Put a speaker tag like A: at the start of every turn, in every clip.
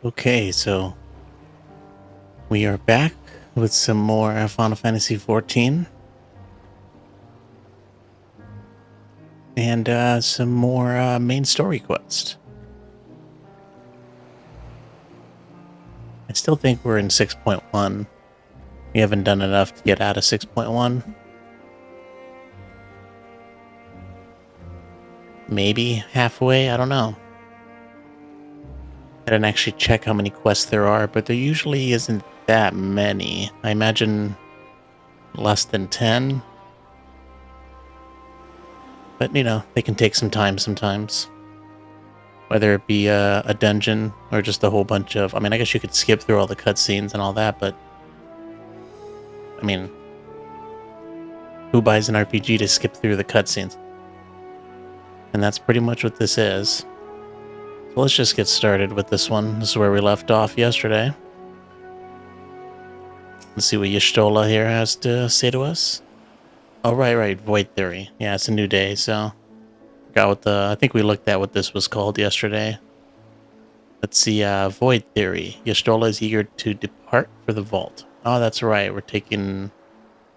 A: Okay, so we are back with some more Final Fantasy XIV and some more main story quest. I still think we're in 6.1. We haven't done enough to get out of 6.1. Maybe halfway, I don't know. I didn't actually check how many quests there are, but there usually isn't that many. I imagine less than 10. But, they can take some time sometimes. Whether it be a dungeon or just a whole bunch of... I mean, I guess you could skip through all the cutscenes and all that, but... I mean... who buys an RPG to skip through the cutscenes? And that's pretty much what this is. So let's just get started with this one. This is where we left off yesterday. Let's see what Y'shtola here has to say to us. Oh, right. Void Theory. Yeah, it's a new day, so... Forgot what I think we looked at what this was called yesterday. Let's see, Void Theory. Y'shtola is eager to depart for the vault. Oh, that's right. We're taking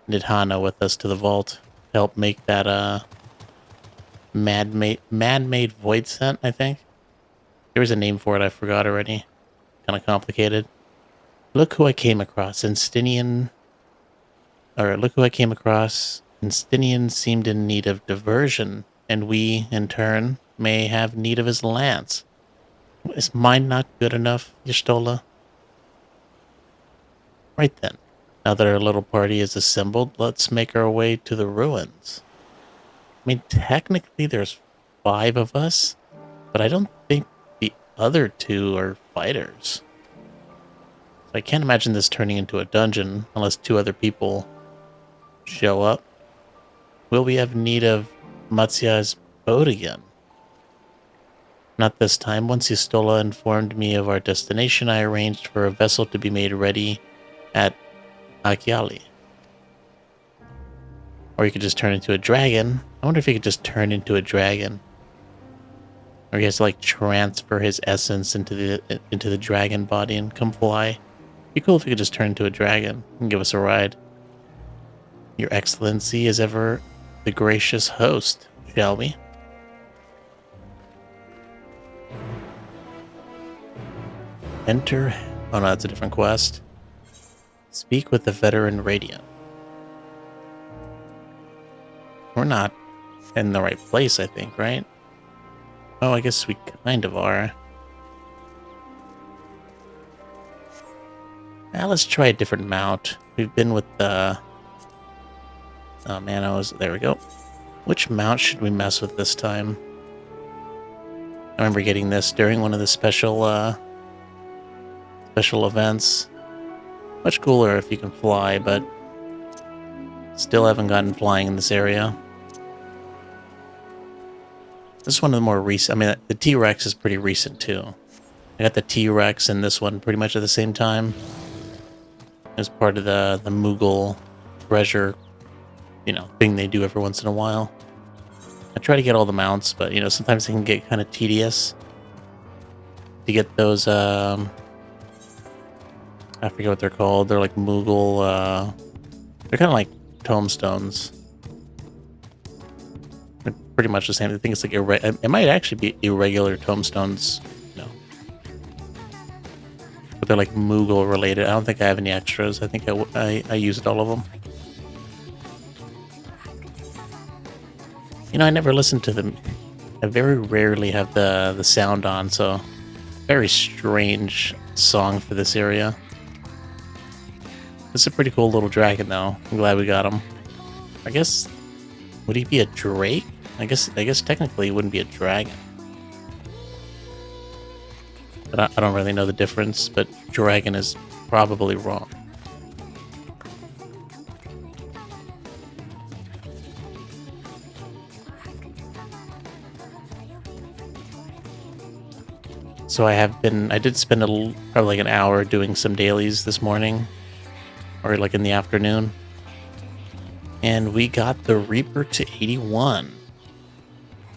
A: Nidhana with us to the vault to help make that, man-made void scent, I think. There was a name for it, I forgot already. Kind of complicated. Look who I came across. Instinian seemed in need of diversion, and we, in turn, may have need of his lance. Is mine not good enough, Y'shtola? Right then. Now that our little party is assembled, let's make our way to the ruins. I mean, technically there's 5 of us, but I don't think the other 2 are fighters. So I can't imagine this turning into a dungeon unless 2 other people show up. Will we have need of Matsuya's boat again? Not this time. Once Y'shtola informed me of our destination, I arranged for a vessel to be made ready at Akiali. Or he could just turn into a dragon. I wonder if he could just turn into a dragon. Or he has to like transfer his essence into the dragon body and come fly. It'd be cool if he could just turn into a dragon and give us a ride. Your Excellency is ever the gracious host, shall we? Enter... Oh no, that's a different quest. Speak with the veteran Radiant. We're not in the right place, I think, right? Oh, I guess we kind of are. Now let's try a different mount. We've been with the... Oh man, there we go. Which mount should we mess with this time? I remember getting this during one of the special events. Much cooler if you can fly, but still haven't gotten flying in this area. This is one of the more recent... I mean, the T-Rex is pretty recent, too. I got the T-Rex and this one pretty much at the same time. It was part of the Moogle treasure, thing they do every once in a while. I try to get all the mounts, but, sometimes they can get kind of tedious. To get those, I forget what they're called. They're like Moogle, they're kind of like tomestones. They're pretty much the same. I think it's like it might actually be irregular tomestones, but they're like Moogle related. I don't think I have any extras. I think I used all of them. I never listen to them. I very rarely have the sound on, so very strange song for this area. This is a pretty cool little dragon, though. I'm glad we got him. I guess, would he be a drake? I guess technically he wouldn't be a dragon. But I don't really know the difference, but dragon is probably wrong. So I did spend probably like an hour doing some dailies this morning, or like in the afternoon. And we got the Reaper to 81. I'm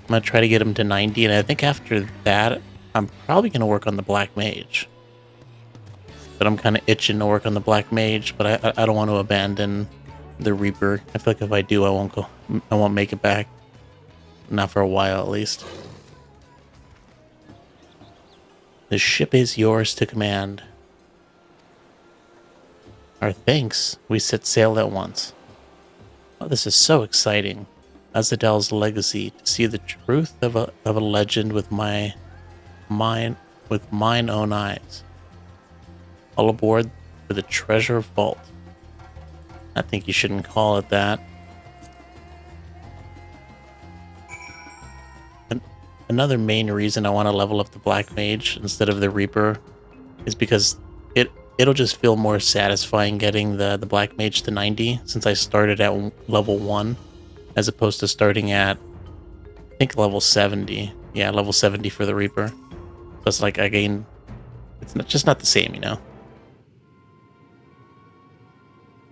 A: going to try to get him to 90, and I think after that, I'm probably going to work on the Black Mage. But I'm kind of itching to work on the Black Mage, but I don't want to abandon the Reaper. I feel like if I do, I won't make it back. Not for a while, at least. The ship is yours to command. Our thanks. We set sail at once. Oh, this is so exciting. Azadel's legacy. To see the truth of a legend with mine own eyes. All aboard for the treasure vault. I think you shouldn't call it that. Another main reason I want to level up the Black Mage instead of the Reaper is because it'll just feel more satisfying getting the Black Mage to 90 since I started at level 1 as opposed to starting at, I think, level 70. Yeah, level 70 for the Reaper. So it's like I gain... It's just not the same, you know?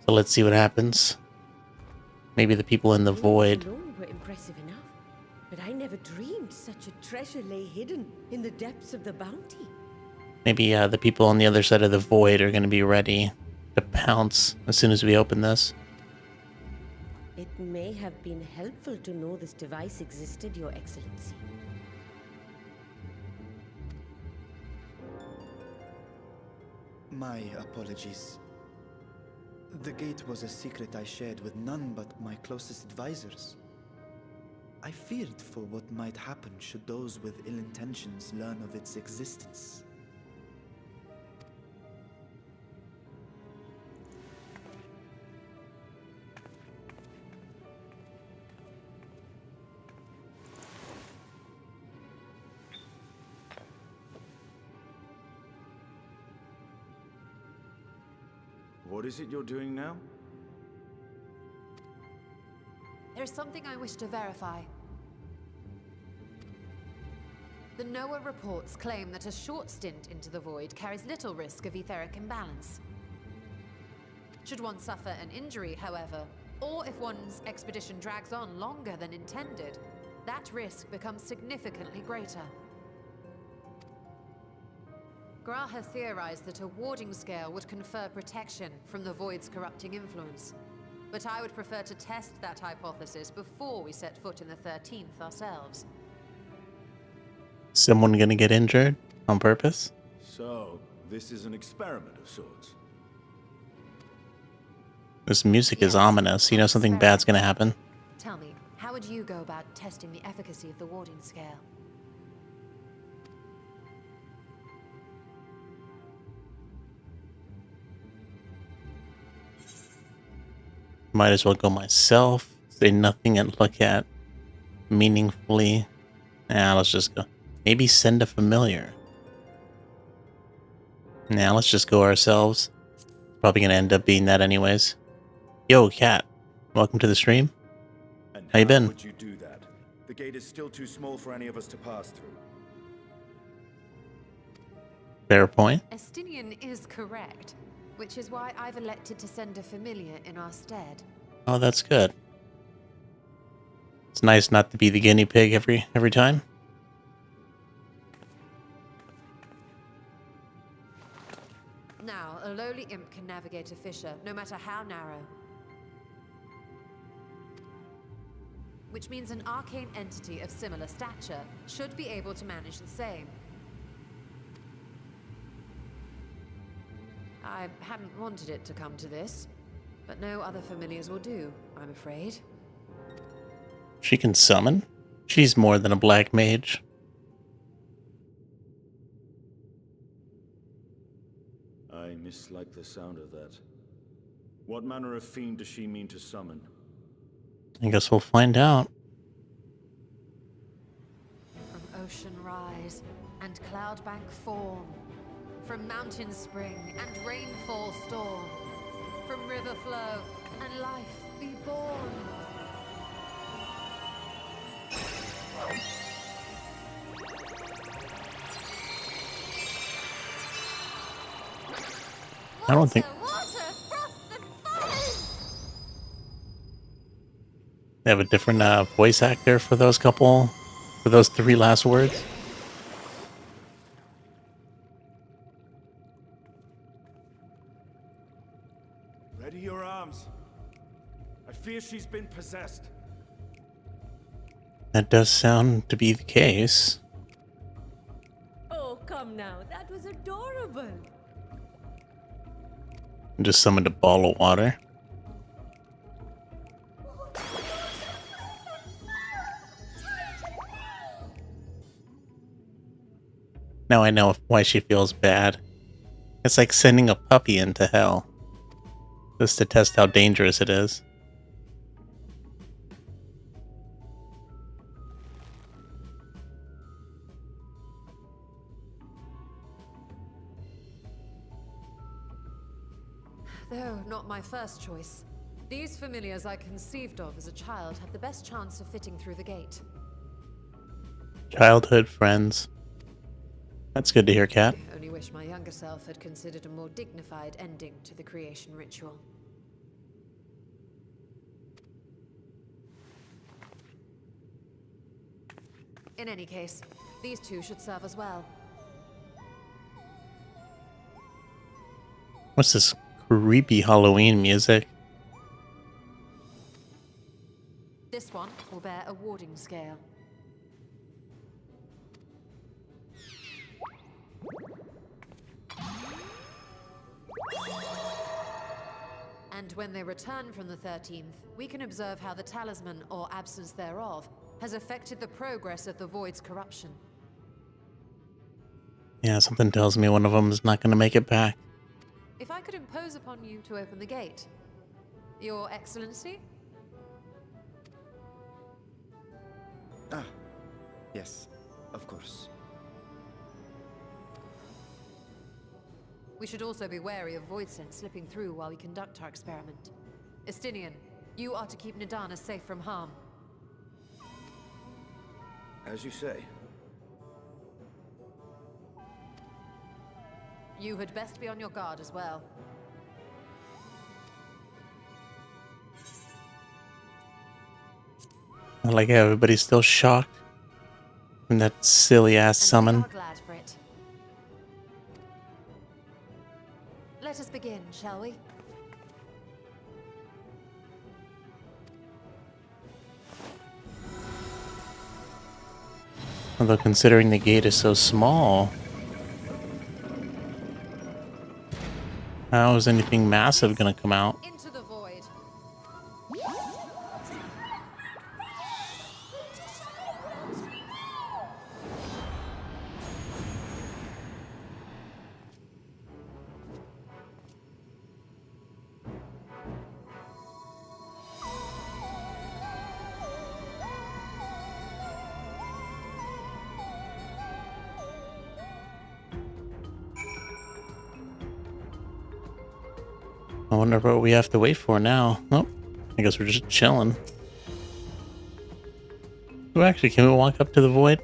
A: So let's see what happens. Maybe the people in the void...
B: were impressive enough, but I never dreamed such a treasure lay hidden in the depths of the bounty.
A: Maybe the people on the other side of the void are going to be ready to pounce as soon as we open this.
B: It may have been helpful to know this device existed, Your Excellency.
C: My apologies. The gate was a secret I shared with none but my closest advisors. I feared for what might happen should those with ill intentions learn of its existence.
D: What is it you're doing now?
E: There is something I wish to verify. The NOAA reports claim that a short stint into the void carries little risk of etheric imbalance. Should one suffer an injury, however, or if one's expedition drags on longer than intended, that risk becomes significantly greater. Graal has theorized that a warding scale would confer protection from the void's corrupting influence. But I would prefer to test that hypothesis before we set foot in the 13th ourselves.
A: Someone gonna get injured on purpose?
D: So, this is an experiment of sorts.
A: This music is ominous. You know something bad's gonna happen.
E: Tell me, how would you go about testing the efficacy of the warding scale?
A: Might as well go myself. Say nothing and look at meaningfully. Nah, let's just go. Maybe send a familiar. Nah, let's just go ourselves. Probably gonna end up being that anyways. Yo, Cat. Welcome to the stream.
D: And
A: How you been?
D: Would you do that? The gate is still too small for any of us to pass through.
A: Fair point.
E: Estinian is correct, which is why I've elected to send a familiar in our stead.
A: Oh, that's good. It's nice not to be the guinea pig every time.
E: Now, a lowly imp can navigate a fissure, no matter how narrow. Which means an arcane entity of similar stature should be able to manage the same. I hadn't wanted it to come to this, but no other familiars will do, I'm afraid.
A: She can summon? She's more than a black mage.
D: I mislike the sound of that. What manner of fiend does she mean to summon?
A: I guess we'll find out.
E: From ocean rise and cloudbank form, from mountain spring and rainfall storm, from river flow and life be born.
A: I don't think they have a different voice actor for those three last words.
D: Steady your arms. I fear she's been possessed.
A: That does sound to be the case.
B: Oh, come now. That was adorable.
A: Just summoned a ball of water. Now I know why she feels bad. It's like sending a puppy into hell. Just to test how dangerous it is.
E: Though not my first choice. These familiars I conceived of as a child have the best chance of fitting through the gate.
A: Childhood friends. That's good to hear, Kat.
E: I only wish my younger self had considered a more dignified ending to the creation ritual. In any case, these two should serve as well.
A: What's this creepy Halloween music?
E: This one will bear a warding scale. And when they return from the 13th, we can observe how the talisman, or absence thereof, has affected the progress of the Void's corruption.
A: Yeah, something tells me one of them is not going to make it back.
E: If I could impose upon you to open the gate. Your Excellency?
C: Ah, yes, of course.
E: We should also be wary of void sense slipping through while we conduct our experiment. Estinian, you are to keep Nadana safe from harm.
D: As you say.
E: You had best be on your guard as well.
A: I like how everybody's still shocked from that silly ass
E: And
A: summon.
E: we are glad for it. Let us begin, shall we?
A: Although considering the gate is so small, how is anything massive gonna come out?
E: Into the void.
A: I wonder what we have to wait for now. Oh, I guess we're just chilling. Oh, actually, can we walk up to the void?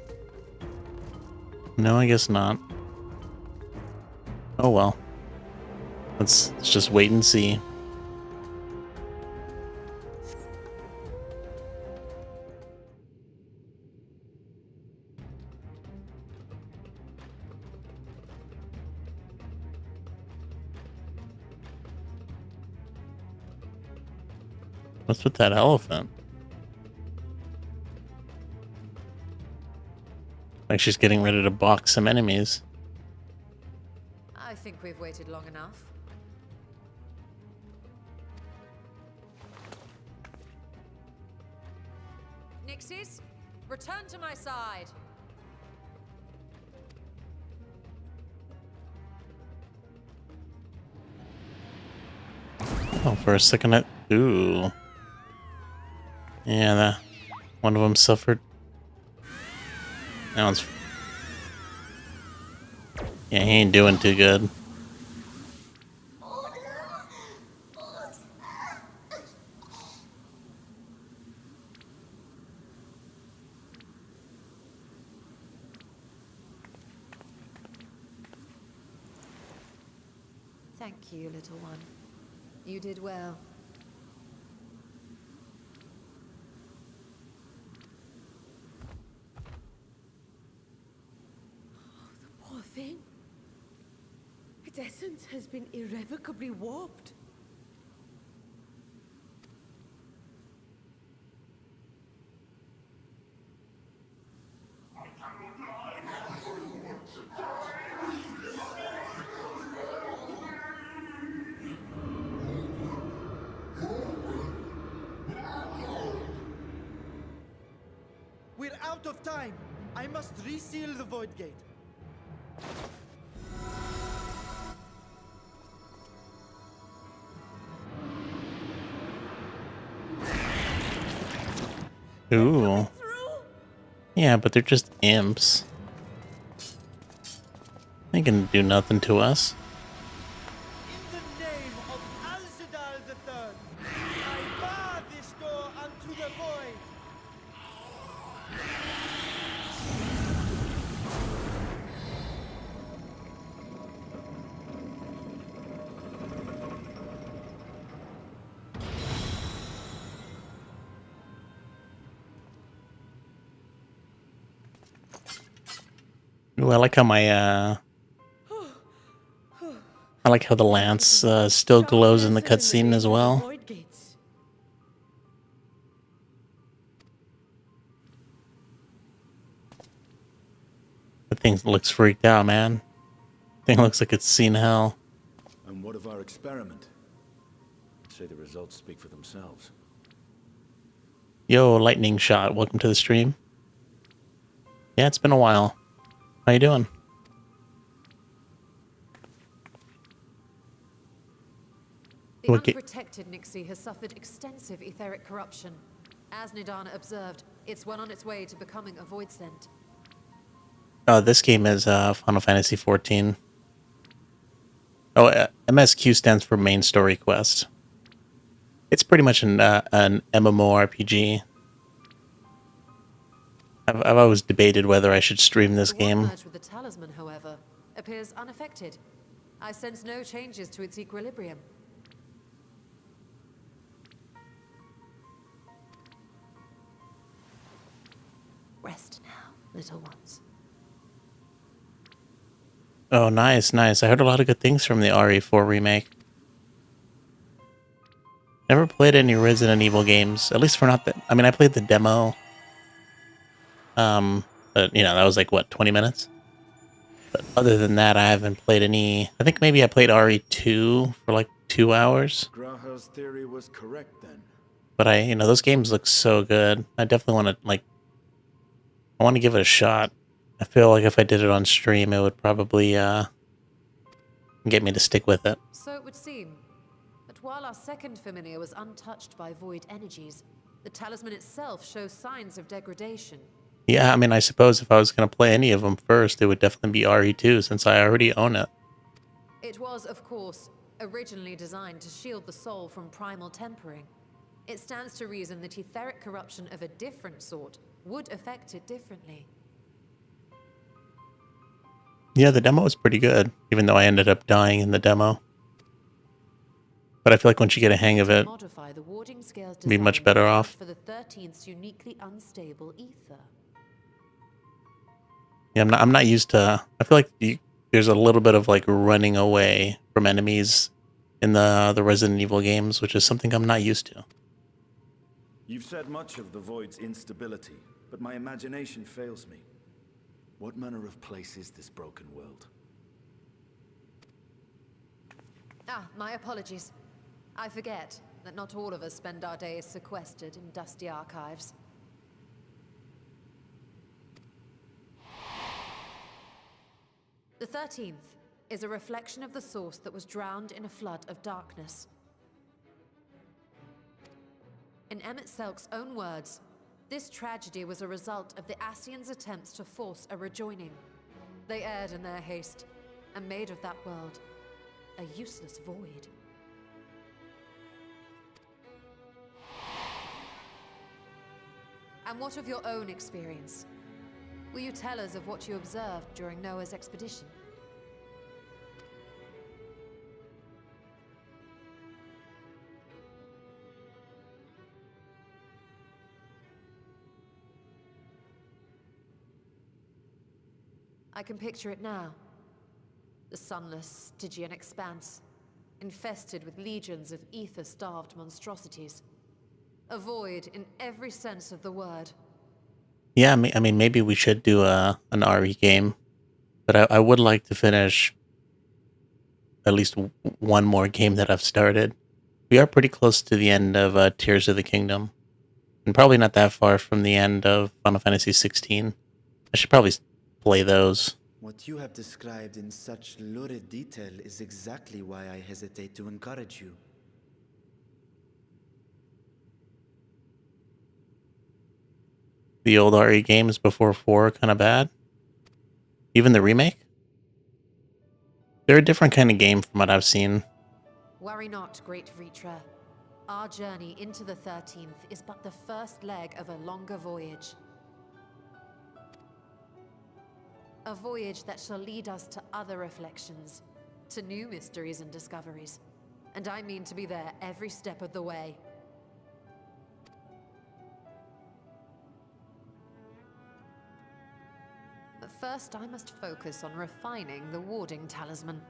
A: No, I guess not. Oh well. Let's just wait and see. What's with that elephant? Like she's getting ready to box some enemies.
E: I think we've waited long enough. Nixies, return to my side.
A: Oh, for a second, ooh. Yeah, one of them suffered. That one's... Yeah, he ain't doing too good.
E: Thank you, little one. You did well.
B: Poor thing. Its essence has been irrevocably warped.
C: out of time. I must reseal the Void Gate.
A: Ooh.
B: Through?
A: Yeah, but they're just imps. They can do nothing to us.
C: In the name of Alzadal III, I bar this door unto the void.
A: Ooh, I like how I like how the lance still glows in the cutscene as well.
B: Void gates.
A: The thing looks freaked out, man. Thing looks like it's seen hell.
D: And what of our experiment? I'd say the results speak for themselves.
A: Yo, lightning shot. Welcome to the stream. Yeah, it's been a while. How you doing?
E: The
A: What ga-
E: unprotected Nixie has suffered extensive etheric corruption. As Nidana observed, it's well on its way to becoming a void scent.
A: Oh, this game is Final Fantasy XIV. Oh, MSQ stands for Main Story Quest. It's pretty much an MMORPG. I've always debated whether I should stream this
E: The one
A: game.
E: merged with the talisman, however, appears unaffected. I sense no changes to its equilibrium. Rest now, little ones.
A: Oh, nice, nice. I heard a lot of good things from the RE4 remake. Never played any Resident Evil games, at least for not that. I mean, I played the demo. But you know, that was like what, 20 minutes? But other than that, I haven't played any. I think maybe I played RE2 for like 2 hours.
D: Graha's theory was correct then.
A: But you know, those games look so good. I definitely want to I want to give it a shot. I feel like if I did it on stream, it would probably get me to stick with it.
E: So it would seem. But while our second familiar was untouched by void energies, the talisman itself shows signs of degradation.
A: Yeah, I mean, I suppose if I was going to play any of them first, it would definitely be RE2 since I already own it.
E: It was, of course, originally designed to shield the soul from primal tempering. It stands to reason that etheric corruption of a different sort would affect it differently.
A: Yeah, the demo was pretty good, even though I ended up dying in the demo. But I feel like once you get a hang of it,
E: Modify the warding scales
A: be much
E: design
A: better
E: to
A: off.
E: account for the 13th's uniquely unstable ether.
A: yeah, I'm not used to. I feel like there's a little bit of like running away from enemies in the Resident Evil games, which is something I'm not used to.
D: You've said much of the Void's instability, but my imagination fails me. What manner of place is this broken world?
E: Ah, my apologies. I forget that not all of us spend our days sequestered in dusty archives. The 13th is a reflection of the source that was drowned in a flood of darkness. In Emmett Selk's own words, this tragedy was a result of the Ascians' attempts to force a rejoining. They erred in their haste, and made of that world a useless void. And what of your own experience? Will you tell us of what you observed during Noah's expedition? I can picture it now. The sunless, Stygian expanse, infested with legions of ether-starved monstrosities. A void in every sense of the word.
A: Yeah, I mean, maybe we should do an RE game, but I would like to finish at least one more game that I've started. We are pretty close to the end of Tears of the Kingdom. And probably not that far from the end of Final Fantasy 16. I should probably play those.
C: What you have described in such lurid detail is exactly why I hesitate to encourage you.
A: The old RE games before 4 are kind of bad. Even the remake? They're a different kind of game from what I've seen.
E: Worry not, great Vritra. Our journey into the 13th is but the first leg of a longer voyage. A voyage that shall lead us to other reflections, to new mysteries and discoveries. And I mean to be there every step of the way. But first, I must focus on refining the warding talisman.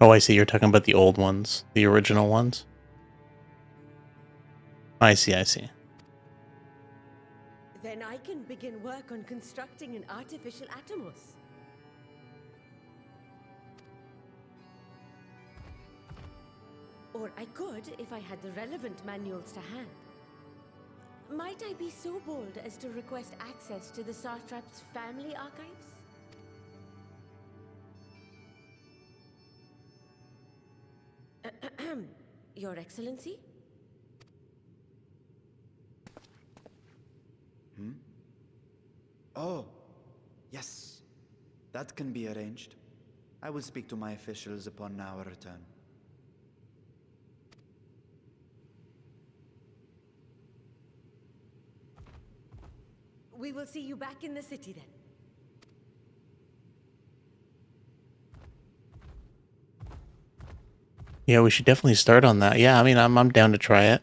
A: Oh, I see. You're talking about the old ones. The original ones. I see, I see.
B: Then I can begin work on constructing an artificial Atomos. Or I could if I had the relevant manuals to hand. Might I be so bold as to request access to the Satrap's family archives? Your Excellency?
C: Oh, yes. That can be arranged. I will speak to my officials upon our return.
B: We will see you back in the city then.
A: Yeah, we should definitely start on that. Yeah, I mean, I'm down to try it.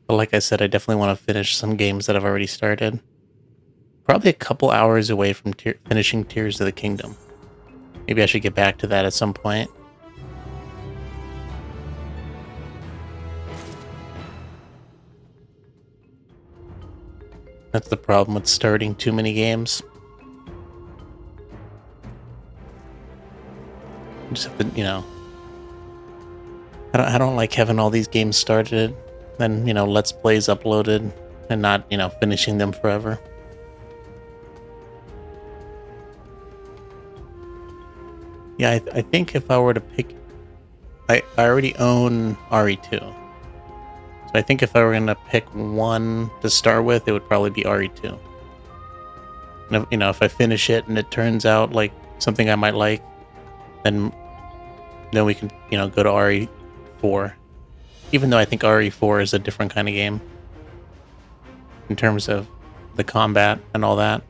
A: But like I said, I definitely want to finish some games that I've already started. Probably a couple hours away from finishing Tears of the Kingdom. Maybe I should get back to that at some point. That's the problem with starting too many games. You just have to, you know... I don't like having all these games started, then, you know, Let's Plays uploaded, and not, you know, finishing them forever. Yeah, I think if I were to pick... I already own RE2. So I think if I were going to pick one to start with, it would probably be RE2. And if, you know, if I finish it and it turns out like something I might like, then we can, you know, go to RE4. Even though I think RE4 is a different kind of game in terms of the combat and all that.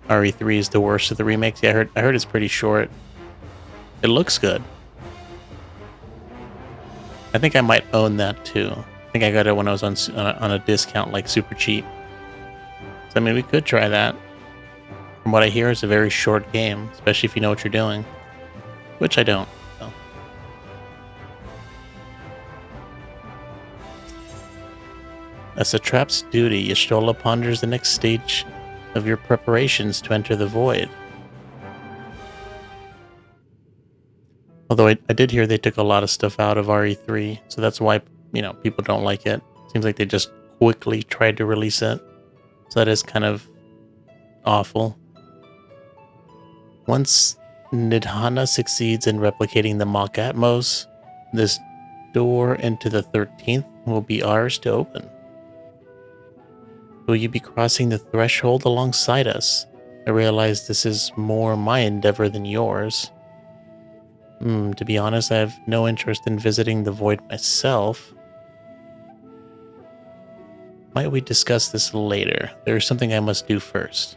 A: RE3 is the worst of the remakes. Yeah, I heard it's pretty short. It looks good. I think I might own that too. I think I got it when I was on a discount, like super cheap. So I mean, we could try that. From what I hear, it's a very short game, especially if you know what you're doing. Which I don't. So. As a trap's duty, Y'shtola ponders the next stage of your preparations to enter the void. Although I did hear they took a lot of stuff out of RE3, so that's why, you know, people don't like it. Seems like they just quickly tried to release it. So that is kind of awful. Once Nidhana succeeds in replicating the Mach Atmos, this door into the 13th will be ours to open. Will you be crossing the threshold alongside us? I realize this is more my endeavor than yours. To be honest, I have no interest in visiting the void myself. Might we discuss this later? There is something I must do first.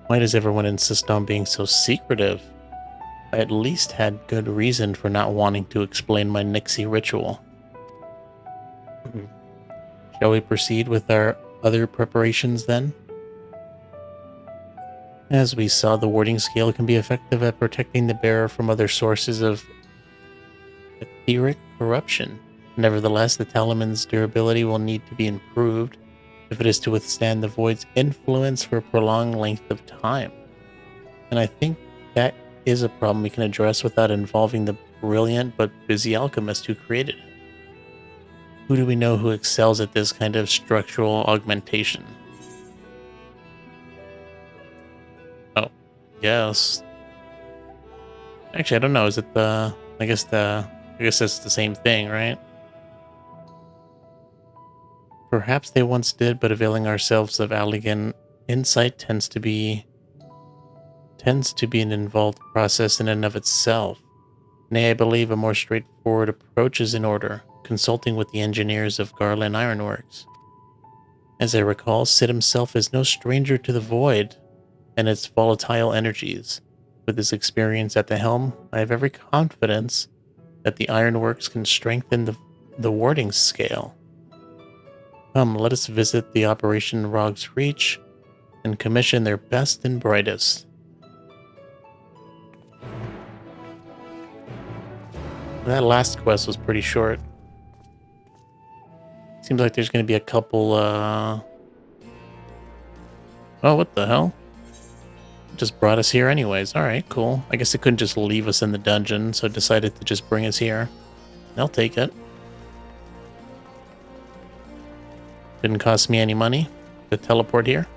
A: Why does everyone insist on being so secretive? I at least had good reason for not wanting to explain my Nixie ritual. Shall we proceed with our other preparations then? As we saw, the warding scale can be effective at protecting the bearer from other sources of etheric corruption. Nevertheless, the talisman's durability will need to be improved. if it is to withstand the void's influence for a prolonged length of time. And I think that is a problem we can address without involving the brilliant but busy alchemist who created it. Who do we know who excels at this kind of structural augmentation? Oh, yes. Actually, I don't know. Is it I guess that's the same thing, right? Perhaps they once did, but availing ourselves of Allegan insight tends to be an involved process in and of itself. Nay, I believe a more straightforward approach is in order, consulting with the engineers of Garland Ironworks. As I recall, Sid himself is no stranger to the void and its volatile energies. With his experience at the helm, I have every confidence that the Ironworks can strengthen the warding scale. Come, let us visit the Operation Rog's Reach and commission their best and brightest. That last quest was pretty short. Seems like there's going to be a couple, Oh, what the hell? It just brought us here anyways. Alright, cool. I guess it couldn't just leave us in the dungeon, so it decided to just bring us here. I'll take it. Didn't cost me any money to teleport here.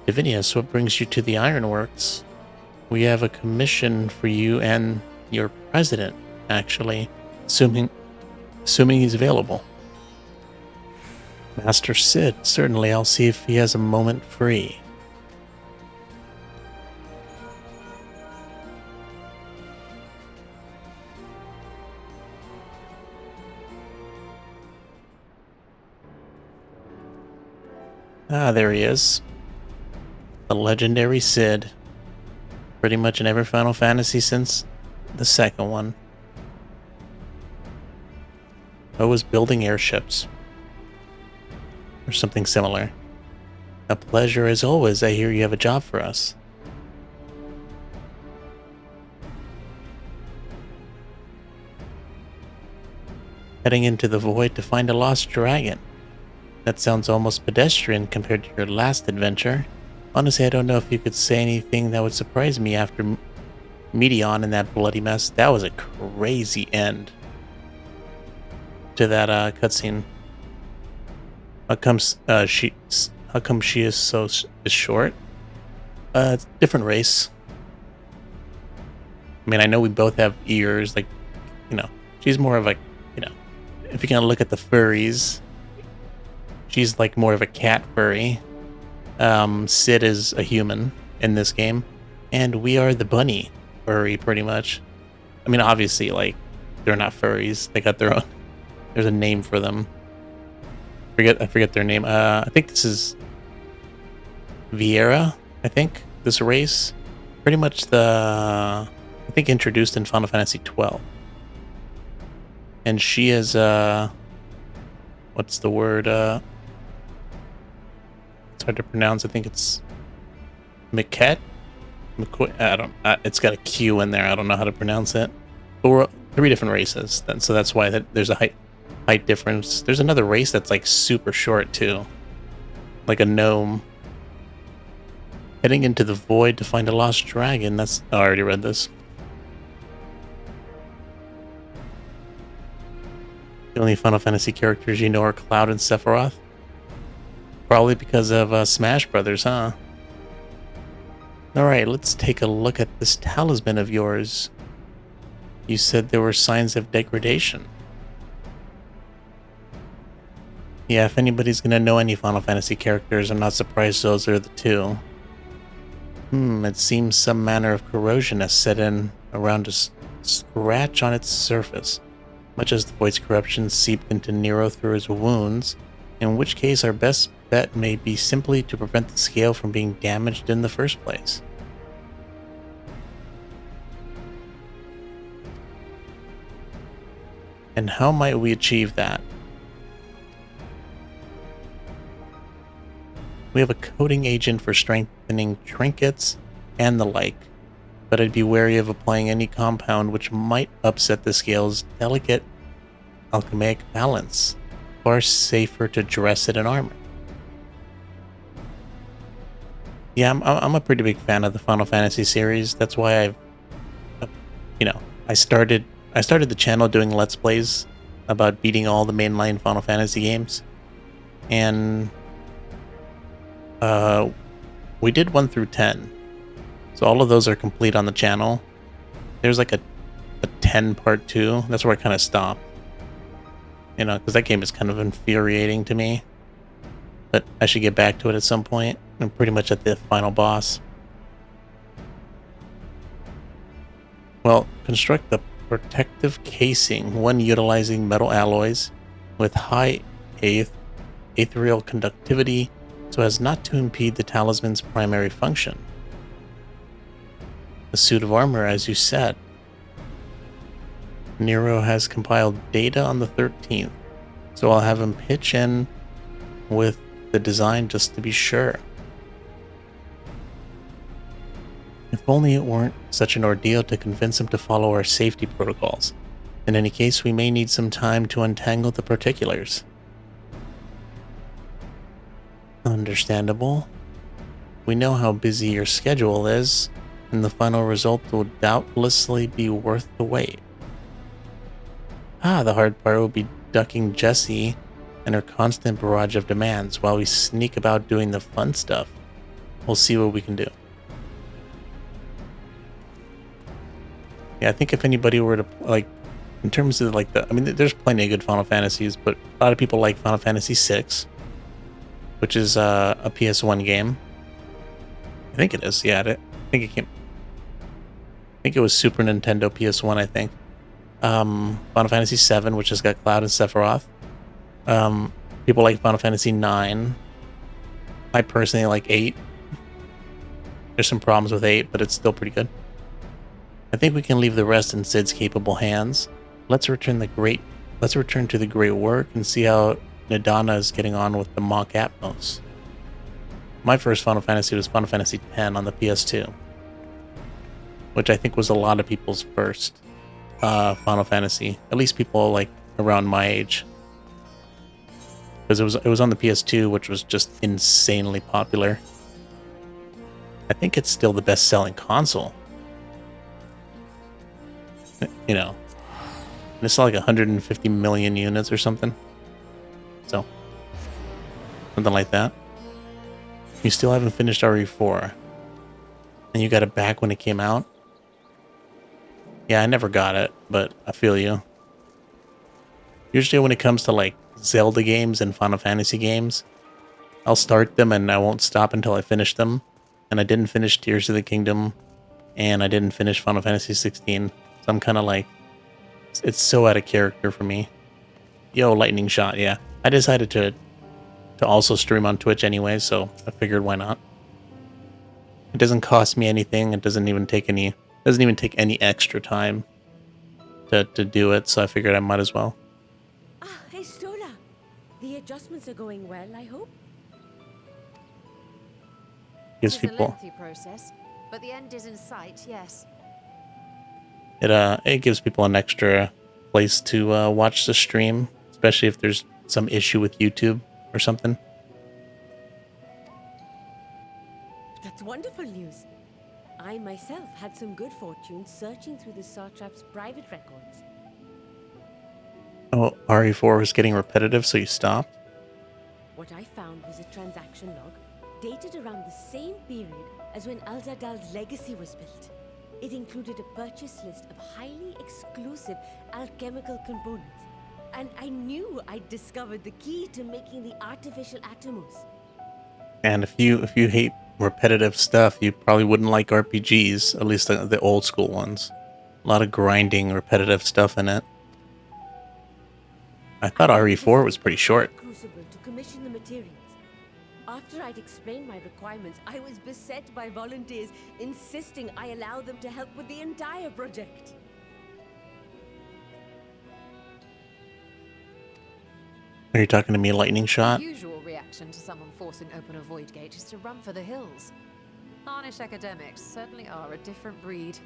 A: Divinius, what brings you to the Ironworks? We have a commission for you and your president, actually, assuming he's available. Master Sid, certainly. I'll see if he has a moment free. Ah, there he is. The legendary Sid. Pretty much in every Final Fantasy since the second one. I was building airships. Or something similar. A pleasure as always. I hear you have a job for us. Heading into the void to find a lost dragon. That sounds almost pedestrian compared to your last adventure. Honestly, I don't know if you could say anything that would surprise me after Meteon and that bloody mess. That was a crazy end to that cutscene. How come she is so short? It's a different race. I mean, I know we both have ears. Like, you know, she's more of a, you know, if you're gonna look at the furries, she's like more of a cat furry. Sid is a human in this game, and we are the bunny furry, pretty much. I mean, obviously, like, they're not furries. They got their own. There's a name for them. I forget their name. I think this is Viera. I think this race, pretty much I think introduced in Final Fantasy 12, and she is what's the word? It's hard to pronounce. I think it's Miquette. It's got a Q in there. I don't know how to pronounce it. But we're 3 different races, so that's why there's a height difference. There's another race that's like super short too, like a gnome. Heading into the void to find a lost dragon. I already read this. The only Final Fantasy characters you know are Cloud and Sephiroth. Probably because of Smash Brothers, huh? Alright, let's take a look at this talisman of yours. You said there were signs of degradation. Yeah, if anybody's gonna know any Final Fantasy characters, I'm not surprised those are the 2. It seems some manner of corrosion has set in around a scratch on its surface, much as the void's corruption seeped into Nero through his wounds, in which case our best bet may be simply to prevent the scale from being damaged in the first place. And how might we achieve that? We have a coating agent for strengthening trinkets and the like, but I'd be wary of applying any compound which might upset the scale's delicate alchemic balance. far safer to dress it in armor. Yeah, I'm a pretty big fan of the Final Fantasy series. That's why I started the channel doing Let's Plays about beating all the mainline Final Fantasy games. And we did 1 through 10. So all of those are complete on the channel. There's like a 10 part 2. That's where I kind of stopped. Because that game is kind of infuriating to me. But I should get back to it at some point. I'm pretty much at the final boss. Well, construct the protective casing, one utilizing metal alloys with high ethereal conductivity so as not to impede the talisman's primary function. A suit of armor, as you said. Nero has compiled data on the 13th, so I'll have him pitch in with the design just to be sure. If only it weren't such an ordeal to convince him to follow our safety protocols. In any case, we may need some time to untangle the particulars. Understandable. We know how busy your schedule is, and the final result will doubtlessly be worth the wait. The hard part will be ducking Jessie and her constant barrage of demands while we sneak about doing the fun stuff. We'll see what we can do. Yeah, I think if anybody were to, like, in terms of, like, there's plenty of good Final Fantasies, but a lot of people like Final Fantasy VI, which is a PS1 game. I think it is, yeah. I think it was Super Nintendo PS1, I think. Final Fantasy VII, which has got Cloud and Sephiroth. People like Final Fantasy IX. I personally like 8. There's some problems with 8, but it's still pretty good. I think we can leave the rest in Sid's capable hands. Let's return to the great work and see how Nadana is getting on with the Mach Atmos. My first Final Fantasy was Final Fantasy X on the PS2, which I think was a lot of people's first Final Fantasy, at least people like around my age, because it was on the PS2, which was just insanely popular. I think it's still the best-selling console. And it's like 150 million units or something. So, something like that. You still haven't finished RE4, and you got it back when it came out. Yeah, I never got it, but I feel you. Usually when it comes to like Zelda games and Final Fantasy games, I'll start them and I won't stop until I finish them. And I didn't finish Tears of the Kingdom, and I didn't finish Final Fantasy 16. So I'm kind of like, it's so out of character for me. Yo, lightning shot, yeah. I decided to also stream on Twitch anyway, so I figured why not. It doesn't cost me anything. It doesn't even take any extra time to do it, so I figured I might as well.
B: Hey Stola. The adjustments are going well, I hope?
A: Gives
E: It's a
A: people
E: lengthy process, but the end is in sight, yes.
A: it gives people an extra place to watch the stream, especially if there's some issue with YouTube or something.
B: That's wonderful news. I myself had some good fortune searching through the Satrap's private records.
A: Oh, RE4 was getting repetitive, so you stopped?
B: What I found was a transaction log dated around the same period as when Alzadal's legacy was built. It included a purchase list of highly exclusive alchemical components, and I knew I'd discovered the key to making the artificial Atomos.
A: And if you hate repetitive stuff, you probably wouldn't like RPGs, at least the old school ones. A lot of grinding, repetitive stuff in it. I thought RE4 was pretty short.
B: Crucible to commission the materials. After I'd explained my requirements, I was beset by volunteers insisting I allow them to help with the entire project.
A: Are you talking to me, Lightning Shot?
E: The usual reaction to someone forcing open a void gate is to run for the hills. Harnish academics certainly are a different breed.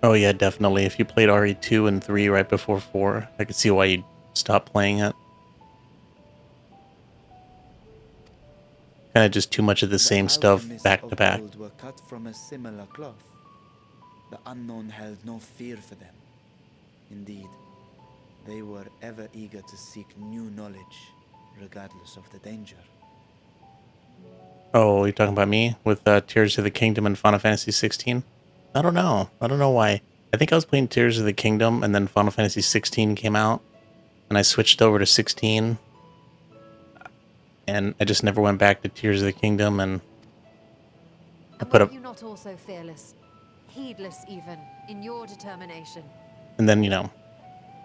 A: Oh yeah, definitely. If you played RE2 and 3 right before 4, I could see why you'd stop playing it. Kind of just too much of the same stuff
C: alchemists
A: back to
C: of
A: back.
C: old were cut from a similar cloth. The unknown held no fear for them. Indeed, they were ever eager to seek new knowledge, regardless of the danger.
A: Oh, you're talking about me with Tears of the Kingdom and Final Fantasy 16? I don't know. I don't know why. I think I was playing Tears of the Kingdom and then Final Fantasy 16 came out and I switched over to 16 and I just never went back to Tears of the Kingdom and I
E: And
A: put
E: were
A: up
E: you not also fearless, heedless even, in your determination?
A: and then,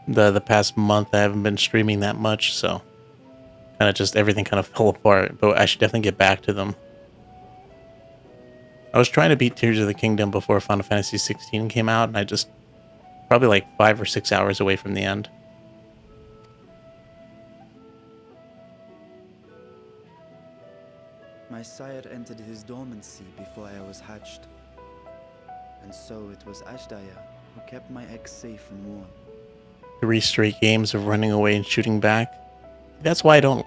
A: the past month I haven't been streaming that much, so kind of just everything kind of fell apart, but I should definitely get back to them. I was trying to beat Tears of the Kingdom before Final Fantasy 16 came out, and I just probably like 5 or 6 hours away from the end.
C: My sire entered his dormancy before I was hatched. And so it was Ashdaya who kept my eggs safe and warm.
A: 3 straight games of running away and shooting back. That's why I don't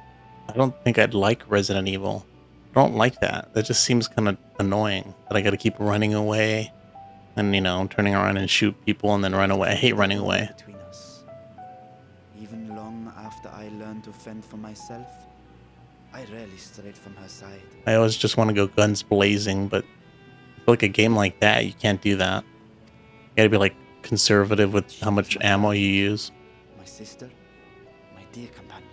A: think I'd like Resident Evil. I don't like that. That just seems kind of annoying that I got to keep running away and turning around and shoot people and then run away. I hate running away.
C: Between us. Even long after I learned to fend for myself, I rarely strayed from her side.
A: I always just want to go guns blazing, but I feel like a game like that, you can't do that. You got to be like conservative with how much ammo you use.
C: My sister, my dear companion.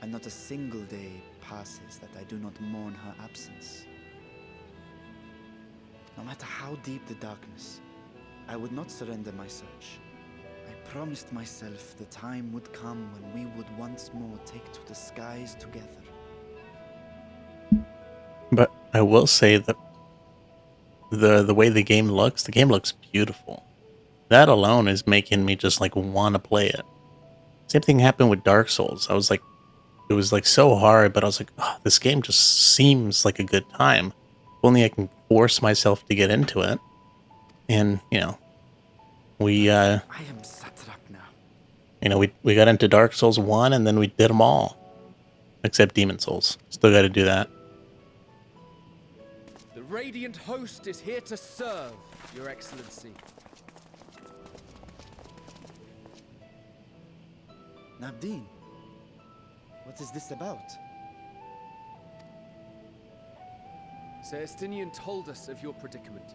C: And not a single day passes that I do not mourn her absence. No matter how deep the darkness, I would not surrender my search. I promised myself the time would come when we would once more take to the skies together.
A: But I will say that the way the game looks beautiful. That alone is making me just like want to play it. Same thing happened with Dark Souls. It was like so hard, but I was like, oh, this game just seems like a good time. If only I can force myself to get into it. And, we
C: I am satrap now.
A: we got into Dark Souls 1 and then we did them all. Except Demon Souls. Still got to do that.
F: The Radiant Host is here to serve, Your Excellency.
C: Nabdeen, what is this about?
F: Sir Estinian told us of your predicament.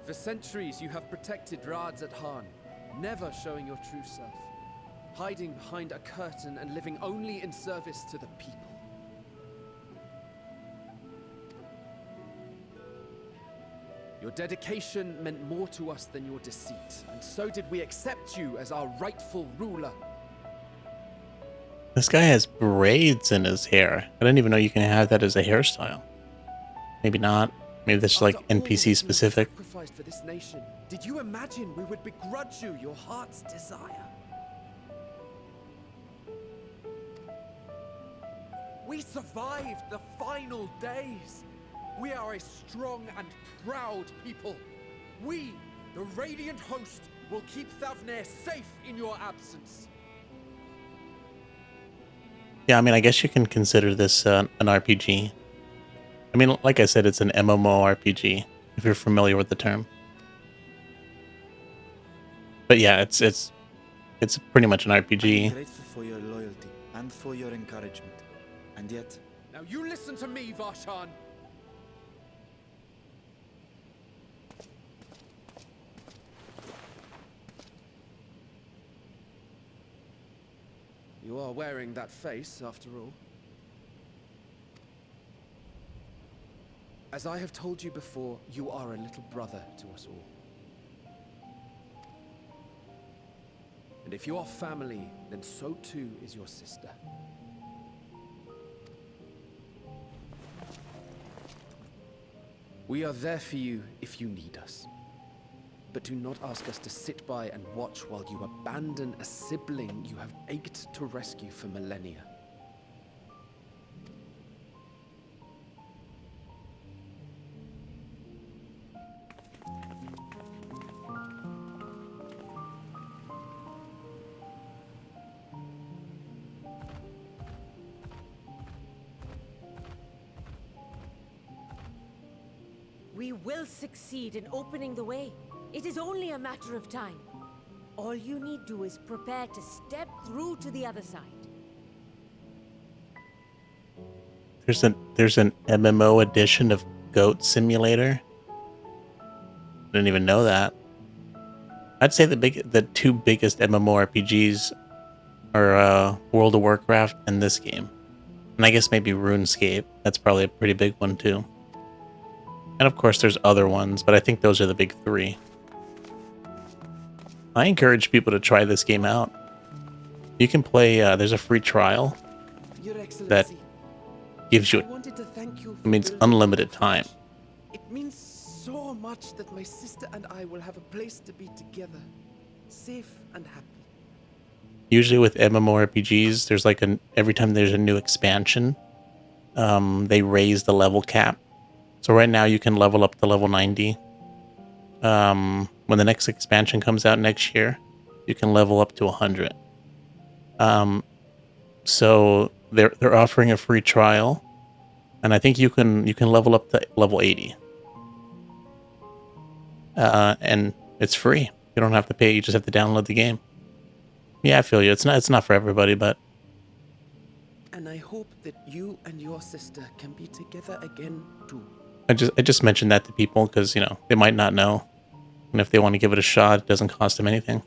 F: For centuries you have protected Rads at Han, never showing your true self, hiding behind a curtain and living only in service to the people. Your dedication meant more to us than your deceit, and so did we accept you as our rightful ruler.
A: This guy has braids in his hair. I didn't even know you can have that as a hairstyle. Maybe not. Maybe that's like
F: After all that
A: NPC
F: you
A: specific.
F: sacrificed for this nation, did you imagine we would begrudge you your heart's desire? We survived the final days. We are a strong and proud people. We, the Radiant Host, will keep Thavnair safe in your absence.
A: Yeah, I mean, I guess you can consider this an RPG. I mean, like I said, it's an MMORPG, if you're familiar with the term. But yeah, it's pretty much an
C: I'm
A: RPG.
C: grateful for your loyalty and for your encouragement. And yet,
F: Now you listen to me, Varshan. You are wearing that face, after all. As I have told you before, you are a little brother to us all. And if you are family, then so too is your sister. We are there for you if you need us. But do not ask us to sit by and watch while you abandon a sibling you have ached to rescue for millennia.
B: We will succeed in opening the way. It is only a matter of time. All you need to do is prepare to step through to the other side.
A: There's an MMO edition of Goat Simulator. Didn't even know that. I'd say the two biggest MMORPGs are World of Warcraft and this game. And I guess maybe RuneScape. That's probably a pretty big one too. And of course there's other ones, but I think those are the big three. I encourage people to try this game out. You can play, there's a free trial
G: Your
A: that
G: Excellency,
A: gives you,
G: I wanted to thank you
A: it
G: for
A: means
G: building
A: unlimited
G: the
A: time.
G: bridge. It means so much that my sister and I will have a place to be together, safe and happy.
A: Usually with MMORPGs, there's like every time there's a new expansion, they raise the level cap. So right now you can level up to level 90. When the next expansion comes out next year, you can level up to 100. So they're offering a free trial, and I think you can level up to level 80. And it's free. You don't have to pay. You just have to download the game. Yeah, I feel you. It's not for everybody, but
G: And I hope that you and your sister can be together again too.
A: I just mentioned that to people because, you know, they might not know. And if they want to give it a shot, it doesn't cost them anything.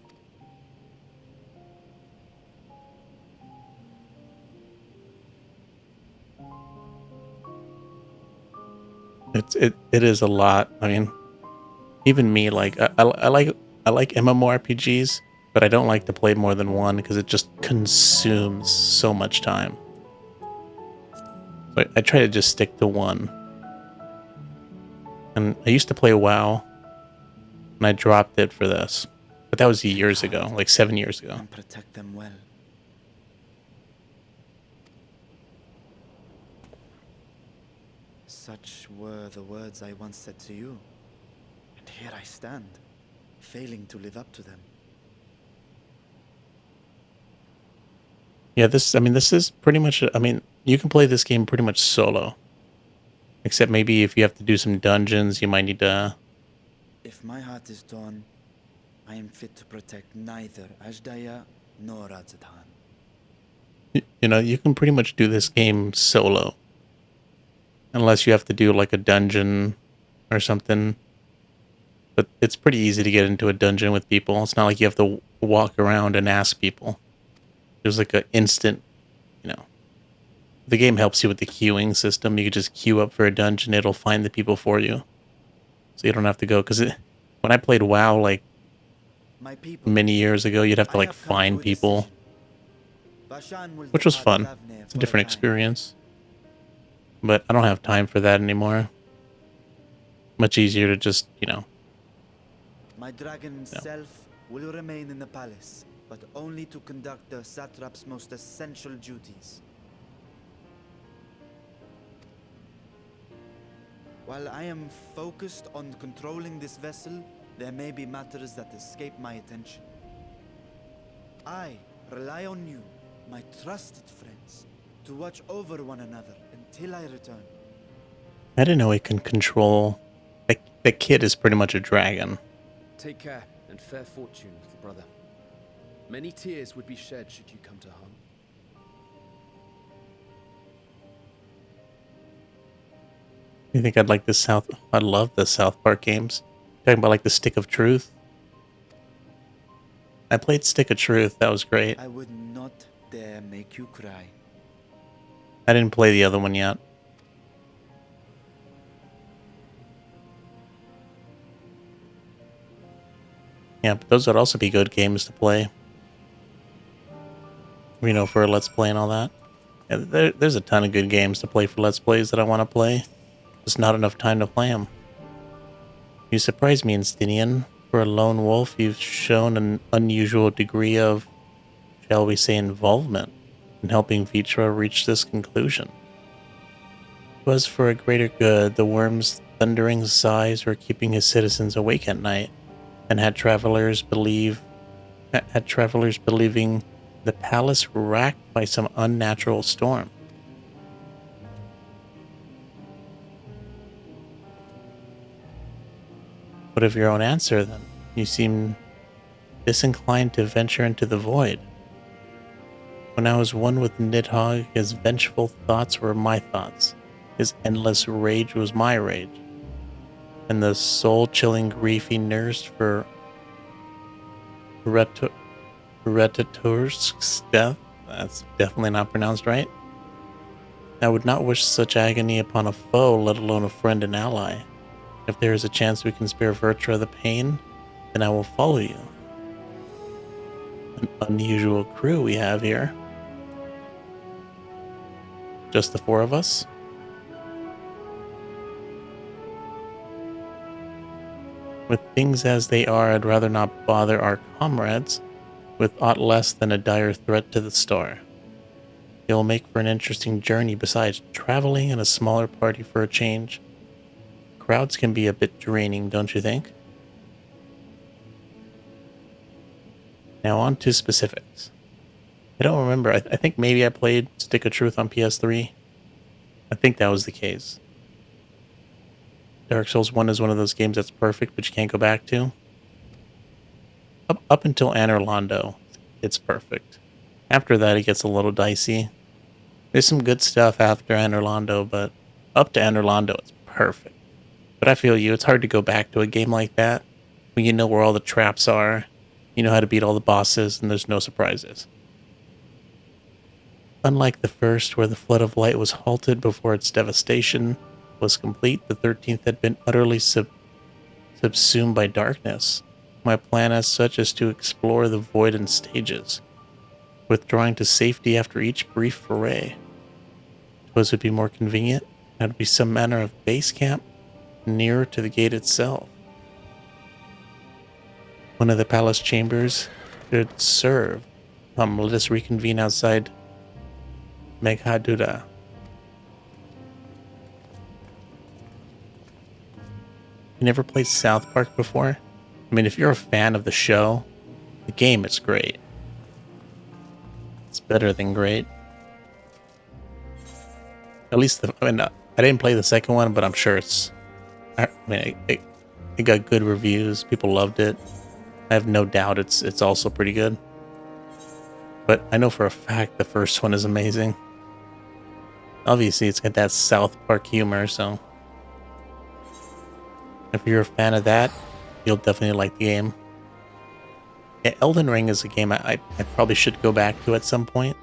A: It is a lot. I mean, even me, like I like MMORPGs, but I don't like to play more than one because it just consumes so much time. So I try to just stick to one. And I used to play WoW, and I dropped it for this. But that was years ago, like 7 years ago.
C: And protect them well. Such were the words I once said to you. And here I stand, failing to live up to them.
A: Yeah, this is pretty much, you can play this game pretty much solo. Except maybe if you have to do some dungeons, you might need to...
C: If my heart is torn, I am fit to protect neither Ajdaya nor Radzatan.
A: You know, you can pretty much do this game solo. Unless you have to do like a dungeon or something. But it's pretty easy to get into a dungeon with people. It's not like you have to walk around and ask people. There's like an instant, you know. The game helps you with the queuing system. You can just queue up for a dungeon. It'll find the people for you. So you don't have to go. Because when I played WoW like
C: My people,
A: many years ago, you'd have to
C: I
A: like
C: have come to
A: find
C: a
A: people.
C: decision. Vashan will
A: Which was
C: depart
A: fun.
C: Thavnair
A: It's a
C: for
A: different
C: time.
A: experience. But I don't have time for that anymore. Much easier to just, you know.
C: My dragon self will remain in the palace, but only to conduct the satrap's most essential duties. While I am focused on controlling this vessel, there may be matters that escape my attention. I rely on you, my trusted friends, to watch over one another until I return.
A: I didn't know he can control... The kid is pretty much a dragon.
F: Take care and fair fortune, little brother. Many tears would be shed should you come to harm.
A: You think I'd like this I love the South Park games. Talking about like the Stick of Truth. I played Stick of Truth. That was great.
C: I would not dare make you cry.
A: I didn't play the other one yet. Yeah, but those would also be good games to play. You know, for a Let's Play and all that. Yeah, there's a ton of good games to play for Let's Plays that I want to play. Just not enough time to play them. You surprise me, Instinian. For a lone wolf, you've shown an unusual degree of, shall we say, involvement in helping Vitra reach this conclusion. It was for a greater good, the worm's thundering sighs were keeping his citizens awake at night, and had travelers believing the palace racked by some unnatural storm. What of your own answer, then? You seem disinclined to venture into the void. When I was one with Nidhogg, his vengeful thoughts were my thoughts. His endless rage was my rage. And the soul-chilling grief he nursed for Retatorsk's death, that's definitely not pronounced right. I would not wish such agony upon a foe, let alone a friend and ally. If there is a chance we can spare Vertra the pain, then I will follow you. An unusual crew we have here. Just the four of us? With things as they are, I'd rather not bother our comrades with aught less than a dire threat to the star. It will make for an interesting journey besides traveling in a smaller party for a change. Crowds can be a bit draining, don't you think? Now on to specifics. I don't remember. I think maybe I played Stick of Truth on PS3. I think that was the case. Dark Souls 1 is one of those games that's perfect, but you can't go back to. Up until Anor Londo, it's perfect. After that, it gets a little dicey. There's some good stuff after Anor Londo, but up to Anor Londo, it's perfect. But I feel you, it's hard to go back to a game like that, when you know where all the traps are, you know how to beat all the bosses, and there's no surprises. Unlike the first, where the Flood of Light was halted before its devastation was complete, the 13th had been utterly subsumed by darkness. My plan as such is to explore the void in stages, withdrawing to safety after each brief foray. Suppose it would be more convenient, had to be some manner of base camp nearer to the gate itself. One of the palace chambers should serve. Let us reconvene outside Meghaduda. You never played South Park before? I mean, if you're a fan of the show, the game is great. It's better than great. At least, I didn't play the second one, but I'm sure it got good reviews. People loved it. I have no doubt it's also pretty good. But I know for a fact the first one is amazing. Obviously, it's got that South Park humor, so if you're a fan of that, you'll definitely like the game. Yeah, Elden Ring is a game I probably should go back to at some point.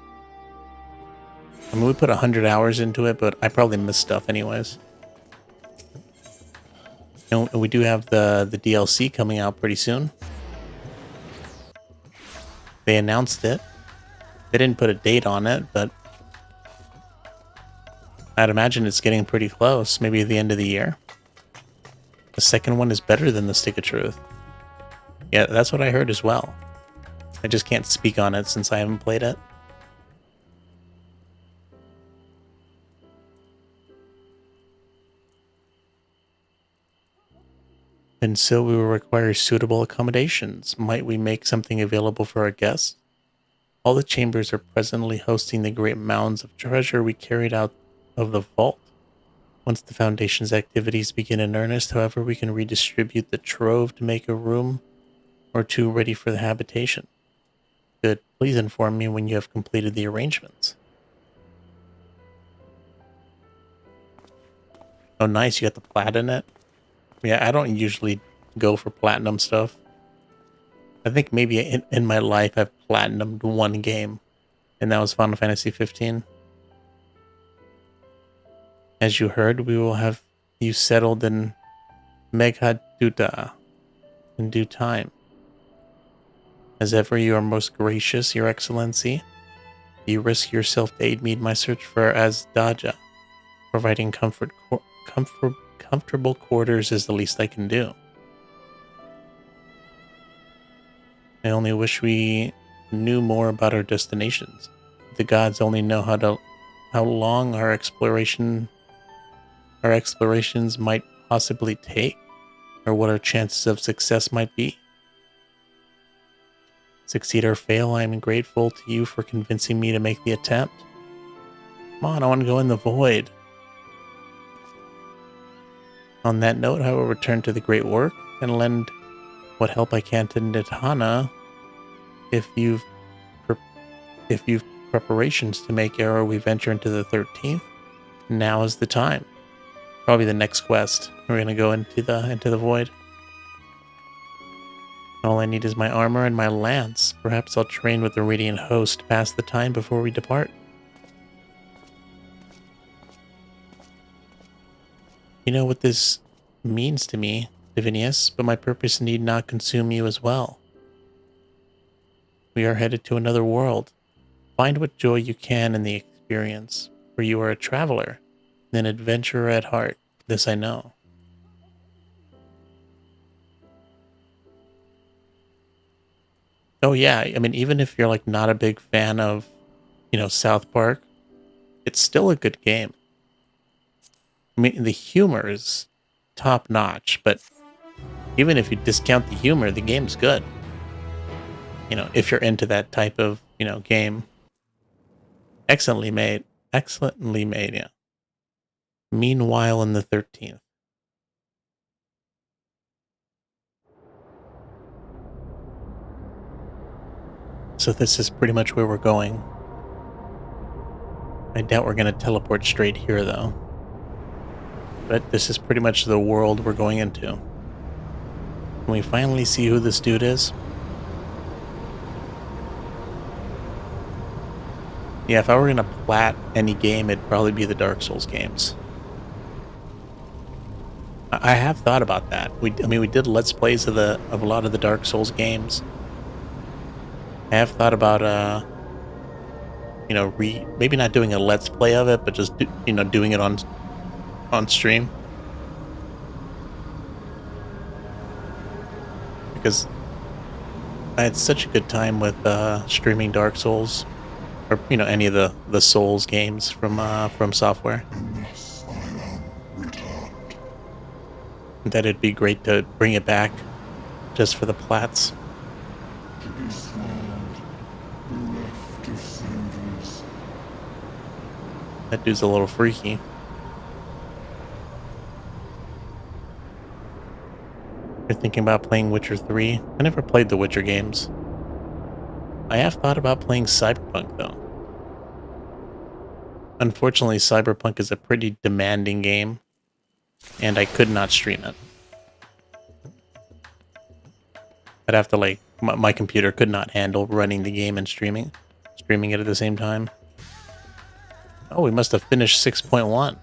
A: I mean, we put 100 hours into it, but I probably missed stuff anyways. And we do have the DLC coming out pretty soon. They announced it. They didn't put a date on it, but I'd imagine it's getting pretty close, maybe at the end of the year. The second one is better than the Stick of Truth. Yeah, that's what I heard as well. I just can't speak on it since I haven't played it. And so we will require suitable accommodations. Might we make something available for our guests? All the chambers are presently hosting the great mounds of treasure we carried out of the vault. Once the Foundation's activities begin in earnest, however, we can redistribute the trove to make a room or two ready for the habitation. Good. Please inform me when you have completed the arrangements. Oh, nice. You got the plat in it. Yeah, I don't usually go for platinum stuff. I think maybe in my life I've platinumed one game, and that was Final Fantasy 15. As you heard, we will have you settled in Meghaduda in due time. As ever, you are most gracious, Your Excellency. You risk yourself to aid me in my search for Azdaja. Providing comfortable quarters is the least I can do. I only wish we knew more about our destinations. The gods only know how long our explorations might possibly take, or what our chances of success might be. Succeed or fail, I am grateful to you for convincing me to make the attempt. Come on, I want to go in the void. On that note, I will return to the great work and lend what help I can to Nidhana if you've preparations to make ere we venture into the 13th. Now is the time. Probably the next quest. We're gonna go into the void. All I need is my armor and my lance. Perhaps I'll train with the Radiant Host to pass the time before we depart. You know what this means to me, Divinius, but my purpose need not consume you as well. We are headed to another world. Find what joy you can in the experience, for you are a traveler, an adventurer at heart. This I know. Oh yeah, I mean, even if you're like not a big fan of, South Park, it's still a good game. I mean, the humor is top notch, but even if you discount the humor, the game's good. If you're into that type of, game. Excellently made, yeah. Meanwhile, in the 13th. So this is pretty much where we're going. I doubt we're going to teleport straight here, though. But this is pretty much the world we're going into. Can we finally see who this dude is? Yeah, if I were going to plat any game, it'd probably be the Dark Souls games. I have thought about that. We did Let's Plays of a lot of the Dark Souls games. I have thought about, maybe not doing a Let's Play of it, but just, doing it on stream. Because I had such a good time with streaming Dark Souls. Or, any of the Souls games from Software. That it'd be great to bring it back just for the plats. That dude's a little freaky. You're thinking about playing Witcher 3? I never played the Witcher games. I have thought about playing Cyberpunk, though. Unfortunately, Cyberpunk is a pretty demanding game, and I could not stream it. I'd have to, my computer could not handle running the game and streaming it at the same time. Oh, we must have finished 6.1.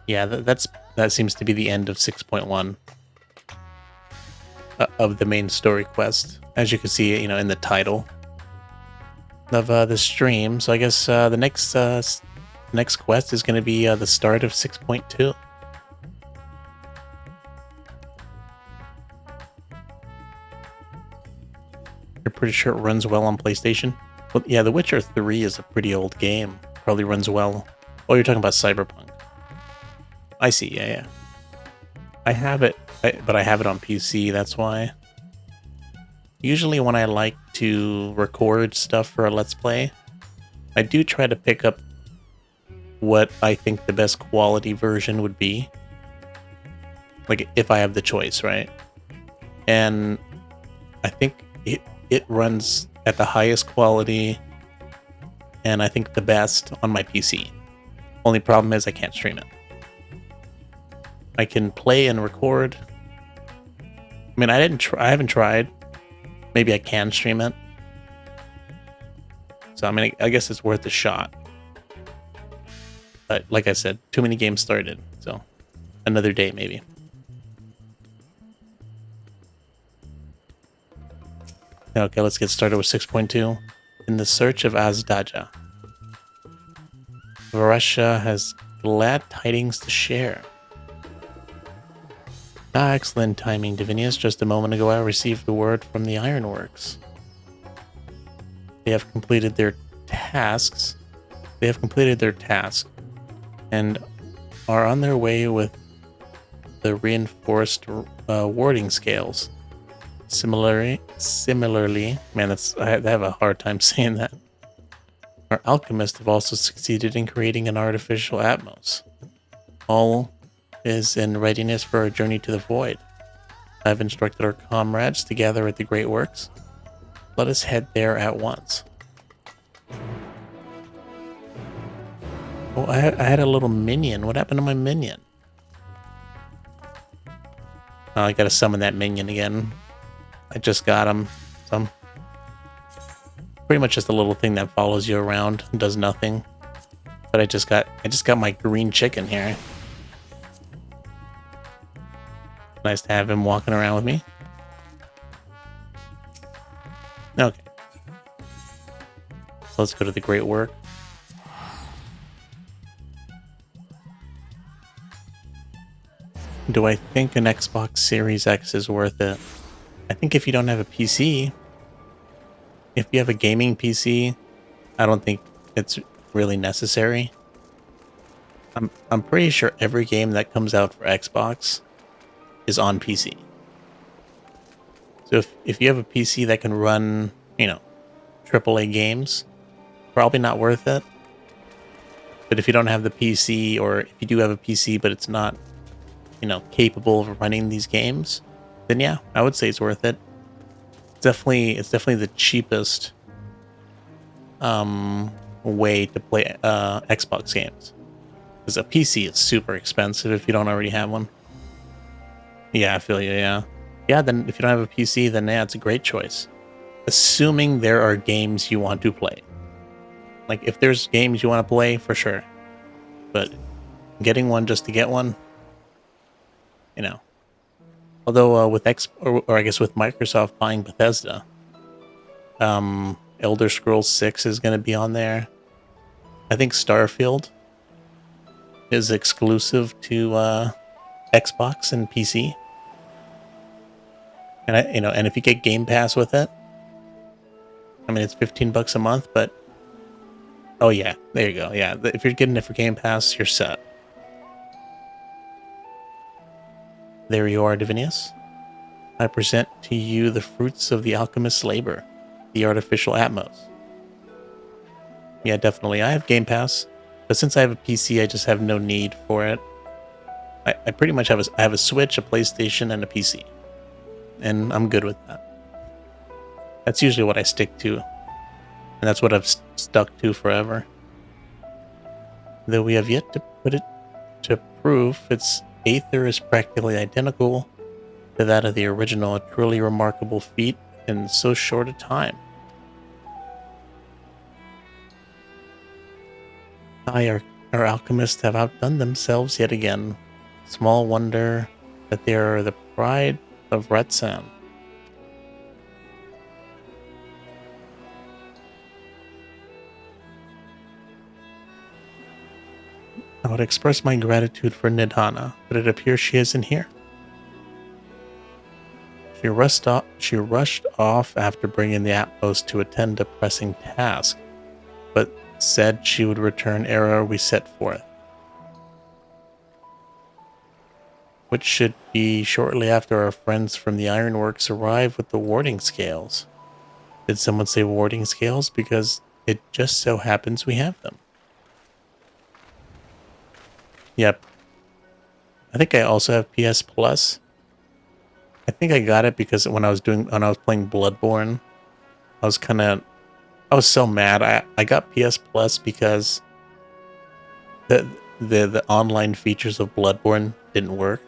A: Yeah, that seems to be the end of 6.1 of the main story quest. As you can see, in the title of the stream. So I guess the next quest is going to be the start of 6.2. You're pretty sure it runs well on PlayStation? Well, yeah, The Witcher 3 is a pretty old game. Probably runs well. Oh, you're talking about Cyberpunk. I see, yeah. I have it, but I have it on PC, that's why. Usually when I like to record stuff for a Let's Play, I do try to pick up what I think the best quality version would be. Like, if I have the choice, right? And I think it runs at the highest quality, and I think the best on my PC. Only problem is I can't stream it. I can play and record. I mean, I haven't tried. Maybe I can stream it. So, I mean, I guess it's worth a shot. But, like I said, too many games started. So, another day, maybe. Okay, let's get started with 6.2. In the search of Azdaja. Varesha has glad tidings to share. Excellent timing, Divinius. Just a moment ago, I received the word from the Ironworks. They have completed their tasks. And are on their way with the reinforced warding scales. Similarly, man, I have a hard time saying that. Our alchemists have also succeeded in creating an artificial Atmos. All is in readiness for our journey to the void. I've instructed our comrades to gather at the Great Works. Let us head there at once. Oh, I had a little minion. What happened to my minion? Oh, I gotta summon that minion again. I just got him. Some pretty much just a little thing that follows you around and does nothing. But I just got my green chicken here. Nice to have him walking around with me. Okay. So let's go to the Great Work. Do I think an Xbox Series X is worth it? I think if you don't have a PC, if you have a gaming PC, I don't think it's really necessary. I'm pretty sure every game that comes out for Xbox is on PC. So if you have a PC that can run, you know, AAA games, probably not worth it. But if you don't have the PC, or if you do have a PC but it's not, you know, capable of running these games, then yeah, I would say it's worth it. It's definitely the cheapest way to play Xbox games. Because a PC is super expensive if you don't already have one. Yeah, I feel you, yeah. Yeah, then if you don't have a PC, then yeah, it's a great choice. Assuming there are games you want to play. Like, if there's games you want to play, for sure. But getting one just to get one, you know. Although with or I guess with Microsoft buying Bethesda, Elder Scrolls 6 is going to be on there. I think Starfield is exclusive to Xbox and PC. And and if you get Game Pass with it, I mean, it's $15 a month, but oh yeah, there you go. Yeah, if you're getting it for Game Pass, you're set. There you are, Divinius. I present to you the fruits of the alchemist's labor, the artificial Atmos. Yeah, definitely. I have Game Pass, but since I have a PC, I just have no need for it. I pretty much have a Switch, a PlayStation, and a PC. And I'm good with that. That's usually what I stick to. And that's what I've stuck to forever. Though we have yet to put it to proof, its Aether is practically identical to that of the original, a truly remarkable feat in so short a time. Our alchemists have outdone themselves yet again. Small wonder that they are the pride of Retsan. I would express my gratitude for Nidhana, but it appears she isn't here. She rushed off after bringing the Atmos to attend a pressing task, but said she would return ere we set forth, which should be shortly after our friends from the Ironworks arrive with the warding scales. Did someone say warding scales? Because it just so happens we have them. Yep. I think I also have PS Plus. I think I got it because when I was playing Bloodborne, I was so mad. I got PS Plus because the online features of Bloodborne didn't work.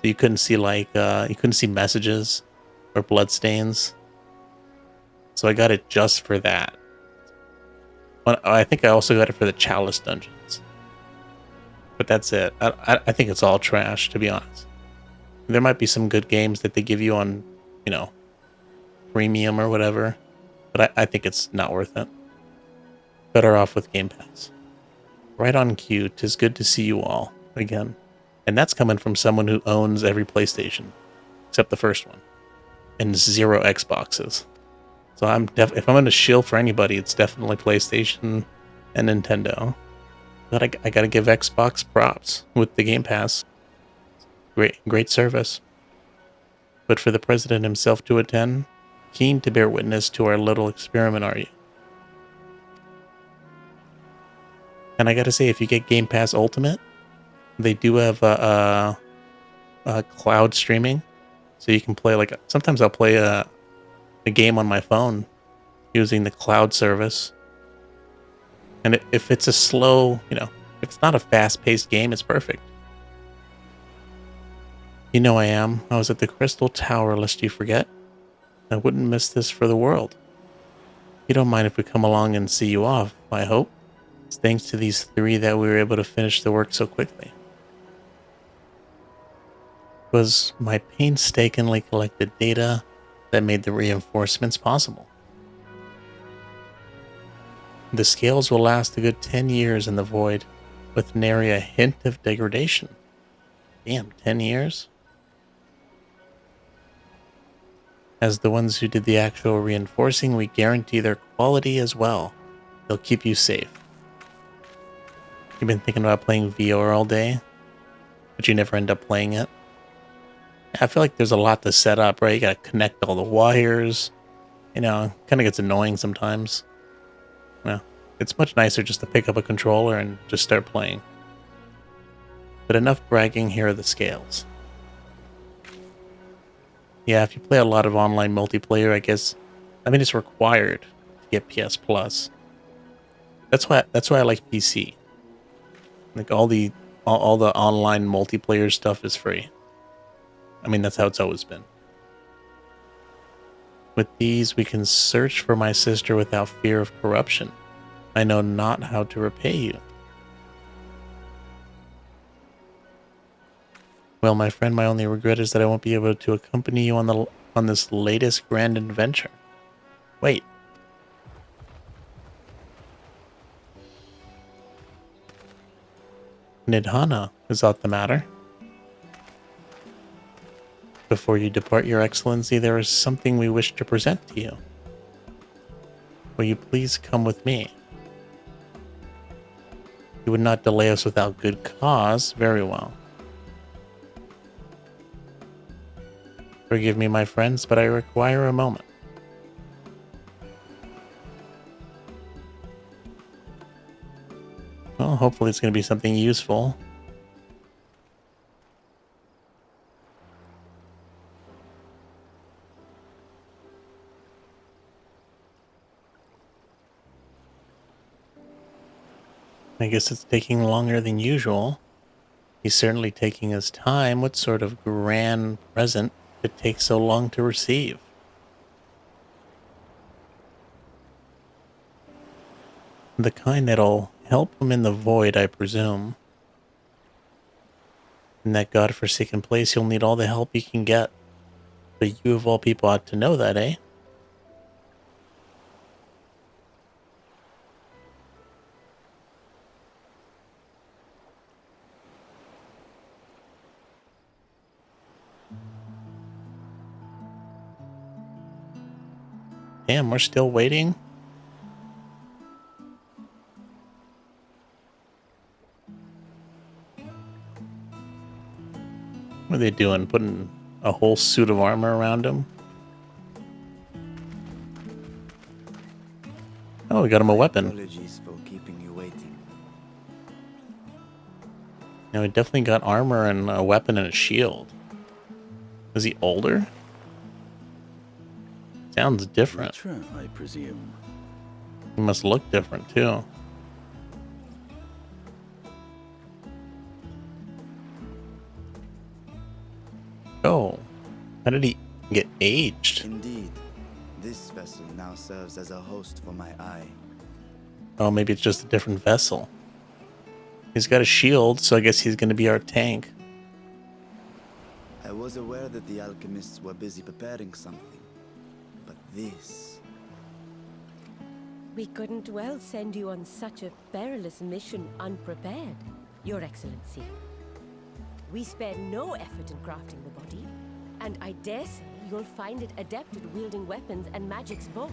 A: So you couldn't see messages or bloodstains. So I got it just for that. I think I also got it for the Chalice dungeons. But that's it. I think it's all trash, to be honest. There might be some good games that they give you on, premium or whatever. But I think it's not worth it. Better off with Game Pass. Right on cue. 'Tis good to see you all again. And that's coming from someone who owns every PlayStation. Except the first one. And 0 Xboxes. So if I'm going to shill for anybody, it's definitely PlayStation and Nintendo. But I gotta give Xbox props with the Game Pass. Great service. But for the president himself to attend, keen to bear witness to our little experiment, are you? And I gotta say, if you get Game Pass Ultimate, They do have cloud streaming, so you can play like sometimes I'll play a game on my phone using the cloud service. And if it's a slow, if it's not a fast-paced game, it's perfect. You know I am. I was at the Crystal Tower, lest you forget. I wouldn't miss this for the world. You don't mind if we come along and see you off, I hope. It's thanks to these three that we were able to finish the work so quickly. It was my painstakingly collected data that made the reinforcements possible. The scales will last a good 10 years in the void, with nary a hint of degradation. Damn, 10 years? As the ones who did the actual reinforcing, we guarantee their quality as well. They'll keep you safe. You've been thinking about playing VR all day, but you never end up playing it? I feel like there's a lot to set up, right? You gotta connect all the wires. Kind of gets annoying sometimes. It's much nicer just to pick up a controller and just start playing. But enough bragging, here are the scales. Yeah, if you play a lot of online multiplayer, it's required to get PS Plus. That's why I like PC. Like all the online multiplayer stuff is free. That's how it's always been. With these, we can search for my sister without fear of corruption. I know not how to repay you. Well, my friend, my only regret is that I won't be able to accompany you on this latest grand adventure. Wait. Nidhana, is that the matter? Before you depart, Your Excellency, there is something we wish to present to you. Will you please come with me? You would not delay us without good cause. Very well. Forgive me, my friends, but I require a moment. Well, hopefully it's going to be something useful. I guess it's taking longer than usual. He's certainly taking his time. What sort of grand present could take so long to receive? The kind that'll help him in the void, I presume. In that godforsaken place, you'll need all the help you can get. But you of all people ought to know that, eh? Damn, we're still waiting? What are they doing? Putting a whole suit of armor around him? Oh, we got him a weapon.
C: Apologies for keeping you waiting.
A: Now, he definitely got armor and a weapon and a shield. Is he older? Sounds different.
D: True, I presume.
A: He must look different, too. Oh, how did he get aged?
C: Indeed, this vessel now serves as a host for my eye.
A: Oh, maybe it's just a different vessel. He's got a shield, so I guess he's going to be our tank.
C: I was aware that the alchemists were busy preparing something, but this...
B: We couldn't well send you on such a perilous mission unprepared, Your Excellency. We spared no effort in crafting the body, and I dare say you'll find it adept at wielding weapons and magics both.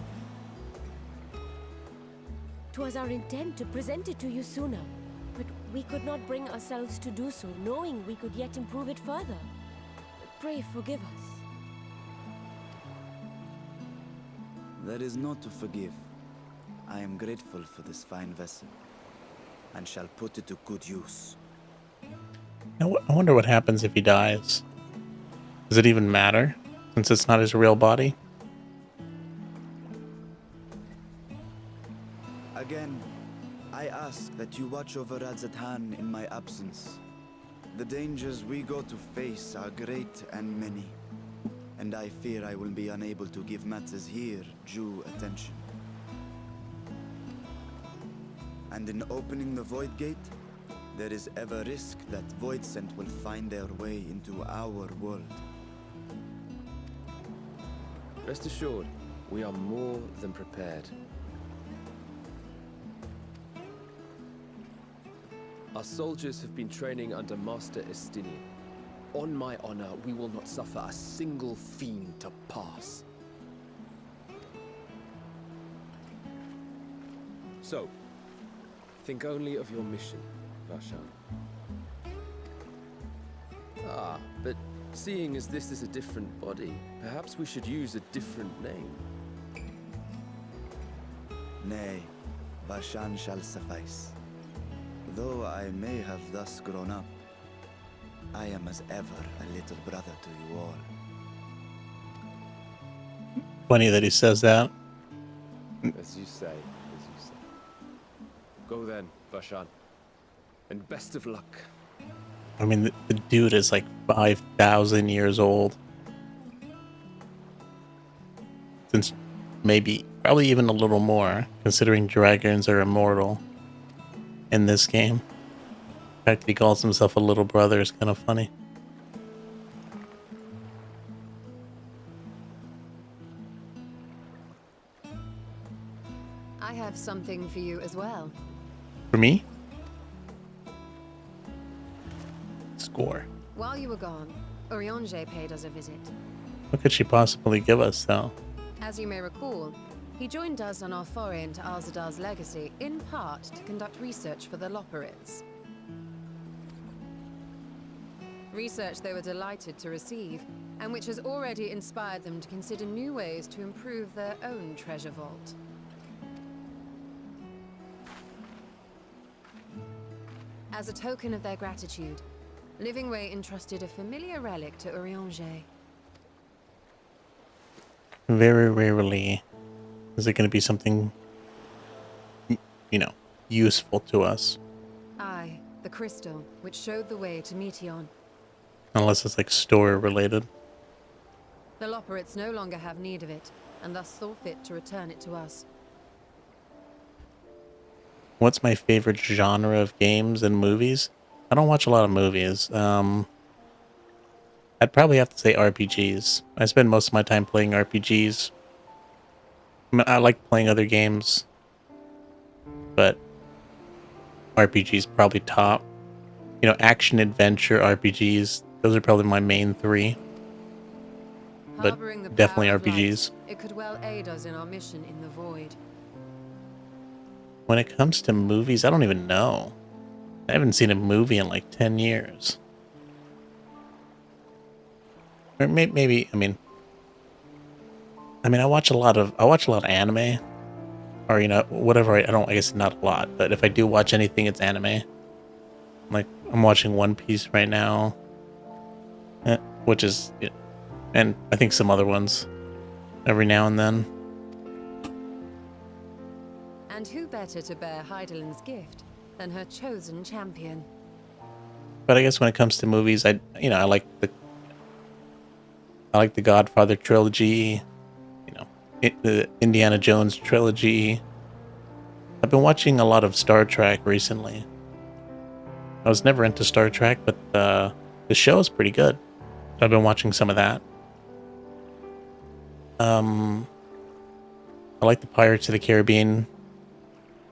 B: 'Twas our intent to present it to you sooner, but we could not bring ourselves to do so, knowing we could yet improve it further. Pray forgive us.
C: There is naught to forgive. I am grateful for this fine vessel, and shall put it to good use.
A: I wonder what happens if he dies. Does it even matter, since it's not his real body?
C: Again, I ask that you watch over Radzatan in my absence. The dangers we go to face are great and many, and I fear I will be unable to give matters here due attention. And in opening the Void Gate, there is ever risk that Voidsent will find their way into our world.
G: Rest assured, we are more than prepared. Our soldiers have been training under Master Estinian. On my honor, we will not suffer a single fiend to pass. So, think only of your mission, Varshan. Ah, but seeing as this is a different body, perhaps we should use a different name.
C: Nay, Varshan shall suffice. Though I may have thus grown up, I am as ever a little brother to you all.
A: Funny that he says that.
G: As you say, as you say. Go then, Varshan. And best of luck.
A: I mean, the dude is like 5,000 years old. Since probably even a little more, considering dragons are immortal in this game. The fact that he calls himself a little brother is kind of funny.
E: I have something for you as well.
A: For me? Score.
E: While you were gone, Urianger paid us a visit.
A: What could she possibly give us, though?
E: As you may recall, he joined us on our foray into Alzadal's legacy, in part to conduct research for the Loporrits. Research they were delighted to receive, and which has already inspired them to consider new ways to improve their own treasure vault. As a token of their gratitude, Livingway entrusted a familiar relic to Urianger.
A: Very rarely is it going to be something, useful to us.
E: Aye, the crystal, which showed the way to Meteon.
A: Unless it's like story related.
E: The Loporrits no longer have need of it, and thus saw fit to return it to us.
A: What's my favorite genre of games and movies? I don't watch a lot of movies. I'd probably have to say RPGs. I spend most of my time playing RPGs. I like playing other games, but RPGs probably top. Action adventure RPGs. Those are probably my main three. But
E: Harboring the
A: definitely
E: power of
A: RPGs.
E: light, it could well aid us in our mission in the Void.
A: When it comes to movies, I don't even know. I haven't seen a movie in like 10 years. Or maybe I watch a lot of anime, or whatever. I guess not a lot, but if I do watch anything, it's anime. Like I'm watching One Piece right now, which is, and I think some other ones every now and then.
E: And who better to bear Heidelin's gift than her chosen champion?
A: But I guess when it comes to movies, I like the Godfather trilogy, the Indiana Jones trilogy. I've been watching a lot of Star Trek recently. I was never into Star Trek, but the show is pretty good. I've been watching some of that. I like the Pirates of the Caribbean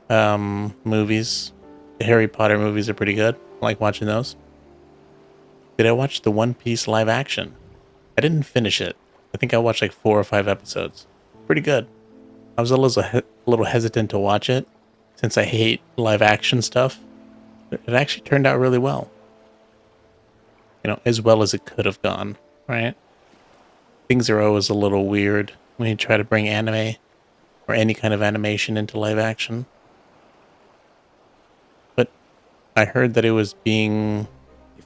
A: movies. The Harry Potter movies are pretty good. I like watching those. Did I watch the One Piece live action? I didn't finish it. I think I watched like 4 or 5 episodes. Pretty good. I was a little hesitant to watch it since I hate live action stuff. It actually turned out really well. As well as it could have gone, right? Things are always a little weird when you try to bring anime or any kind of animation into live action. But I heard that it was being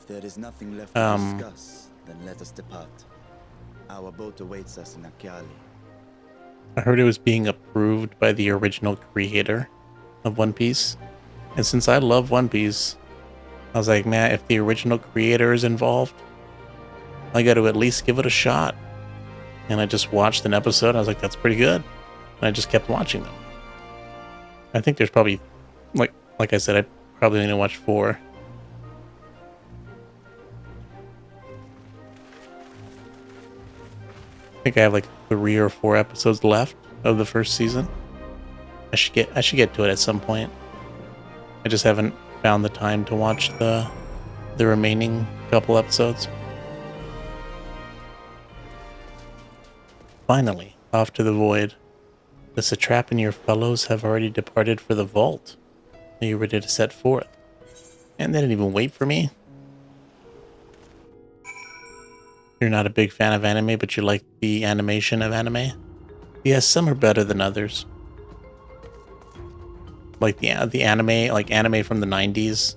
C: there is nothing left to discuss, then let us depart. Our boat awaits us in Akyali.
A: I heard it was being approved by the original creator of One Piece. And since I love One Piece, I was like, man, if the original creator is involved, I got to at least give it a shot. And I just watched an episode. I was like, that's pretty good. And I just kept watching them. I think there's probably, like I said, I probably only watched 4. I think I have like 3 or 4 episodes left of the first season. I should get to it at some point. I just haven't found the time to watch the remaining couple episodes. Finally, off to the void. The Satrap and your fellows have already departed for the vault. Are you ready to set forth? And they didn't even wait for me. You're not a big fan of anime, but you like the animation of anime? Yes, some are better than others. Like the anime, like anime from the 90s,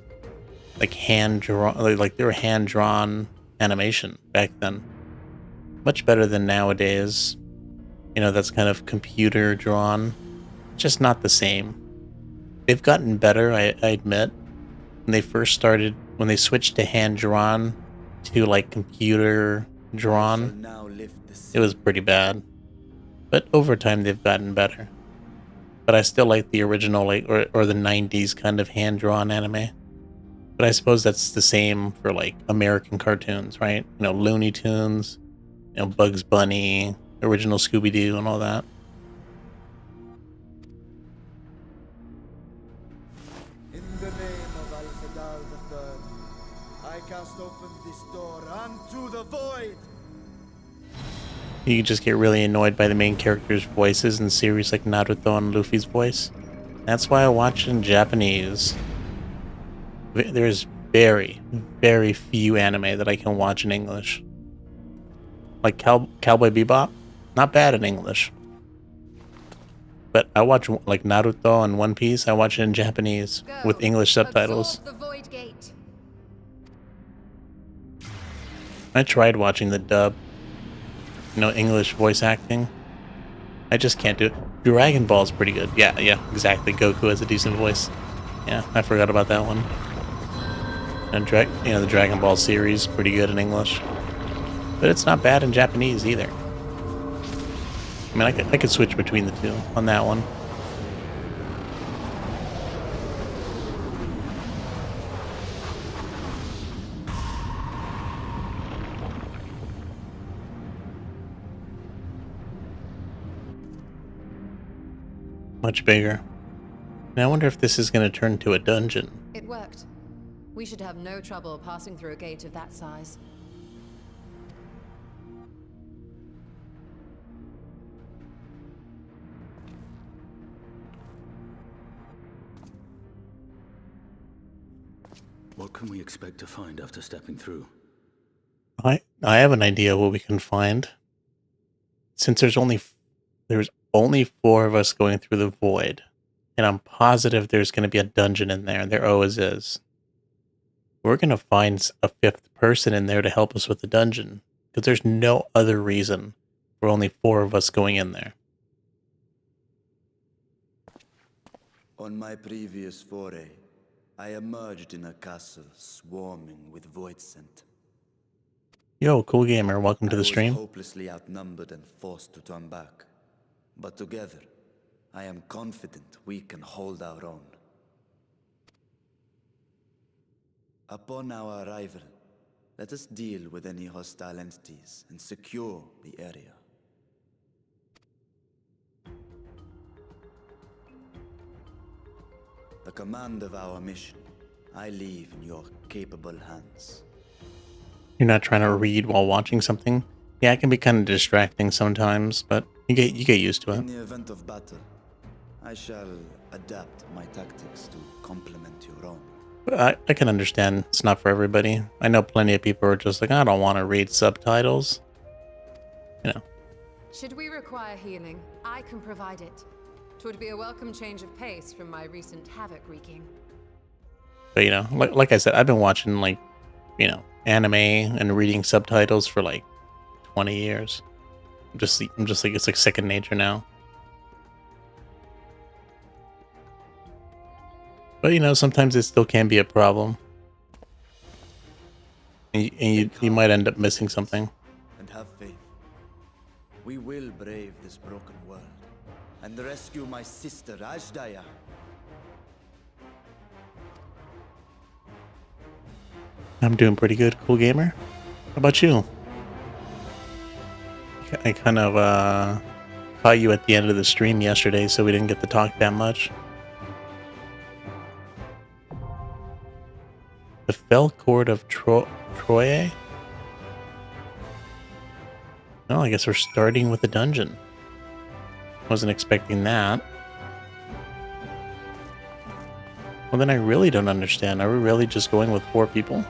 A: like hand drawn, like they were hand drawn animation back then. Much better than nowadays. You know, that's kind of computer drawn. Just not the same. They've gotten better, I admit. When they first started, when they switched to hand drawn to like computer drawn, it was pretty bad. But over time, they've gotten better. But I still like the original, like or the 90s kind of hand drawn anime. But I suppose that's the same for like American cartoons, right? You know, Looney Tunes, you know, Bugs Bunny, original Scooby-Doo and all that.
C: In the name of Al-Sadal III, I cast open this door unto the void!
A: You can just get really annoyed by the main characters' voices in series like Naruto and Luffy's voice. That's why I watch it in Japanese. There's very, very few anime that I can watch in English. Like Cowboy Bebop, not bad in English. But I watch like Naruto and One Piece, I watch it in Japanese with English subtitles.
E: Absorb the void gate.
A: I tried watching the dub. You know, English voice acting. I just can't do it. Dragon Ball's pretty good. Yeah, exactly. Goku has a decent voice. Yeah, I forgot about that one. And the Dragon Ball series, pretty good in English. But it's not bad in Japanese either. I mean, I could switch between the two on that one. Much bigger. And I wonder if this is going to turn into a dungeon.
E: It worked. We should have no trouble passing through a gate of that size.
D: What can we expect to find after stepping through?
A: I have an idea what we can find. Since there's only 4 of us going through the void, and I'm positive there's going to be a dungeon in there. There always is. We're going to find a 5th person in there to help us with the dungeon, because there's no other reason for only 4 of us going in there.
C: On my previous foray, I emerged in a castle swarming with void scent.
A: Yo, Cool Gamer, welcome to the
C: I was
A: stream.
C: hopelessly outnumbered and forced to turn back. But together, I am confident we can hold our own. Upon our arrival, let us deal with any hostile entities and secure the area. The command of our mission, I leave in your capable hands.
A: You're not trying to read while watching something? Yeah, it can be kind of distracting sometimes, but you get used to it.
C: In the event of battle, I shall adapt my tactics to complement your own.
A: I can understand it's not for everybody. I know plenty of people are just like, I don't want to read subtitles. You know.
E: Should we require healing, I can provide it. 'Twould be a welcome change of pace from my recent havoc wreaking.
A: But you know, like I said, I've been watching like anime and reading subtitles for like 20 years. I'm just like, it's like second nature now. But sometimes it still can be a problem. And you might end up missing something.
C: And have faith. We will brave this broken world and rescue my sister Ajdaya.
A: I'm doing pretty good, Cool Gamer. How about you? I kind of caught you at the end of the stream yesterday, so we didn't get to talk that much. The Fell Court of Troye? Well, I guess we're starting with the dungeon. Wasn't expecting that. Well, then I really don't understand. Are we really just going with 4 people?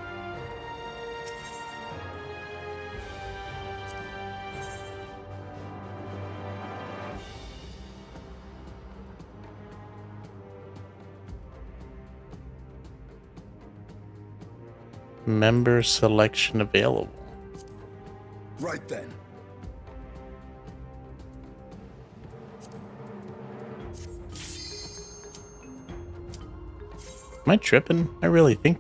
A: Member selection available.
D: Right then.
A: Am I tripping? I really think...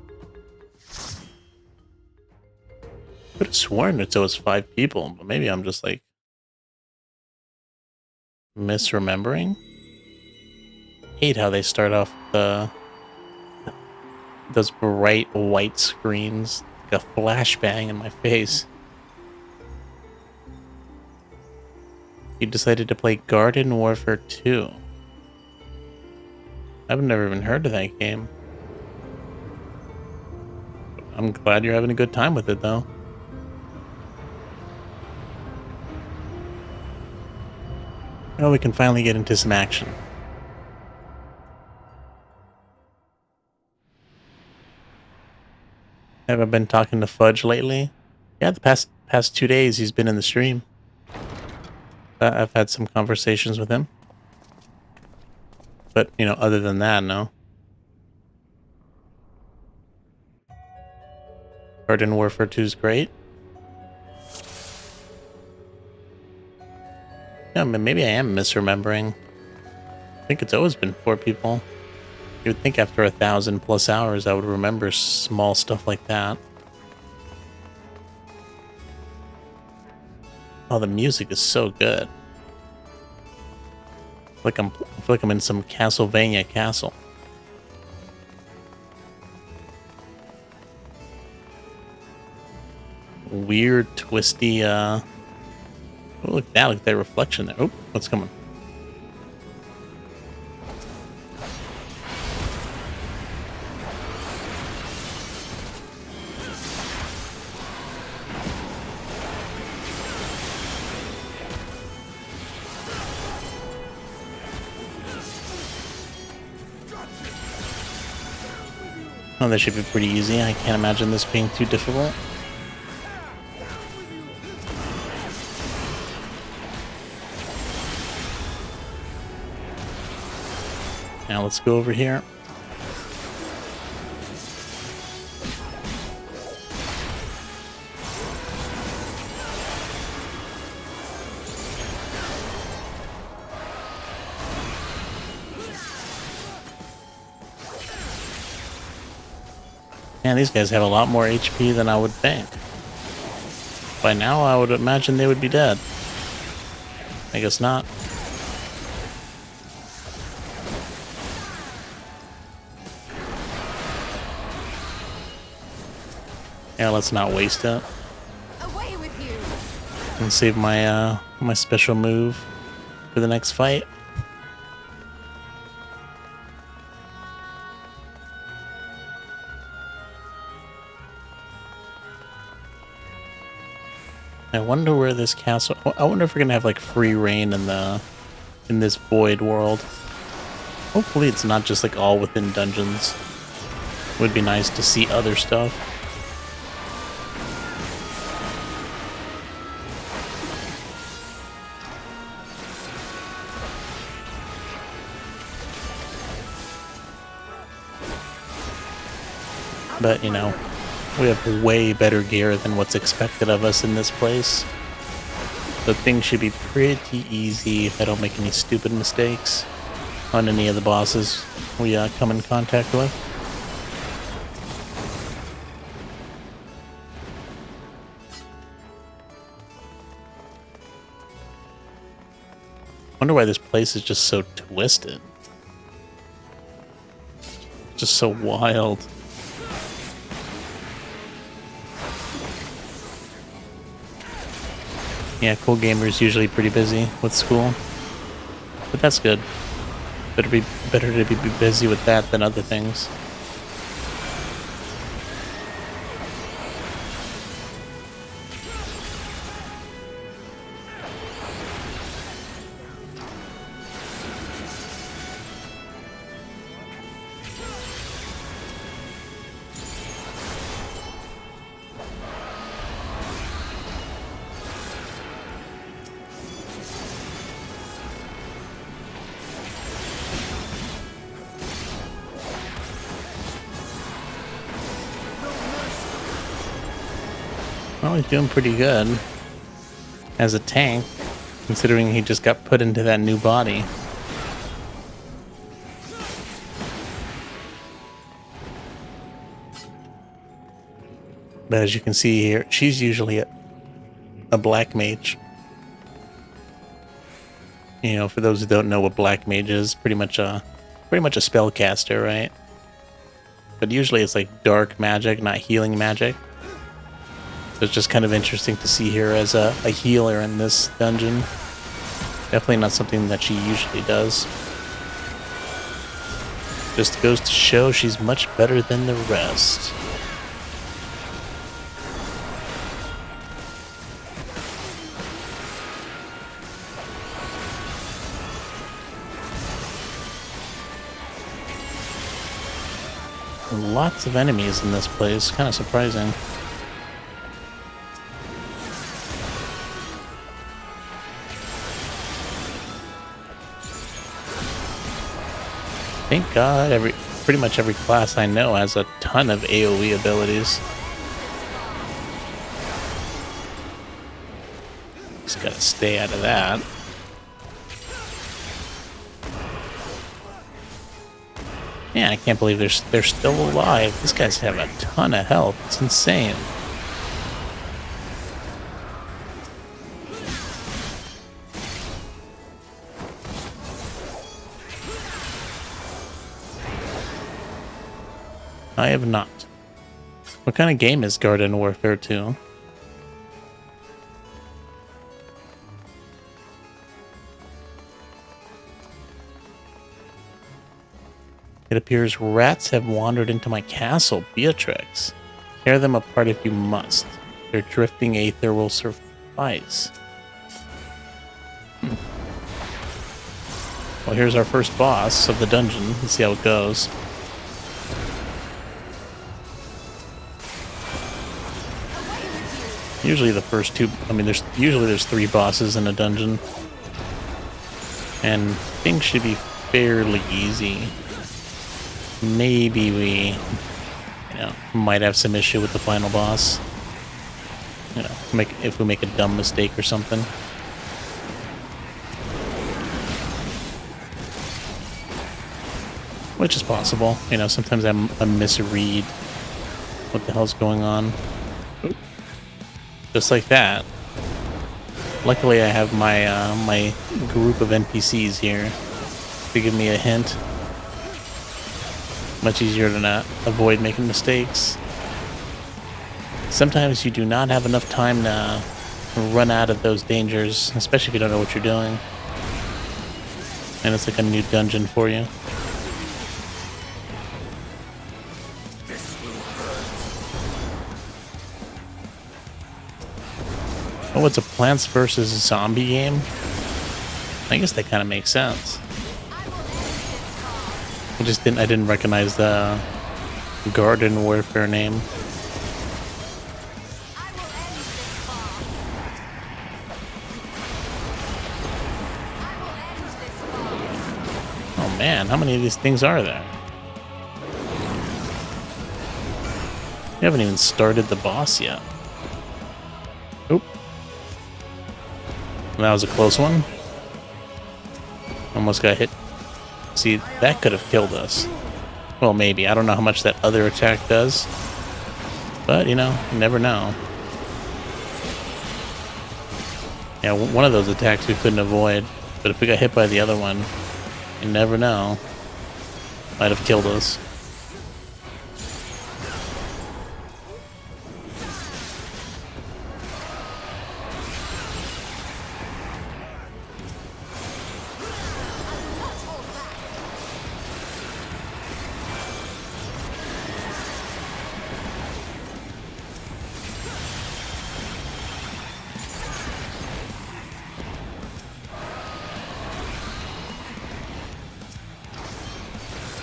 A: Could have sworn it was 5 people, but maybe I'm just like... misremembering? Hate how they start off those bright white screens, like a flashbang in my face. You decided to play Garden Warfare 2. I've never even heard of that game. I'm glad you're having a good time with it, though. Well, we can finally get into some action. Have I been talking to Fudge lately? Yeah, the past 2 days he's been in the stream. I've had some conversations with him. But, other than that, no. Garden Warfare 2 is great. Yeah, maybe I am misremembering. I think it's always been 4 people. You would think after 1,000+ hours I would remember small stuff like that. Oh, the music is so good. I feel like I'm in some Castlevania castle. Weird, twisty, oh, look at that reflection there. Oh, what's coming? Oh, that should be pretty easy. I can't imagine this being too difficult. Now let's go over here. Man, these guys have a lot more HP than I would think. By now, I would imagine they would be dead. I guess not. Yeah, let's not waste it.
E: Away with you!
A: And save my my special move for the next fight. I wonder where this castle... I wonder if we're gonna have like free reign in this void world. Hopefully it's not just like all within dungeons. Would be nice to see other stuff. But We have way better gear than what's expected of us in this place. So things should be pretty easy if I don't make any stupid mistakes on any of the bosses we come in contact with. Wonder why this place is just so twisted. Just so wild. Yeah, Cool Gamer's usually pretty busy with school, but that's good. Better to be busy with that than other things. Well, he's doing pretty good as a tank, considering he just got put into that new body. But as you can see here, she's usually a black mage. You know, for those who don't know what black mage is, pretty much a spellcaster, right? But usually it's like dark magic, not healing magic. So it's just kind of interesting to see her as a healer in this dungeon. Definitely not something that she usually does. Just goes to show she's much better than the rest. Lots of enemies in this place, kind of surprising. Thank God, pretty much every class I know has a ton of AoE abilities. Just gotta stay out of that. Yeah, I can't believe they're still alive. These guys have a ton of health. It's insane. I have not. What kind of game is Garden Warfare 2? It appears rats have wandered into my castle, Beatrix. Tear them apart if you must. Their drifting aether will suffice. Well, here's our first boss of the dungeon. Let's see how it goes. Usually the first two, I mean, there's 3 bosses in a dungeon. And things should be fairly easy. Maybe we, might have some issue with the final boss. If we make a dumb mistake or something. Which is possible. Sometimes I misread what the hell's going on. Just like that. Luckily I have my group of NPCs here to give me a hint. Much easier to not avoid making mistakes. Sometimes you do not have enough time to run out of those dangers, especially if you don't know what you're doing. And it's like a new dungeon for you. Oh, it's a Plants vs. Zombie game? I guess that kind of makes sense. I didn't recognize the Garden Warfare name. Oh man, how many of these things are there? We haven't even started the boss yet. Oop. That was a close one. Almost got hit. See, that could have killed us. Well, maybe. I don't know how much that other attack does. But, you know, you never know. Yeah, one of those attacks we couldn't avoid. But if we got hit by the other one, you never know. Might have killed us.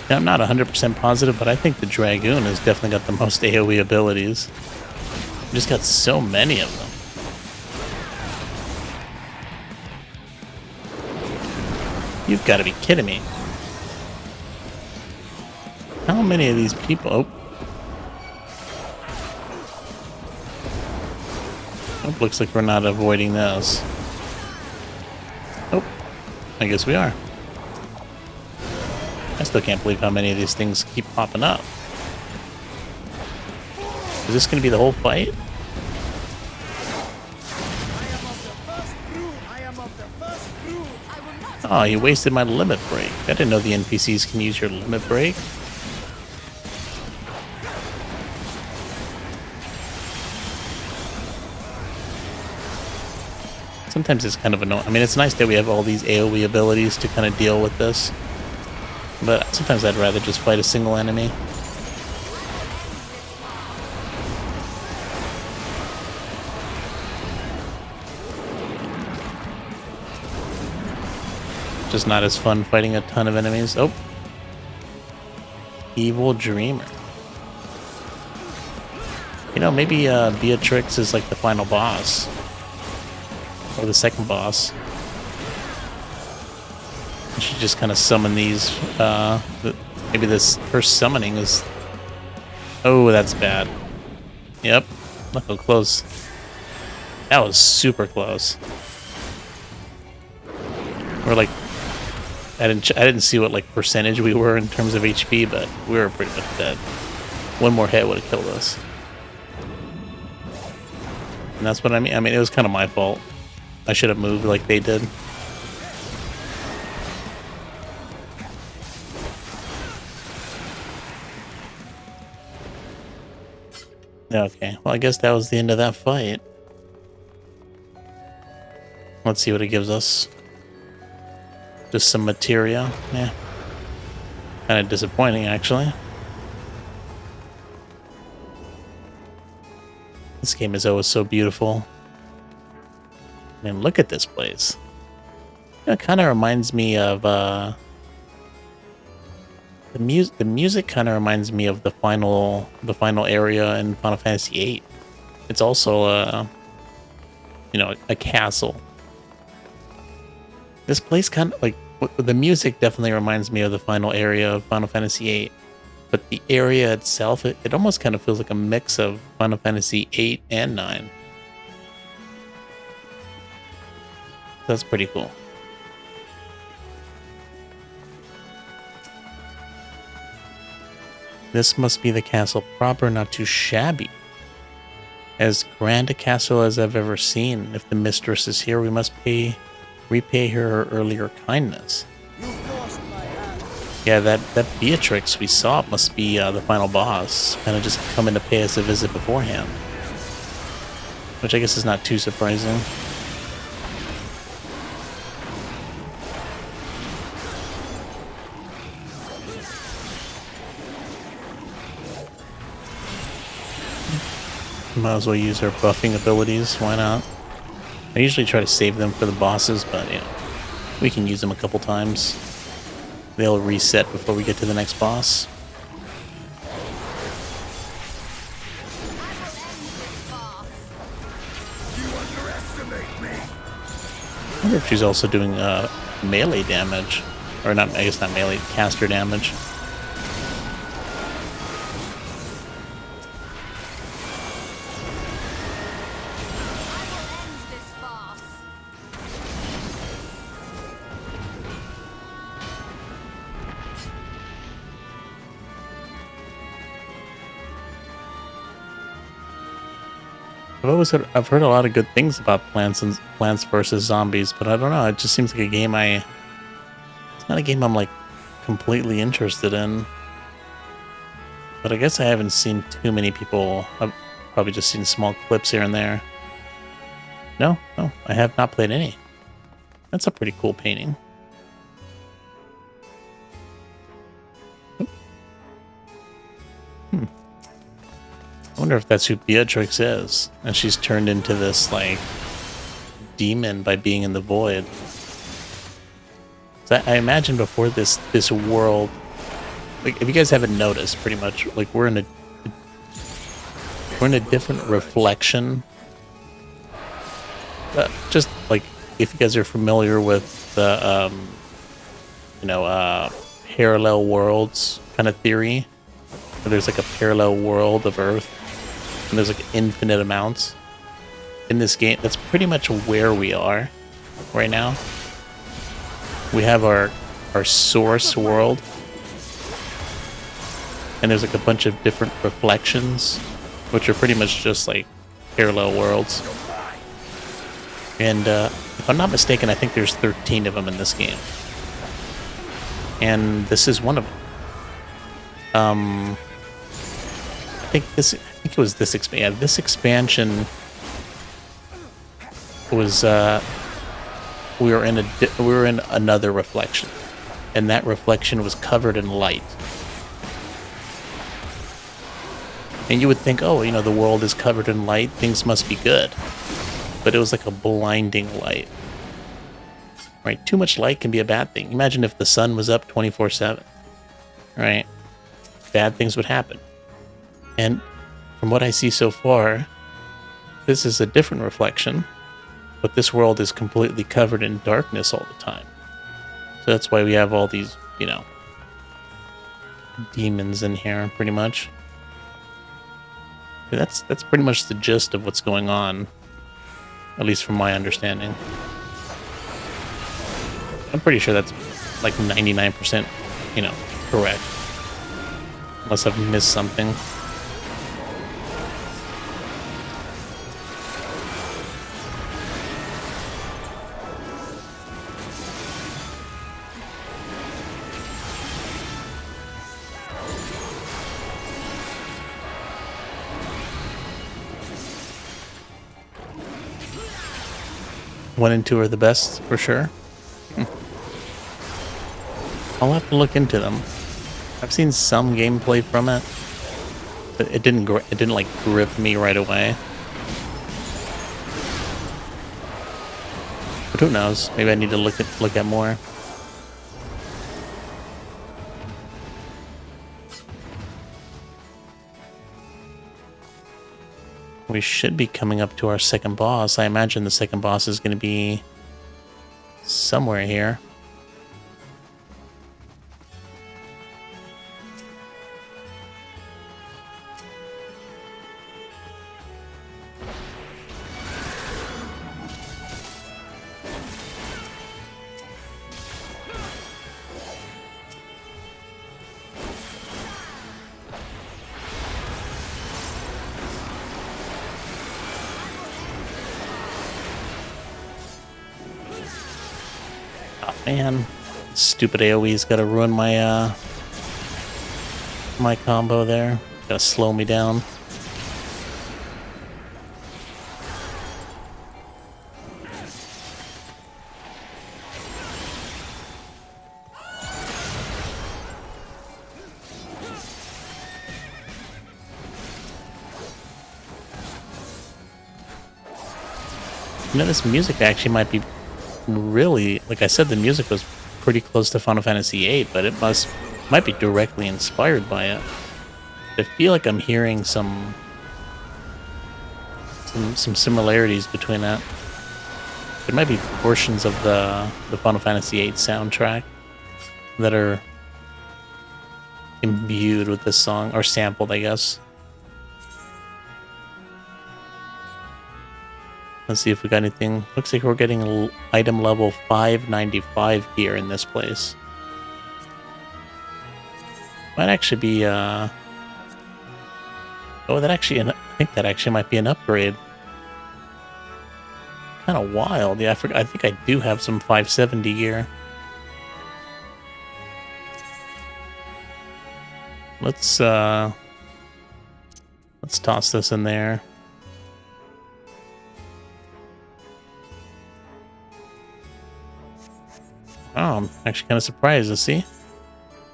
A: Now, I'm not 100% positive, but I think the Dragoon has definitely got the most AoE abilities. We just got so many of them. You've got to be kidding me. How many of these people... Oh, looks like we're not avoiding this. Oh, I guess we are. I still can't believe how many of these things keep popping up. Is this going to be the whole fight? Oh, you wasted my limit break. I didn't know the NPCs can use your limit break. Sometimes it's kind of annoying. I mean, it's nice that we have all these AoE abilities to kind of deal with this. But sometimes I'd rather just fight a single enemy. Just not as fun fighting a ton of enemies. Oh. Evil Dreamer. You know, maybe Beatrix is like the final boss. Or the second boss. She just kind of summon these. Maybe this first summoning is... Oh, that's bad. Yep. Look how close. That was super close. We're like... I didn't see what like percentage we were in terms of HP, but we were pretty much dead. One more hit would have killed us. And that's what I mean. I mean, it was kind of my fault. I should have moved like they did. Okay, well, I guess that was the end of that fight. Let's see what it gives us. Just some materia. Yeah. Kind of disappointing, actually. This game is always so beautiful. I mean, look at this place. It kind of reminds me of... The music kind of reminds me of the final area in Final Fantasy VIII. It's also you know, a castle. This place kind of like the music definitely reminds me of the final area of Final Fantasy VIII, but the area itself, it almost kind of feels like a mix of Final Fantasy VIII and 9. So that's pretty cool. This must be the castle proper, not too shabby. As grand a castle as I've ever seen. If the mistress is here, we must repay her earlier kindness. Yeah, that Beatrix we saw must be the final boss. Kind of just coming to pay us a visit beforehand. Which I guess is not too surprising. Might as well use our buffing abilities, why not? I usually try to save them for the bosses, but you know, we can use them a couple times. They'll reset before we get to the next boss. I wonder if she's also doing melee damage. Or not, I guess not melee, caster damage. I've heard a lot of good things about Plants vs Zombies, but I don't know. It just seems like a game it's not a game I'm like completely interested in. But I guess I haven't seen too many people. I've probably just seen small clips here and there. No, I have not played any. That's a pretty cool painting. I wonder if that's who Beatrix is, and she's turned into this, like, demon by being in the void. So I imagine before this world, like, if you guys haven't noticed, pretty much, like, we're in a different reflection. Just, like, if you guys are familiar with the, parallel worlds kind of theory, where there's, like, a parallel world of Earth, and there's like infinite amounts in this game. That's pretty much where we are right now. We have our source world, and there's like a bunch of different reflections, which are pretty much just like parallel worlds. And if I'm not mistaken, I think there's 13 of them in this game, and this is one of them. I think it was this expansion. Yeah, this expansion was we were in another reflection, and that reflection was covered in light. And you would think, oh, the world is covered in light, things must be good. But it was like a blinding light. Right? Too much light can be a bad thing. Imagine if the sun was up 24/7. Right? Bad things would happen. And from what I see so far, this is a different reflection, but this world is completely covered in darkness all the time. So that's why we have all these, demons in here, pretty much. That's pretty much the gist of what's going on, at least from my understanding. I'm pretty sure that's like 99%, correct. Unless I've missed something. One and two are the best, for sure. I'll have to look into them. I've seen some gameplay from it, but it didn't like grip me right away. But who knows? Maybe I need to look at more. We should be coming up to our second boss. I imagine the second boss is going to be somewhere here. Man, stupid AoE's gotta ruin my my combo there. Gotta slow me down. This music actually might be really, like I said, the music was pretty close to Final Fantasy VIII, but it might be directly inspired by it. I feel like I'm hearing some similarities between that. There might be portions of the Final Fantasy VIII soundtrack that are imbued with this song, or sampled, I guess. Let's see if we got anything. Looks like we're getting item level 595 gear in this place. Might actually be, oh, I think that actually might be an upgrade. kind of wild. Yeah, I think I do have some 570 gear. Let's toss this in there. Oh, I'm actually kind of surprised to see.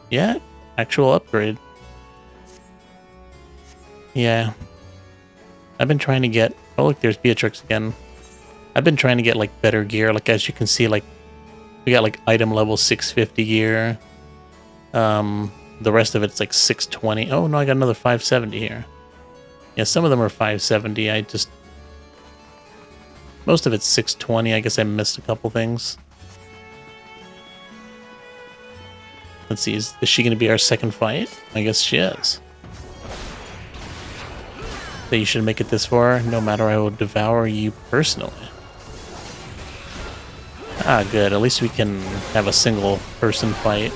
A: Yeah, actual upgrade. Yeah. I've been trying to get... Oh, look, there's Beatrix again. I've been trying to get, like, better gear. Like, as you can see, like, we got, like, item level 650 gear. The rest of it's, like, 620. Oh, no, I got another 570 here. Yeah, some of them are 570. Most of it's 620. I guess I missed a couple things. Let's see, is she going to be our second fight? I guess she is. That you should make it this far. No matter, I will devour you personally. Ah, good. At least we can have a single person fight.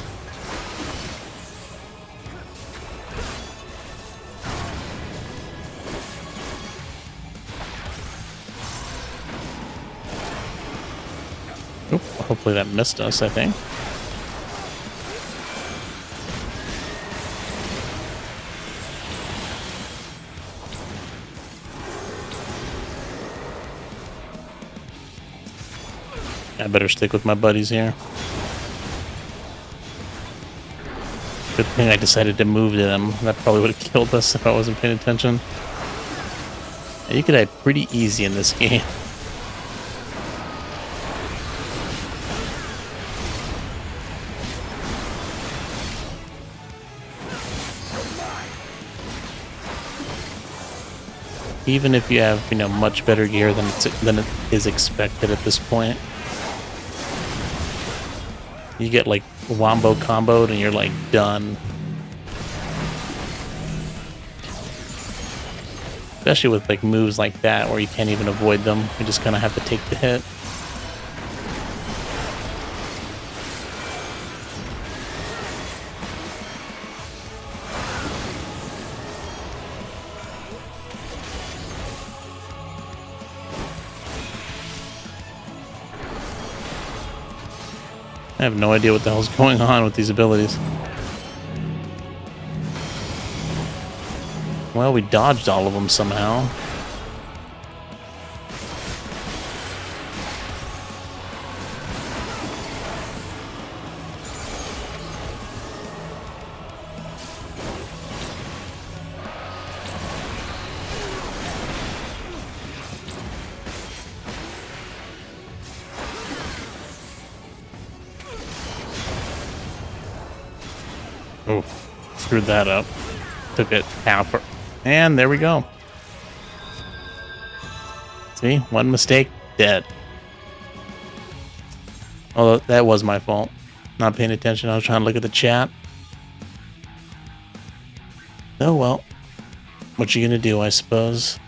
A: Oop, hopefully that missed us, I think. I better stick with my buddies here. Good thing I decided to move to them. That probably would have killed us if I wasn't paying attention. Yeah, you could die pretty easy in this game. Even if you have, much better gear than it is expected at this point. You get, like, wombo comboed and you're, like, done. Especially with, like, moves like that where you can't even avoid them. You just kind of have to take the hit. I have no idea what the hell's going on with these abilities. Well, we dodged all of them somehow. Oh, screwed that up. Took it half. And there we go. See? One mistake, dead. Oh, that was my fault. Not paying attention. I was trying to look at the chat. Oh, well. What you gonna do, I suppose?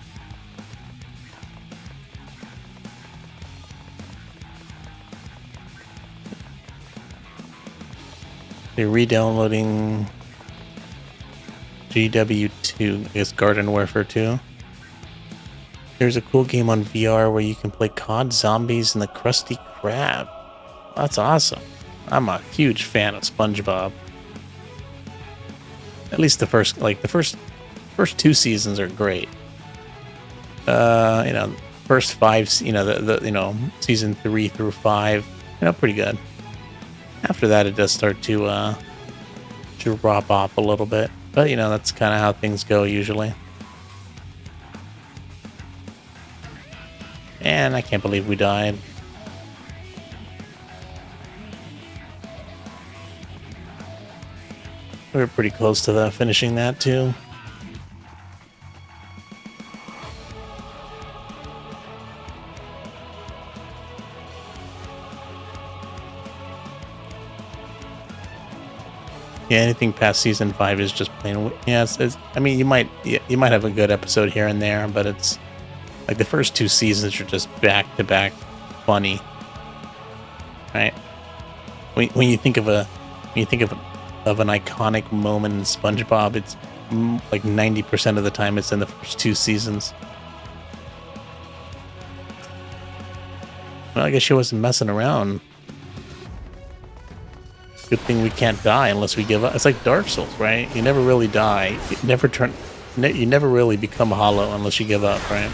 A: They're re-downloading GW2, I guess Garden Warfare 2. There's a cool game on VR where you can play COD Zombies and the Krusty Krab. That's awesome. I'm a huge fan of SpongeBob. At least the first two seasons are great. First five, season 3 through 5, pretty good. After that, it does start to drop off a little bit. But, that's kind of how things go usually. And I can't believe we died. We were pretty close to finishing that, too. Yeah, anything past season 5 is just plain. Yeah, I mean, you might have a good episode here and there, but it's like the first two seasons are just back to back funny, right? When you think of an iconic moment in SpongeBob, it's like 90% of the time it's in the first two seasons. Well, I guess she wasn't messing around. Good thing we can't die unless we give up. It's like Dark Souls, right? You never really die. You never really become hollow unless you give up, right?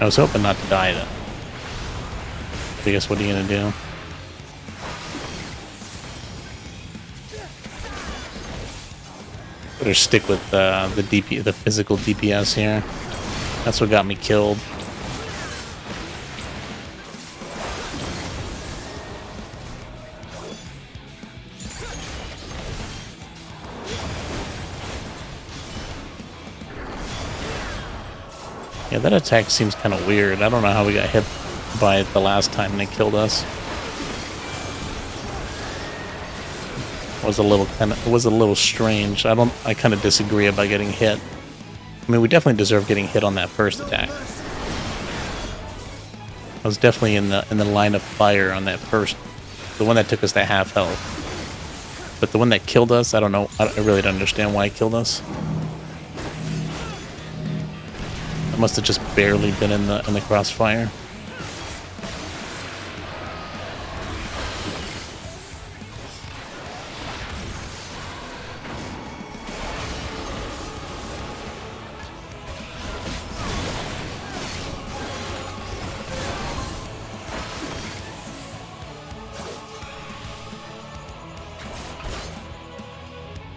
A: I was hoping not to die though. I guess what are you gonna do? Better stick with the physical DPS here. That's what got me killed. Yeah, that attack seems kind of weird. I don't know how we got hit by it the last time and it killed us. It was a little strange. I kind of disagree about getting hit. I mean, we definitely deserve getting hit on that first attack. I was definitely in the line of fire on that first, the one that took us to half health. But the one that killed us, I don't know. I really don't understand why it killed us. I must have just barely been in the crossfire.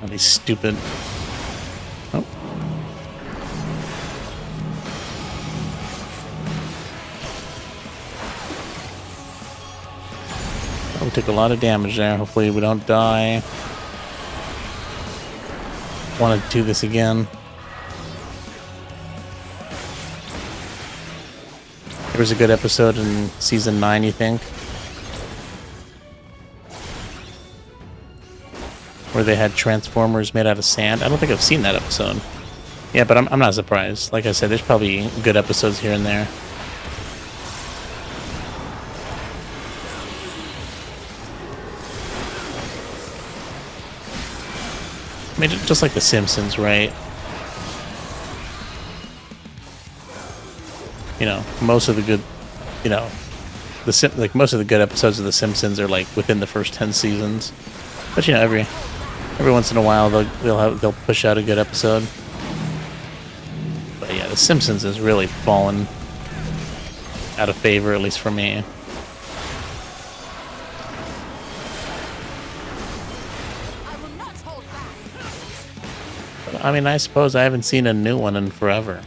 A: Oh, these stupid. Oh. Oh, we took a lot of damage there. Hopefully we don't die. Want to do this again. There was a good episode in season 9, you think? Where they had transformers made out of sand. I don't think I've seen that episode. Yeah, but I'm not surprised. Like I said, there's probably good episodes here and there. I mean, just like The Simpsons, right? You know, most of the good, you know, most of the good episodes of The Simpsons are like within the first 10 seasons. But you know, every once in a while they'll push out a good episode. But yeah, The Simpsons has really fallen out of favor, at least for me. But, I mean, I suppose I haven't seen a new one in forever.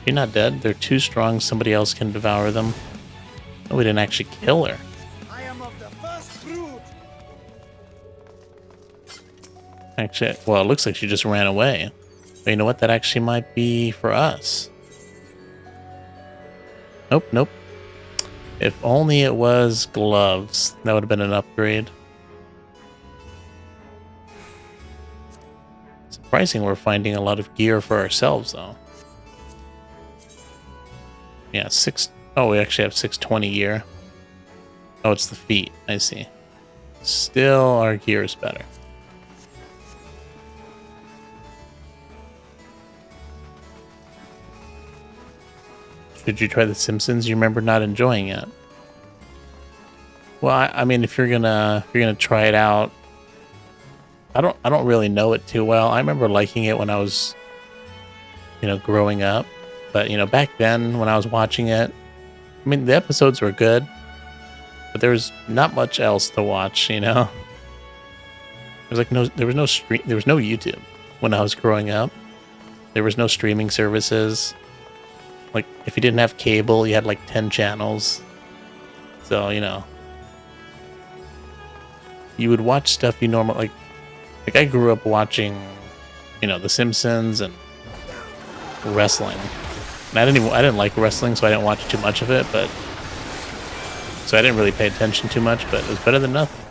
A: You're not dead. They're too strong. Somebody else can devour them. Oh, we didn't actually kill her.
H: I am of the first brood.
A: Actually, well, it looks like she just ran away. But you know what? That actually might be for us. Nope, nope. If only it was gloves. That would have been an upgrade. Surprising we're finding a lot of gear for ourselves, though. Yeah, oh, we actually have 620 gear. Oh, it's the feet. I see. Still, our gear is better. Did you try The Simpsons? You remember not enjoying it? Well, I mean, if you're gonna try it out, I don't really know it too well. I remember liking it when I was, you know, growing up. But you know, back then when I was watching it, I mean, the episodes were good, but there was not much else to watch. You know, there was no YouTube when I was growing up. There was no streaming services. Like, if you didn't have cable, you had like 10 channels. So, you know, you would watch stuff you normally like I grew up watching, you know, The Simpsons and wrestling. And I didn't like wrestling, so I didn't watch too much of it, but so I didn't really pay attention too much, but it was better than nothing.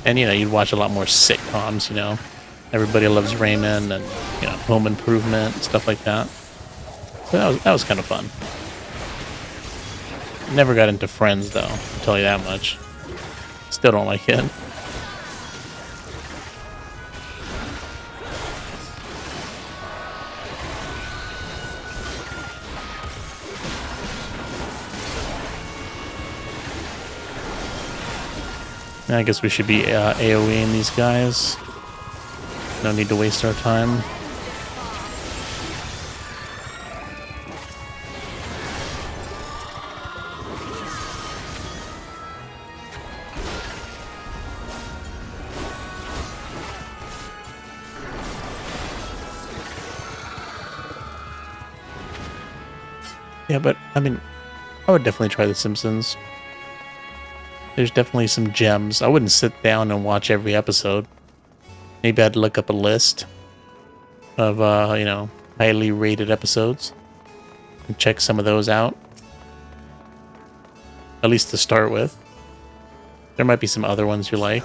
A: And, you know, you'd watch a lot more sitcoms, you know. Everybody Loves Raymond and, you know, Home Improvement, stuff like that. So that was kind of fun. Never got into Friends, though. I'll tell you that much. Still don't like it. I guess we should be AoEing these guys. No need to waste our time. Yeah, but I mean, I would definitely try The Simpsons. There's definitely some gems. I wouldn't sit down and watch every episode. Maybe I'd look up a list of, you know, highly rated episodes and check some of those out. At least to start with. There might be some other ones you like.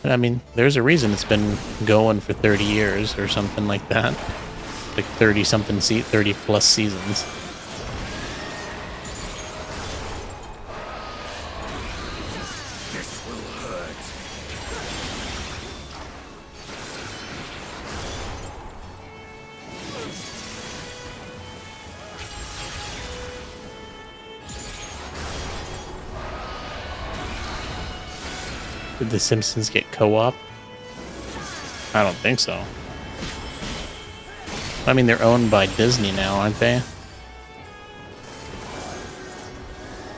A: But, I mean, there's a reason it's been going for 30 years or something like that. Like 30 plus seasons. Did The Simpsons get co-op? I don't think so. I mean, they're owned by Disney now, aren't they?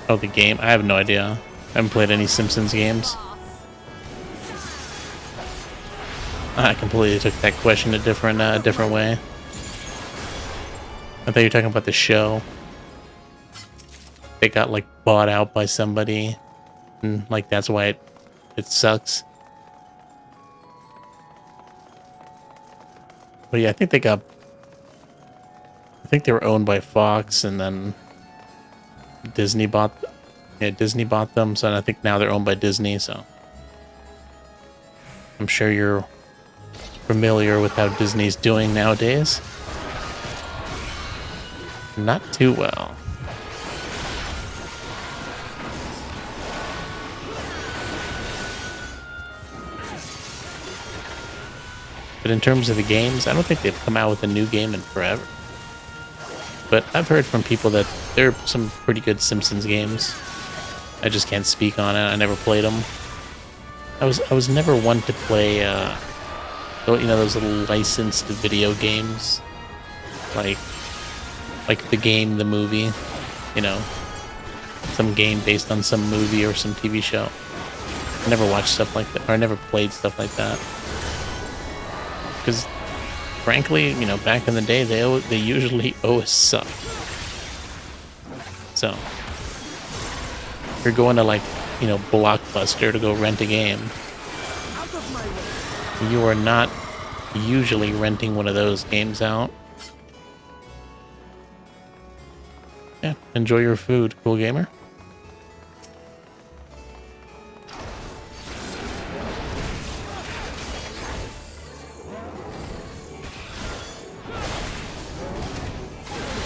A: Oh, the game? I have no idea. I haven't played any Simpsons games. I completely took that question a different way. I thought you were talking about the show. They got, like, bought out by somebody. And, like, that's why it sucks. But yeah, I think they were owned by Fox, and then Disney bought them, so I think now they're owned by Disney, so I'm sure you're familiar with how Disney's doing nowadays. Not too well. But in terms of the games, I don't think they've come out with a new game in forever. But I've heard from people that there are some pretty good Simpsons games. I just can't speak on it. I never played them. I was never one to play, you know, those little licensed video games, like the game, the movie, you know, some game based on some movie or some TV show. I never watched stuff like that, or I never played stuff like that. Because, frankly, you know, back in the day, they usually always suck. So, if you're going to, like, you know, Blockbuster to go rent a game, you are not usually renting one of those games out. Yeah, enjoy your food, cool gamer.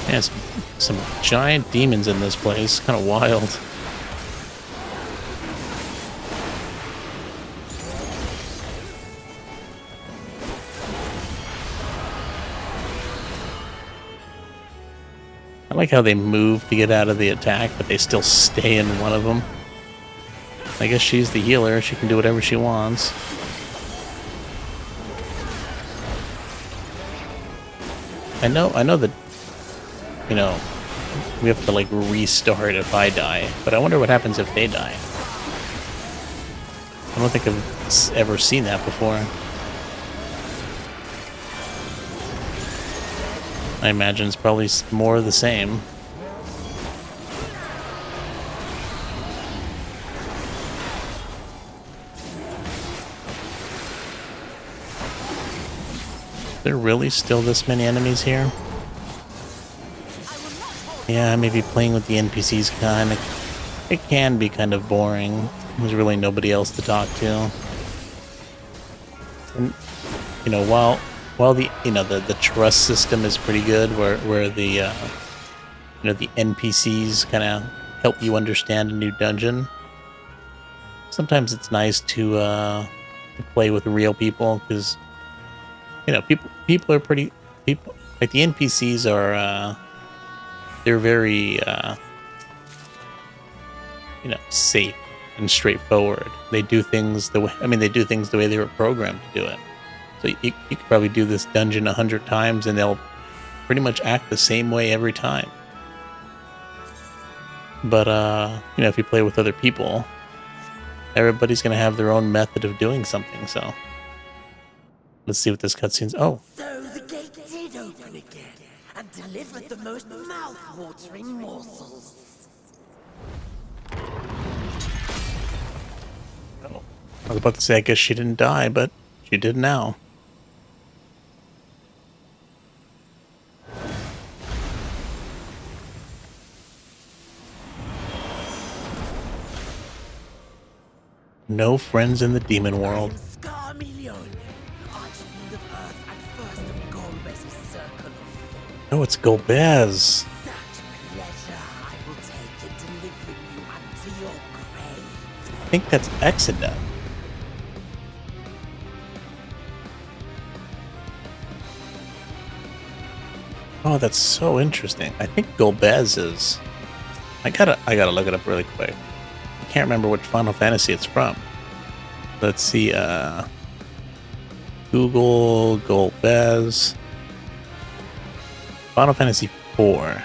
A: Yeah, some giant demons in this place. Kind of wild. I like how they move to get out of the attack, but they still stay in one of them. I guess she's the healer. She can do whatever she wants. I know that, you know, we have to, like, restart if I die, but I wonder what happens if they die. I don't think I've ever seen that before. I imagine it's probably more of the same. There really still this many enemies here? Yeah, maybe playing with the NPCs it can be kind of boring. There's really nobody else to talk to. And, you know, while Well, the trust system is pretty good, where the the NPCs kind of help you understand a new dungeon. Sometimes it's nice to play with real people, because people are pretty people like the NPCs are they're very safe and straightforward. They do things the way they do things the way they were programmed to do it. So you could probably do this dungeon 100 times and they'll pretty much act the same way every time. But if you play with other people, everybody's gonna have their own method of doing something. So let's see what this cutscene's. Oh,
H: So the gate did open again and delivered the most mouth-watering morsels.
A: I was about to say I guess she didn't die, but she did now. No friends in the demon world.
H: Scarmillion, Archfiend of Earth and first of Golbez's circle of
A: Oh, it's Golbez.
H: such pleasure I will take in delivering you unto your grave.
A: I think that's Exodus. Oh, that's so interesting. I think Golbez is. I gotta look it up really quick. I can't remember which Final Fantasy it's from. Let's see. Google Golbez. Final Fantasy IV.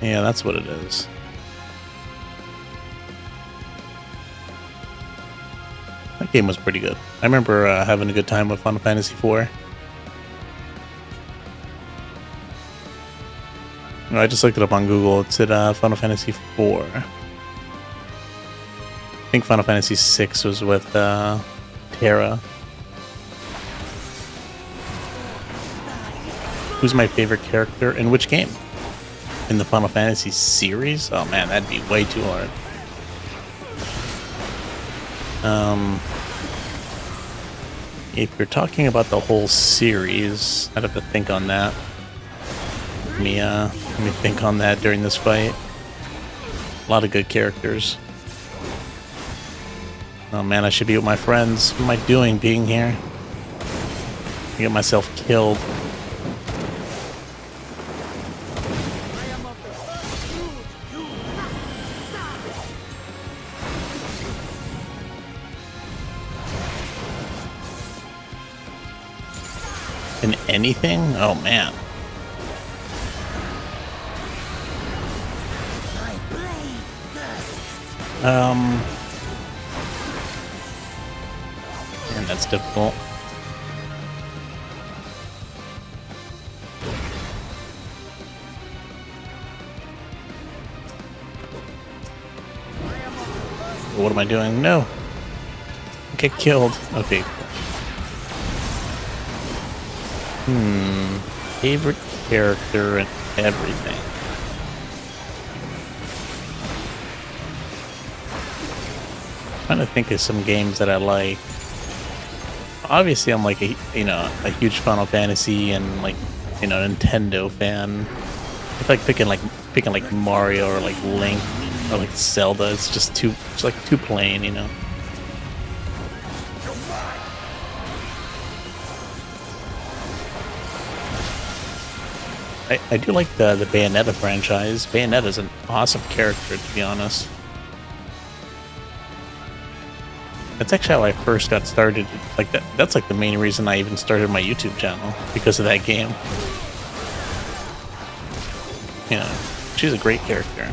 A: Yeah, that's what it is. That game was pretty good. I remember having a good time with Final Fantasy IV. No, I just looked it up on Google. It's at Final Fantasy IV. I think Final Fantasy VI was with Terra. Who's my favorite character in which game? In the Final Fantasy series? Oh man, that'd be way too hard. If you're talking about the whole series, I'd have to think on that. Let me think on that during this fight. A lot of good characters. Oh man, I should be with my friends. What am I doing being here? I get myself killed. In anything? Oh man. And that's difficult. What am I doing? No. Get killed. Okay. Favorite character and everything. Trying to think of some games that I like. Obviously, I'm like a huge Final Fantasy and Nintendo fan. I feel like picking like Mario or like Link or like Zelda. It's just too plain, you know. I do like the Bayonetta franchise. Bayonetta's an awesome character, to be honest. That's actually how I first got started. Like that's like the main reason I even started my YouTube channel, because of that game. You know, she's a great character.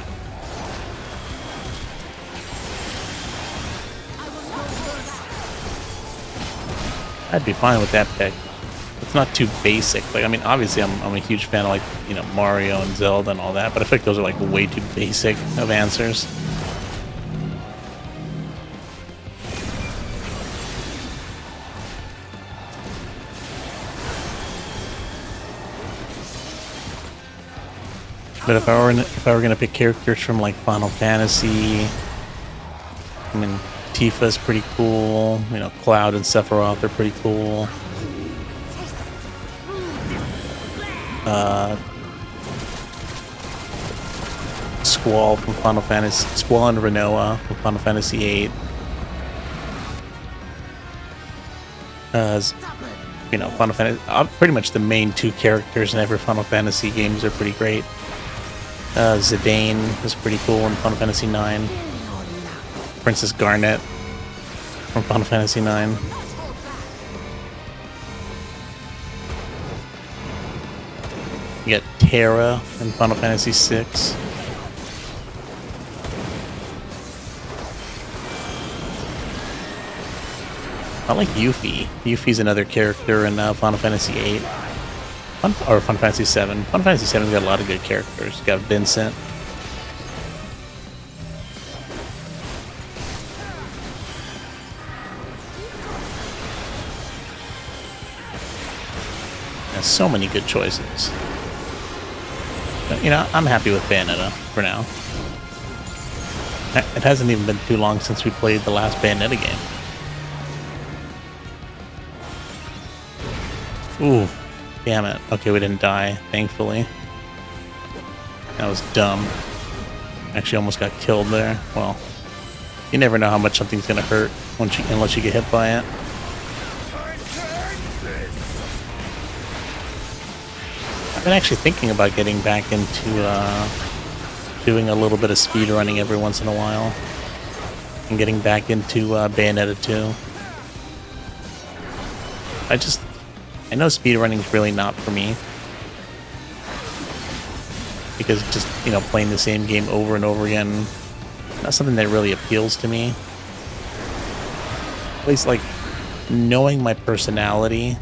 A: I'd be fine with that pick. It's not too basic. Like, I mean, obviously I'm a huge fan of like, Mario and Zelda and all that, but I feel like those are like way too basic of answers. But if I were gonna pick characters from like Final Fantasy, I mean, Tifa's pretty cool. Cloud and Sephiroth are pretty cool. Squall from Final Fantasy, Squall and Renoa from Final Fantasy VIII. You know, Final Fantasy, pretty much the main two characters in every Final Fantasy games are pretty great. Zidane is pretty cool in Final Fantasy IX. Princess Garnet from Final Fantasy IX. You got Terra in Final Fantasy VI. I like Yuffie. Yuffie's another character in Final Fantasy VIII. Or Final Fantasy VII. Final Fantasy VII's got a lot of good characters. You got Vincent. There's so many good choices. But, you know, I'm happy with Bayonetta for now. It hasn't even been too long since we played the last Bayonetta game. Ooh, damn it. Okay, we didn't die, thankfully. That was dumb. Actually almost got killed there. Well, you never know how much something's gonna hurt unless you get hit by it. I've been actually thinking about getting back into doing a little bit of speed running every once in a while. And getting back into Bayonetta 2. I know speedrunning's really not for me. Because just, you know, playing the same game over and over again, not something that really appeals to me. At least, like, knowing my personality,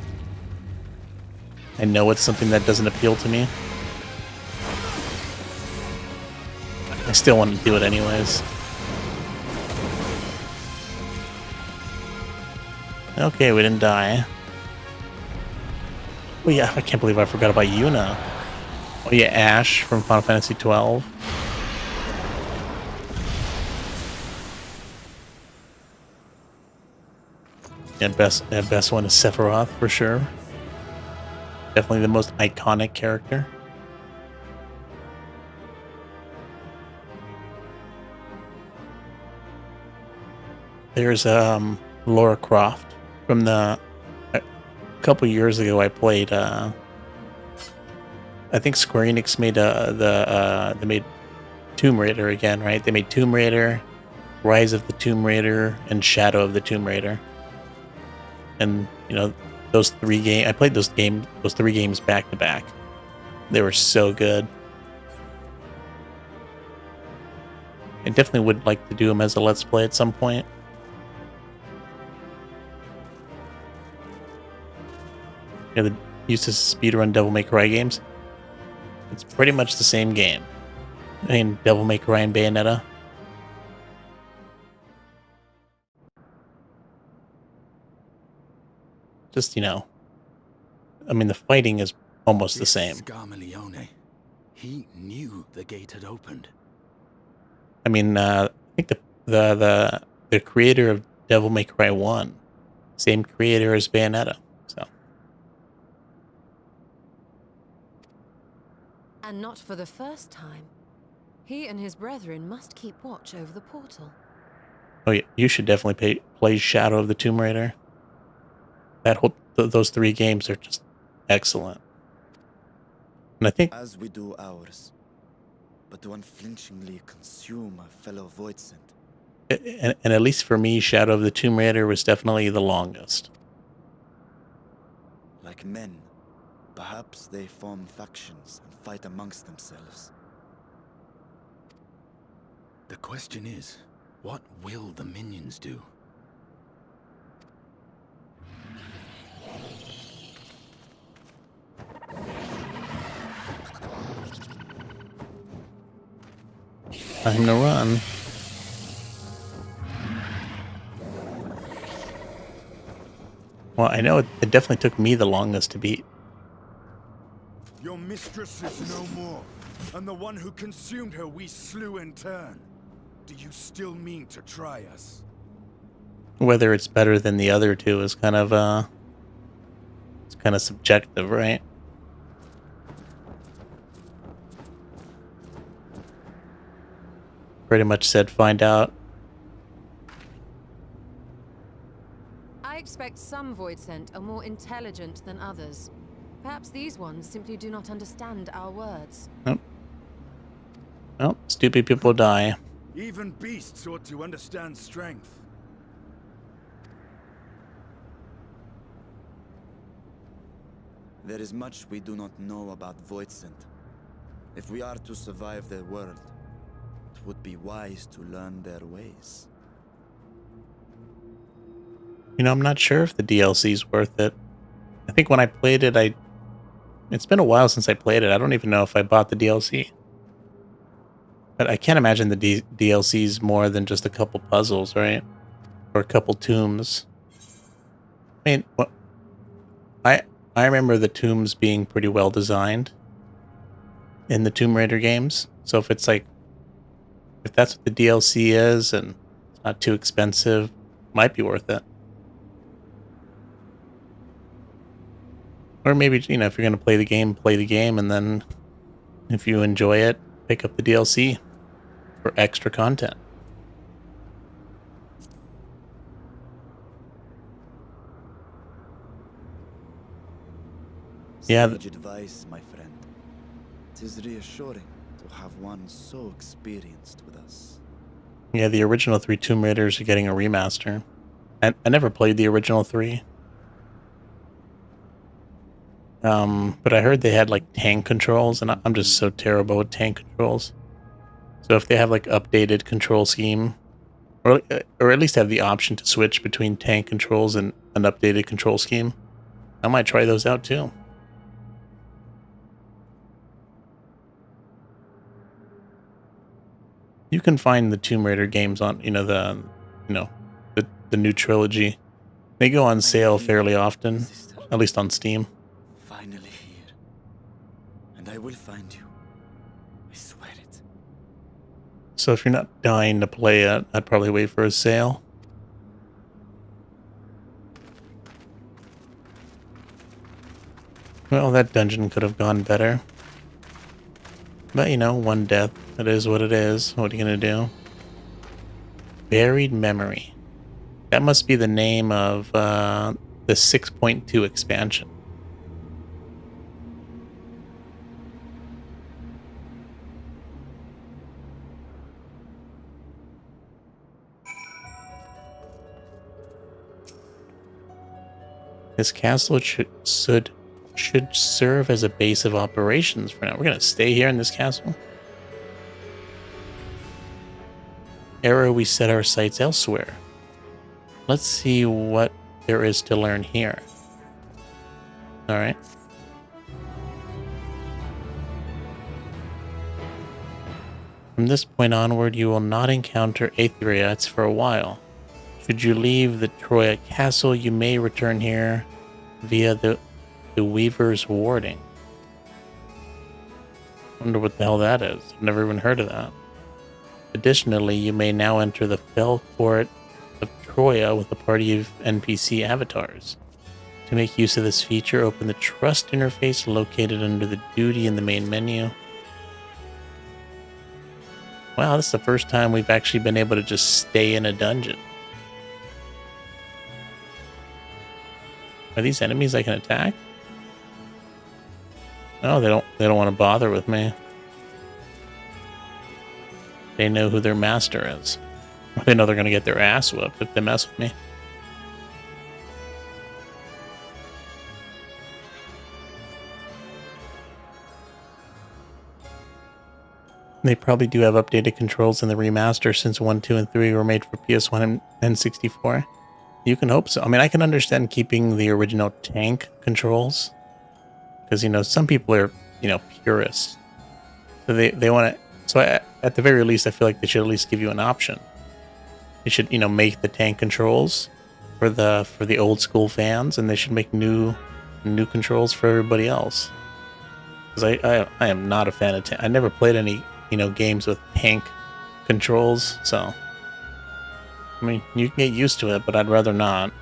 A: I know it's something that doesn't appeal to me. I still want to do it anyways. Okay, we didn't die. Oh yeah, I can't believe I forgot about Yuna. Oh yeah, Ash from Final Fantasy XII. Yeah, best one is Sephiroth for sure. Definitely the most iconic character. There's Lara Croft from the a couple years ago. I played. I think Square Enix made they made Tomb Raider again, right? They made Tomb Raider, Rise of the Tomb Raider, and Shadow of the Tomb Raider. And you know, those three games. I played those three games back to back. They were so good. I definitely would like to do them as a Let's Play at some point. Yeah, the used to speedrun Devil May Cry games. It's pretty much the same game. I mean, Devil May Cry and Bayonetta. Just, you know, I mean, the fighting is almost the same.
D: Scarmalione. He knew the gate had opened.
A: I mean, I think the creator of Devil May Cry 1, same creator as Bayonetta. So.
E: And not for the first time. He and his brethren must keep watch over the portal.
A: Oh yeah, you should definitely play Shadow of the Tomb Raider. That whole those three games are just excellent. And I think
C: As we do ours, but to unflinchingly consume a fellow Voidsent.
A: and at least for me, Shadow of the Tomb Raider was definitely the longest.
C: Like men, perhaps they form factions and fight amongst themselves.
D: The question is, what will the minions do?
A: Time to run. Well, I know it definitely took me the longest to beat.
D: Your mistress is no more, and the one who consumed her we slew in turn. Do you still mean to try us?
A: Whether it's better than the other two is kind of it's kind of subjective, right? pretty much said find out.
E: I expect some Voidsent are more intelligent than others. Perhaps these ones simply do not understand our words.
A: Nope. Well, stupid people die.
D: Even beasts ought to understand strength.
C: There is much we do not know about Voidsent. If we are to survive their world, it would be wise to learn their ways.
A: You know, I'm not sure if the DLC is worth it. I think when I played it, it's been a while since I played it. I don't even know if I bought the DLC. But I can't imagine the DLC is more than just a couple puzzles, right? Or a couple tombs. I mean, I remember the tombs being pretty well designed in the Tomb Raider games. So if it's like, if that's what the DLC is and it's not too expensive, might be worth it. Or maybe, you know, if you're going to play the game, and then if you enjoy it, pick up the DLC for extra content. Yeah.
C: Sage advice, my friend. It is reassuring to have one so experienced with us.
A: Yeah, the original 3 Tomb Raiders are getting a remaster. I never played the original 3. But I heard they had like tank controls, and I'm just so terrible with tank controls. So if they have like updated control scheme, or at least have the option to switch between tank controls and an updated control scheme, I might try those out too. You can find the Tomb Raider games on, the new trilogy. They go on sale fairly often, at least on Steam.
C: Finally here. And I will find you. I swear it.
A: So if you're not dying to play it, I'd probably wait for a sale. Well, that dungeon could have gone better. But, one death. It is what it is. What are you going to do? Buried Memory. That must be the name of the 6.2 expansion. This castle should serve as a base of operations for now. We're going to stay here in this castle. Error, we set our sights elsewhere. Let's see what there is to learn here. Alright. From this point onward, you will not encounter Aetheriats for a while. Should you leave the Troya castle, you may return here via the Weaver's Warding. Wonder what the hell that is. I've never even heard of that. Additionally, you may now enter the Fell Court of Troya with a party of NPC avatars. To make use of this feature, open the Trust interface located under the Duty in the main menu. Wow, this is the first time we've actually been able to just stay in a dungeon. Are these enemies I can attack? No, they don't want to bother with me. They know who their master is. They know they're going to get their ass whooped if they mess with me. They probably do have updated controls in the remaster, since 1, 2, and 3 were made for PS1 and N64. You can hope so. I mean, I can understand keeping the original tank controls, because, some people are, purists. So they want to... So at the very least, I feel like they should at least give you an option. They should, make the tank controls for the old school fans, and they should make new controls for everybody else. Because I am not a fan of tank. I never played any games with tank controls, so I mean, you can get used to it, but I'd rather not.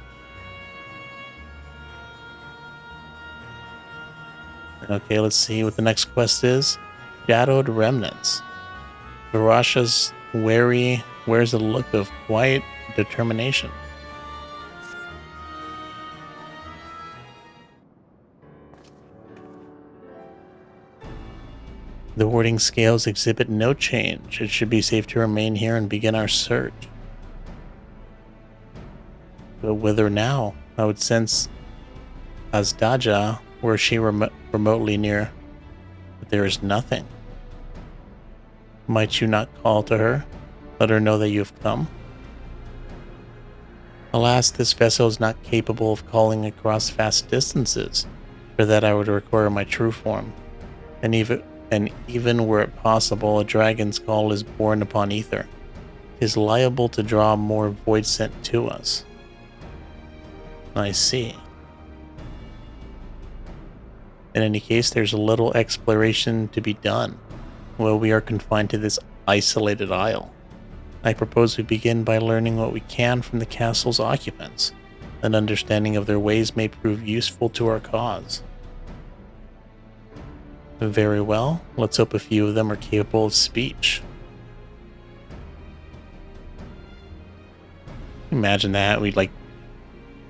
A: Okay, let's see what the next quest is. Shadowed Remnants. Virasha's wary, wears a look of quiet determination. The warding scales exhibit no change. It should be safe to remain here and begin our search. But whither now? I would sense Azdaja were she remotely near, but there is nothing. Might you not call to her? Let her know that you have come? Alas, this vessel is not capable of calling across vast distances. For that I would require my true form. And even were it possible, a dragon's call is borne upon ether. It is liable to draw more void sent to us. I see. In any case, there's a little exploration to be done. Well, we are confined to this isolated isle. I propose we begin by learning what we can from the castle's occupants. An understanding of their ways may prove useful to our cause. Very well, let's hope a few of them are capable of speech. Imagine that, we'd like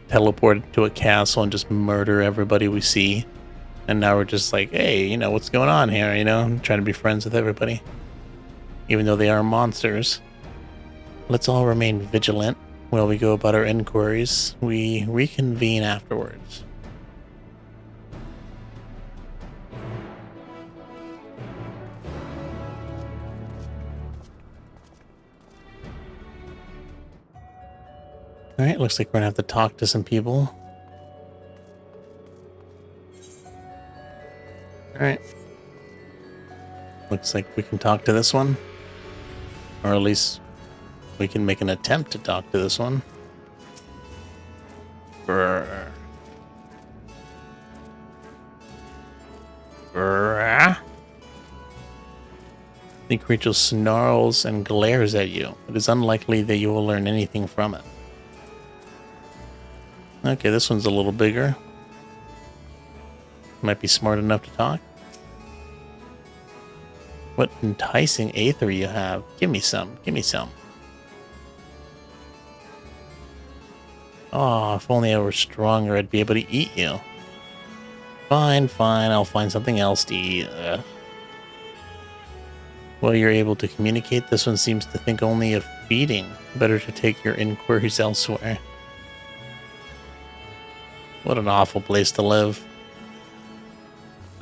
A: teleport to a castle and just murder everybody we see. And now we're just like, hey, you know, what's going on here, you know? I'm trying to be friends with everybody. Even though they are monsters. Let's all remain vigilant while we go about our inquiries. We reconvene afterwards. Alright, looks like we're gonna have to talk to some people. Alright. Looks like we can talk to this one. Or at least we can make an attempt to talk to this one. Brrr. Brrr. The creature snarls and glares at you. It is unlikely that you will learn anything from it. Okay, this one's a little bigger. Might be smart enough to talk. What enticing aether you have. Give me some. Give me some. Oh, if only I were stronger, I'd be able to eat you. Fine, fine. I'll find something else to eat. Well, you're able to communicate. This one seems to think only of feeding. Better to take your inquiries elsewhere. What an awful place to live.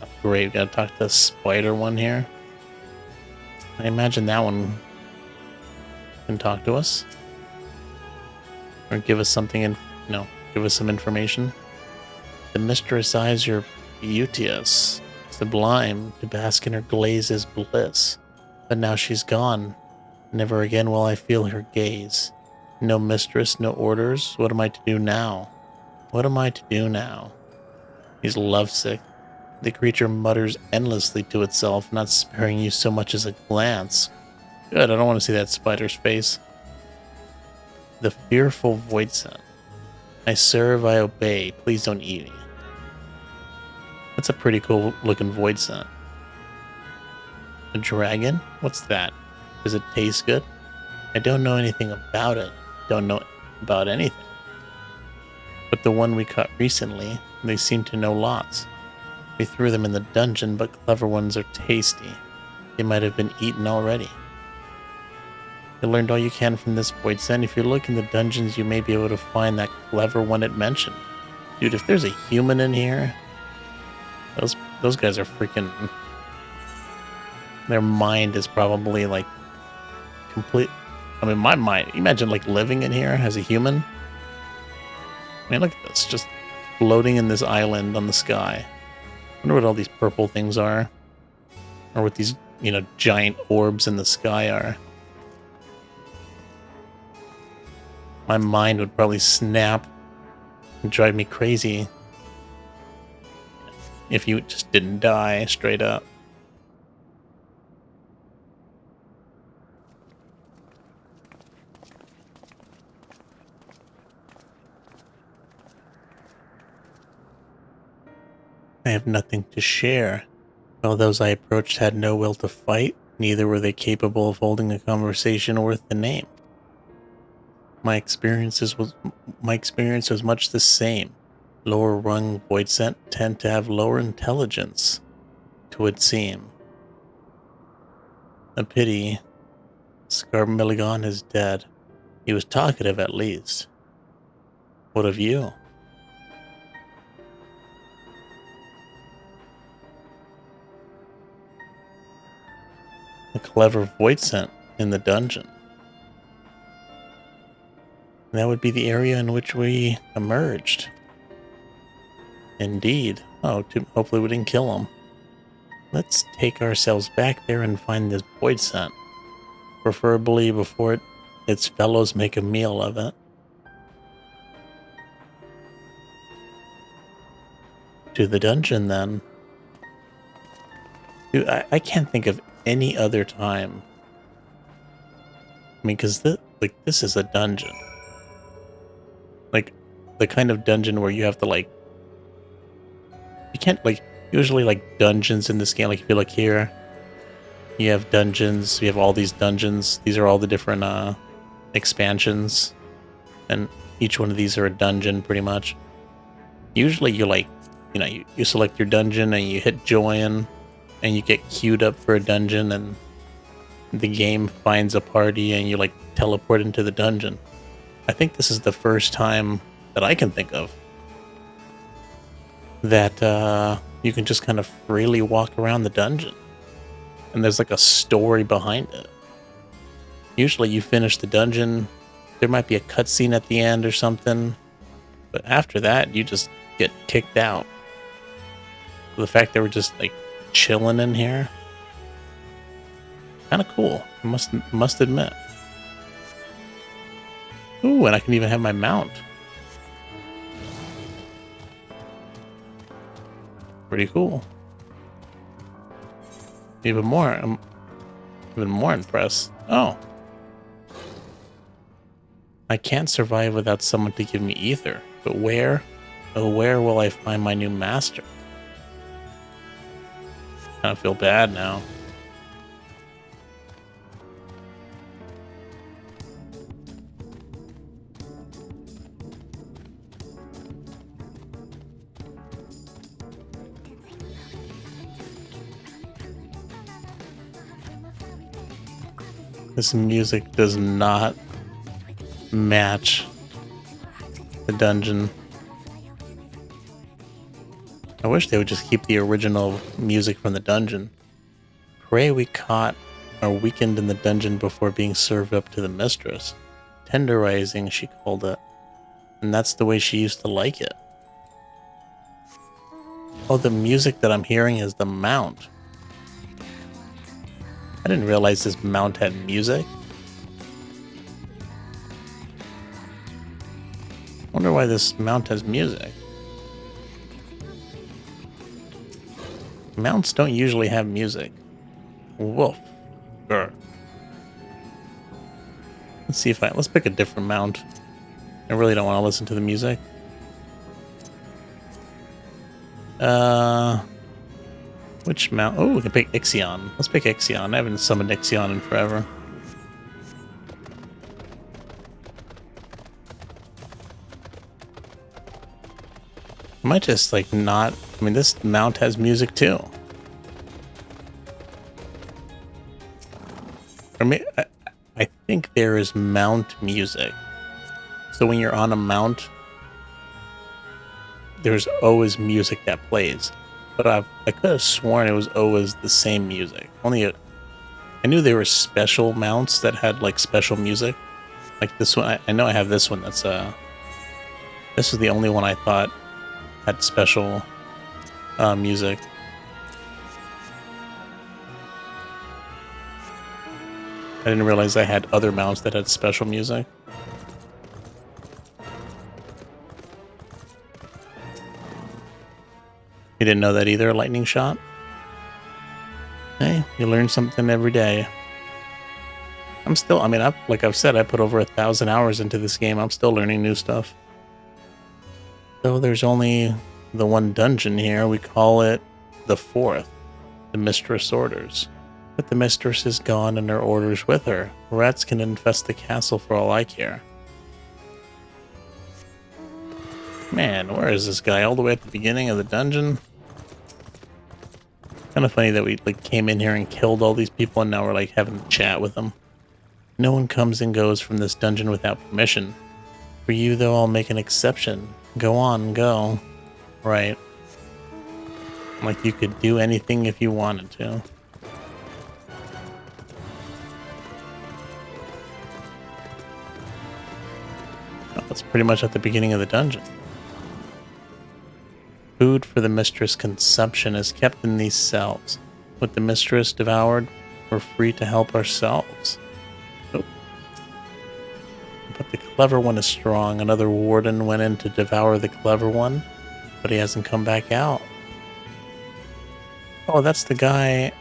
A: Oh, great, gotta talk to the spider one here. I imagine that one can talk to us. Or give us something give us some information. The mistress eyes your beauteous, sublime, to bask in her glaze's bliss. But now she's gone. Never again will I feel her gaze. No mistress, no orders. What am I to do now? What am I to do now? He's lovesick. The creature mutters endlessly to itself, not sparing you so much as a glance. Good, I don't want to see that spider's face. The fearful void scent. I serve, I obey. Please don't eat me. That's a pretty cool looking void scent. A dragon? What's that? Does it taste good? I don't know anything about it. Don't know about anything. But the one we caught recently, they seem to know lots. We threw them in the dungeon, but clever ones are tasty. They might have been eaten already. You learned all you can from this void scent. If you look in the dungeons, you may be able to find that clever one it mentioned. Dude, if there's a human in here, those guys are freaking... Their mind is probably like complete. I mean, my mind. Imagine like living in here as a human. I mean, look at this, just floating in this island on the sky. I wonder what all these purple things are, or what these, giant orbs in the sky are. My mind would probably snap and drive me crazy if you just didn't die straight up. I have nothing to share. While those I approached had no will to fight, Neither were they capable of holding a conversation worth the name. My experience was much the same. Lower rung Voidsent tend to have lower intelligence, it would seem. A pity. Scarmilligon is dead. He was talkative at least. What of you? A clever Voidsent in the dungeon. That would be the area in which we emerged. Indeed. Oh, hopefully we didn't kill him. Let's take ourselves back there and find this Voidsent. Preferably before its fellows make a meal of it. To the dungeon, then. Dude, I can't think of any other time. I mean, because this is a dungeon. Like, the kind of dungeon where you have to, like... You can't, like... Usually, like, dungeons in this game, like, if you look here... You have dungeons, you have all these dungeons. These are all the different, expansions. And each one of these are a dungeon, pretty much. Usually, you're like... You know, you select your dungeon and you hit join... And you get queued up for a dungeon, and... The game finds a party, and you, like, teleport into the dungeon. I think this is the first time that I can think of that you can just kind of freely walk around the dungeon. And there's like a story behind it. Usually you finish the dungeon, there might be a cutscene at the end or something, but after that you just get kicked out. The fact that we're just like chilling in here, kind of cool, I must admit. Ooh, and I can even have my mount. Pretty cool. I'm even more impressed. Oh. I can't survive without someone to give me ether. But where? Oh, where will I find my new master? I kind of feel bad now. This music does not match the dungeon. I wish they would just keep the original music from the dungeon. Pray we caught or weakened in the dungeon before being served up to the mistress. Tenderizing, she called it. And that's the way she used to like it. Oh, the music that I'm hearing is the mount. I didn't realize this mount had music. Wonder why this mount has music. Mounts don't usually have music. Woof. Grr. Let's see if let's pick a different mount. I really don't want to listen to the music. Which mount? Oh, we can pick Ixion. Let's pick Ixion. I haven't summoned Ixion in forever. I might just like not... I mean, this mount has music too. Or maybe, I think there is mount music. So when you're on a mount, there's always music that plays. But I could have sworn it was always the same music. I knew there were special mounts that had like special music. Like this one, I know I have this one that's this is the only one I thought had special music. I didn't realize I had other mounts that had special music. You didn't know that either, Lightning Shot? Hey, you learn something every day. I'm still, I mean, like I've said, I put over 1,000 hours into this game. I'm still learning new stuff. Though there's only the one dungeon here, we call it the fourth, the Mistress Orders. But the mistress is gone and her orders with her. Rats can infest the castle for all I care. Man, where is this guy? All the way at the beginning of the dungeon? Kind of funny that we like came in here and killed all these people and now we're like having a chat with them. No one comes and goes from this dungeon without permission. For you, though, I'll make an exception. Go on, go. Right. Like you could do anything if you wanted to. Oh, that's pretty much at the beginning of the dungeon. Food for the mistress' consumption is kept in these cells. With the mistress devoured, we're free to help ourselves. Oh. But the clever one is strong. Another warden went in to devour the clever one, but he hasn't come back out. Oh, that's the guy.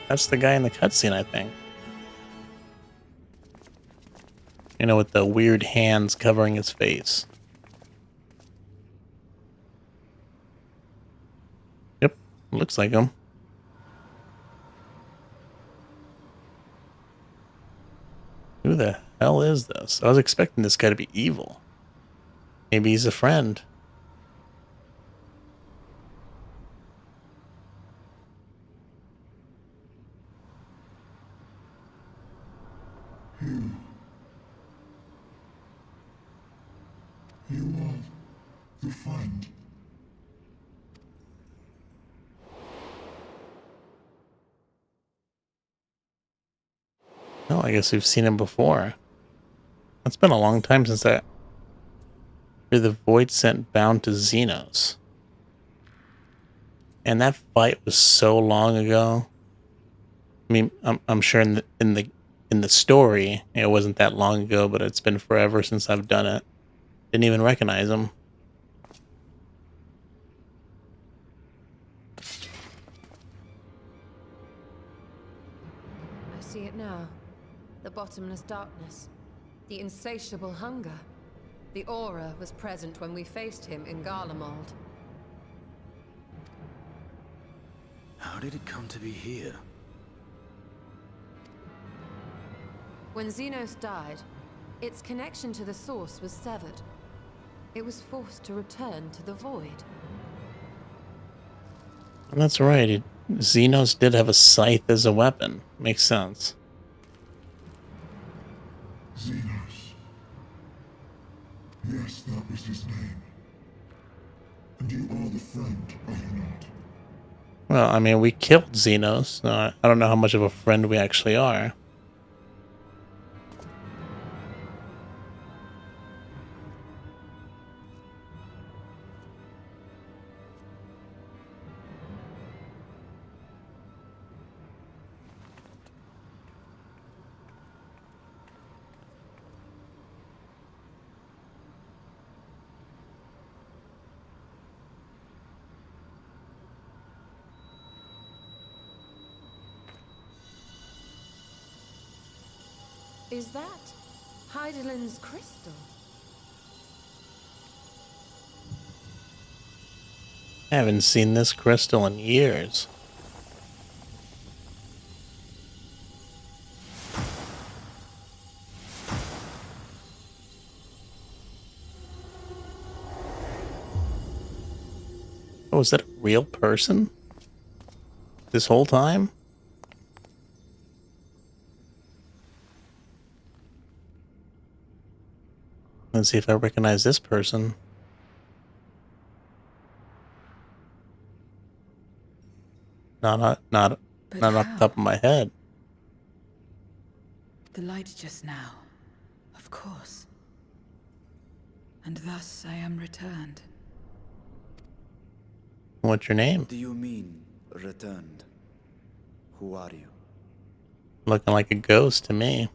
A: That's the guy in the cutscene, I think. You know, with the weird hands covering his face. Yep, looks like him. Who the hell is this? I was expecting this guy to be evil. Maybe he's a friend.
I: You are the friend.
A: Oh, I guess we've seen him before. It's been a long time since that. You're the Void Sent bound to Xenos. And that fight was so long ago. I mean, I'm sure in the story it wasn't that long ago, but it's been forever since I've done it. Didn't even recognize him.
E: I see it now. The bottomless darkness. The insatiable hunger. The aura was present when we faced him in Garlemald.
C: How did it come to be here?
E: When Xenos died, its connection to the source was severed. It was forced to return to the void.
A: That's right. Xenos did have a scythe as a weapon. Makes sense.
I: Xenos. Yes, that was his name. And you are the friend, are you not?
A: Well, I mean, we killed Xenos. So I don't know how much of a friend we actually are.
E: Is that Hydaelyn's crystal?
A: I haven't seen this crystal in years. Oh, is that a real person? This whole time? Let's see if I recognize this person. Not off the top of my head.
J: The light just now, of course. And thus I am returned.
A: What's your name?
C: What do you mean, returned? Who are you?
A: Looking like a ghost to me.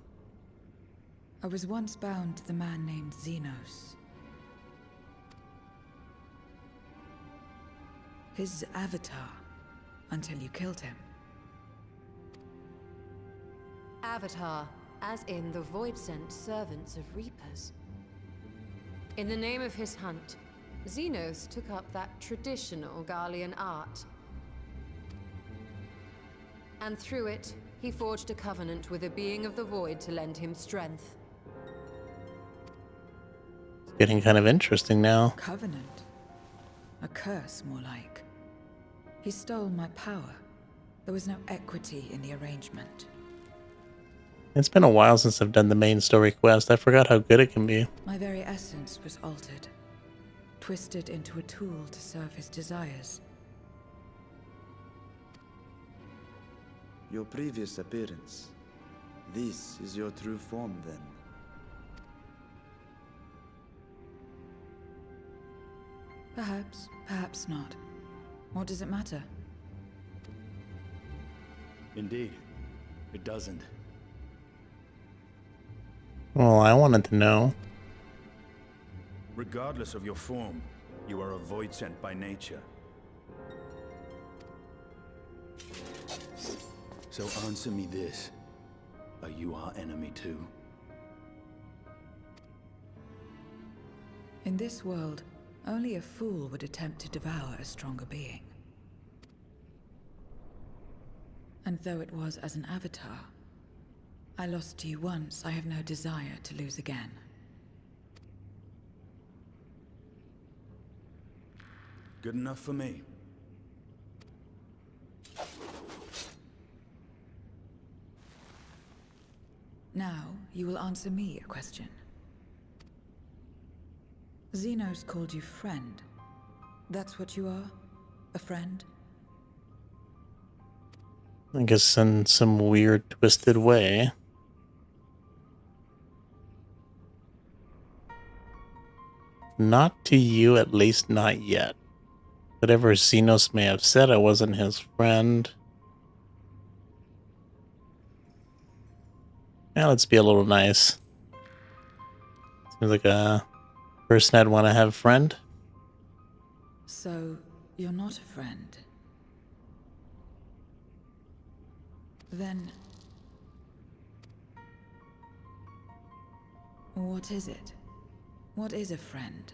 J: I was once bound to the man named Xenos. His avatar, until you killed him.
E: Avatar, as in the Void-sent servants of Reapers. In the name of his hunt, Xenos took up that traditional Garlean art. And through it, he forged a covenant with a being of the void to lend him strength.
A: It's getting kind of interesting now.
J: Covenant? A curse, more like. He stole my power. There was no equity in the arrangement.
A: It's been a while since I've done the main story quest. I forgot how good it can be.
J: My very essence was altered, twisted into a tool to serve his desires.
C: Your previous appearance. This is your true form, then.
J: Perhaps, perhaps not. What does it matter?
D: Indeed, it doesn't.
A: Well, I wanted to know.
D: Regardless of your form, you are a void sent by nature. So answer me this. Are you our enemy too?
J: In this world, only a fool would attempt to devour a stronger being. And though it was as an avatar, I lost to you once, I have no desire to lose again.
D: Good enough for me.
J: Now, you will answer me a question. Xenos called you friend. That's what you are? A friend?
A: I guess in some weird, twisted way. Not to you, at least not yet. Whatever Xenos may have said, I wasn't his friend. Now let's be a little nice. Seems like a person I'd want to have friend.
J: So, you're not a friend. Then... what is it? What is a friend?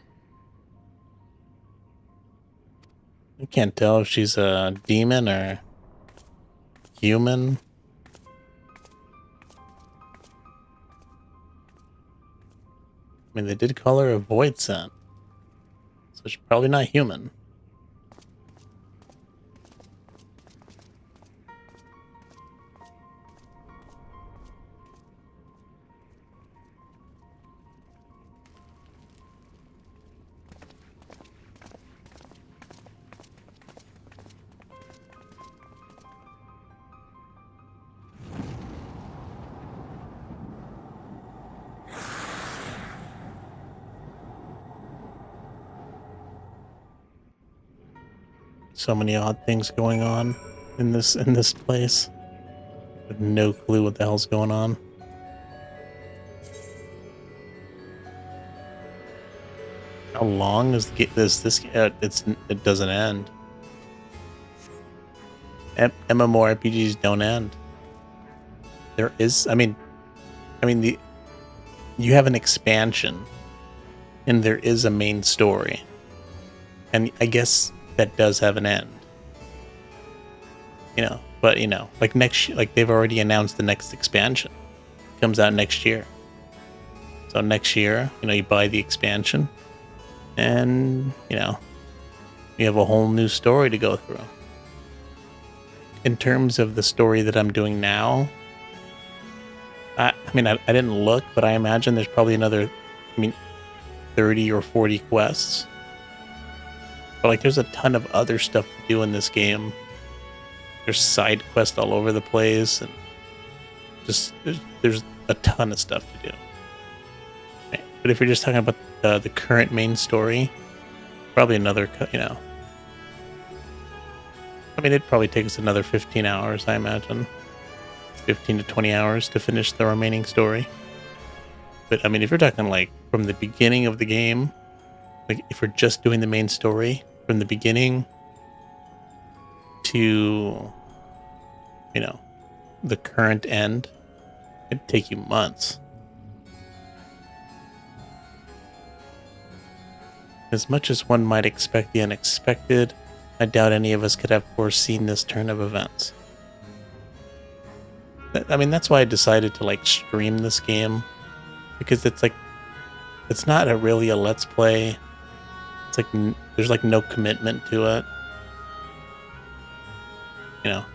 A: I can't tell if she's a demon or human. I mean, they did call her a void scent, so she's probably not human. So many odd things going on in this place. I have no clue what the hell's going on. How long is this? It doesn't end. MMORPGs don't end. There is, I mean, you have an expansion, and there is a main story, and I guess that does have an end. You know, but you know, like they've already announced the next expansion. It comes out next year. So next year, you know, you buy the expansion, and you know, you have a whole new story to go through. In terms of the story that I'm doing now, I didn't look, but I imagine there's probably another, 30 or 40 quests. But like, there's a ton of other stuff to do in this game. There's side quests all over the place, and just there's a ton of stuff to do. Right. But if you're just talking about the current main story, probably another, you know, it'd probably take us another 15 hours, I imagine. 15 to 20 hours to finish the remaining story. But if you're talking like from the beginning of the game, like if we're just doing the main story from the beginning to, you know, the current end, it'd take you months. As much as one might expect the unexpected, I doubt any of us could have foreseen this turn of events. I mean, that's why I decided to like stream this game, because it's like, it's not really a let's play. It's like there's like no commitment to it. You know,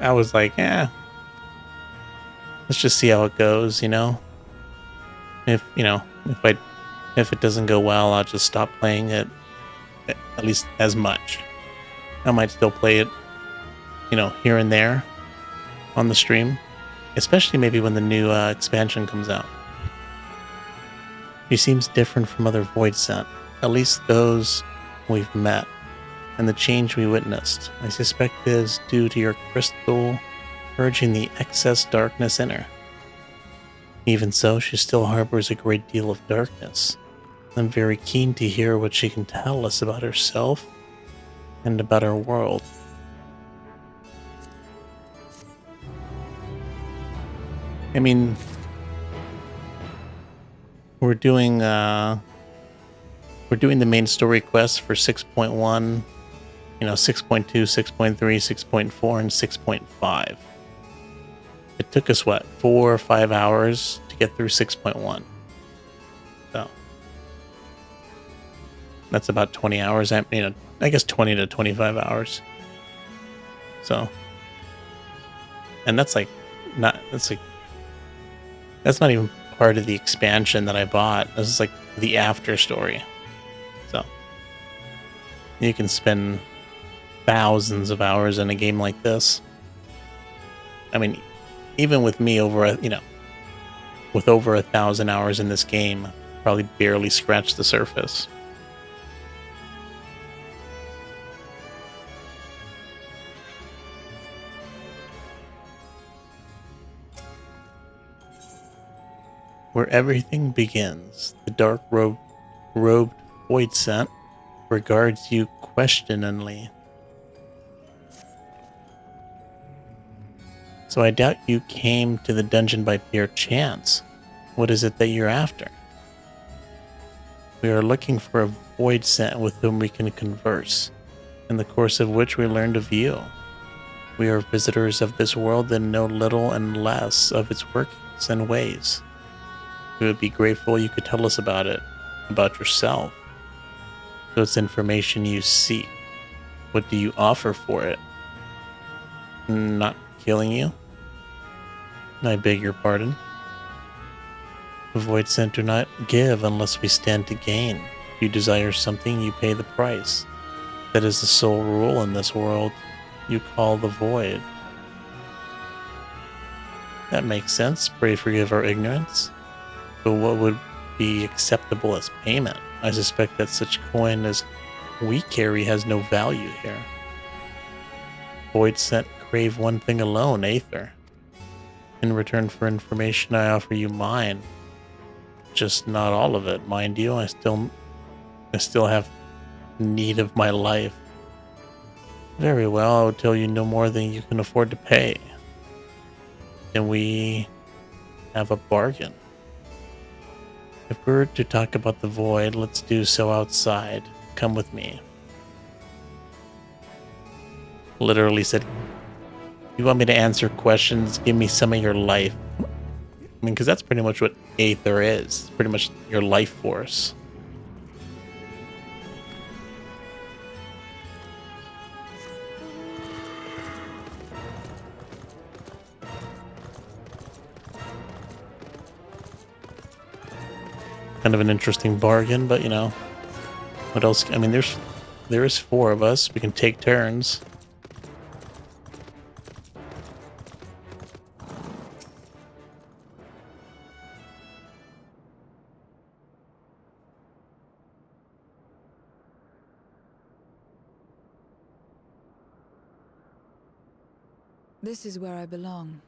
A: I was like, let's just see how it goes. You know, if if it doesn't go well, I'll just stop playing it, at least as much. I might still play it, here and there on the stream, especially maybe when the new expansion comes out. He seems different from other Voidsent, at least those we've met, and the change we witnessed, I suspect, is due to your crystal purging the excess darkness in her. Even so, she still harbors a great deal of darkness. I'm very keen to hear what she can tell us about herself and about our world. I mean, we're doing the main story quests for 6.1, 6.2, 6.3, 6.4, and 6.5. It took us, 4 or 5 hours to get through 6.1. So that's about 20 hours. I guess 20 to 25 hours. So, and that's not even part of the expansion that I bought. This is like the after story. So you can spend thousands of hours in a game like this. I mean, even with me with over 1,000 hours in this game, probably barely scratched the surface. Where everything begins, the dark-robed Voidsent regards you questioningly. So I doubt you came to the dungeon by pure chance. What is it that you're after? We are looking for a Voidsent with whom we can converse, in the course of which we learned of you. We are visitors of this world and know little and less of its workings and ways. We would be grateful you could tell us about it, about yourself. So it's information you seek. What do you offer for it? Not killing you? I beg your pardon. The Voidsent do not give unless we stand to gain. If you desire something, you pay the price. That is the sole rule in this world you call the Void. That makes sense. Pray forgive our ignorance. But what would be acceptable as payment? I suspect that such coin as we carry has no value here. Voidsent crave one thing alone, Aether. In return for information, I offer you mine. Just not all of it, mind you. I still have need of my life. Very well, I will tell you no more than you can afford to pay. Can we have a bargain? If we're to talk about the Void, let's do so outside. Come with me. Literally said, you want me to answer questions? Give me some of your life. I mean, because that's pretty much what Aether is. It's pretty much your life force. Kind of an interesting bargain, but what else? I mean, there is 4 of us. We can take turns.
J: This is where I belong.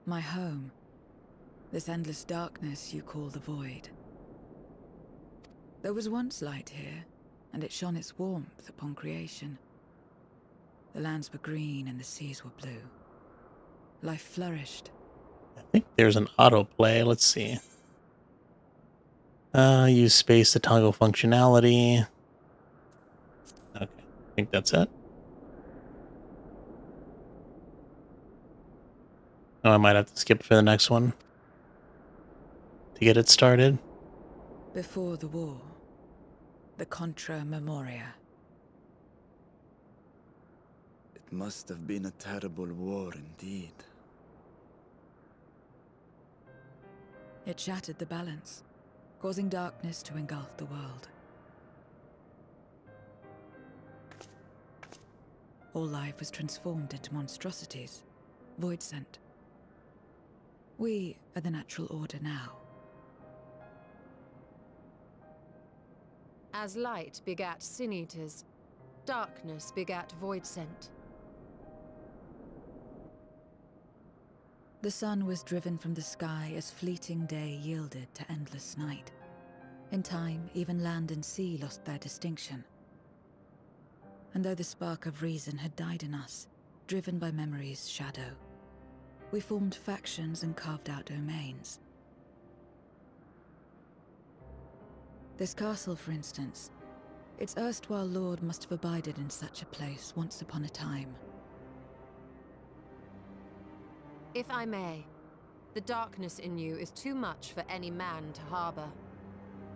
J: My home. This endless darkness you call the Void. There was once light here, and it shone its warmth upon creation. The lands were green and the seas were blue. Life flourished.
A: I think there's an autoplay. Let's see. Use space to toggle functionality. Okay, I think that's it. Oh, I might have to skip for the next one to get it started.
J: Before the war, the Contra Memoria.
C: It must have been a terrible war indeed.
J: It shattered the balance, causing darkness to engulf the world. All life was transformed into monstrosities, void-sent. We are the natural order now.
E: As light begat Sin Eaters, darkness begat Voidsent.
J: The sun was driven from the sky as fleeting day yielded to endless night. In time, even land and sea lost their distinction. And though the spark of reason had died in us, driven by memory's shadow, we formed factions and carved out domains. This castle, for instance, its erstwhile lord must have abided in such a place once upon a time.
E: If I may, the darkness in you is too much for any man to harbor.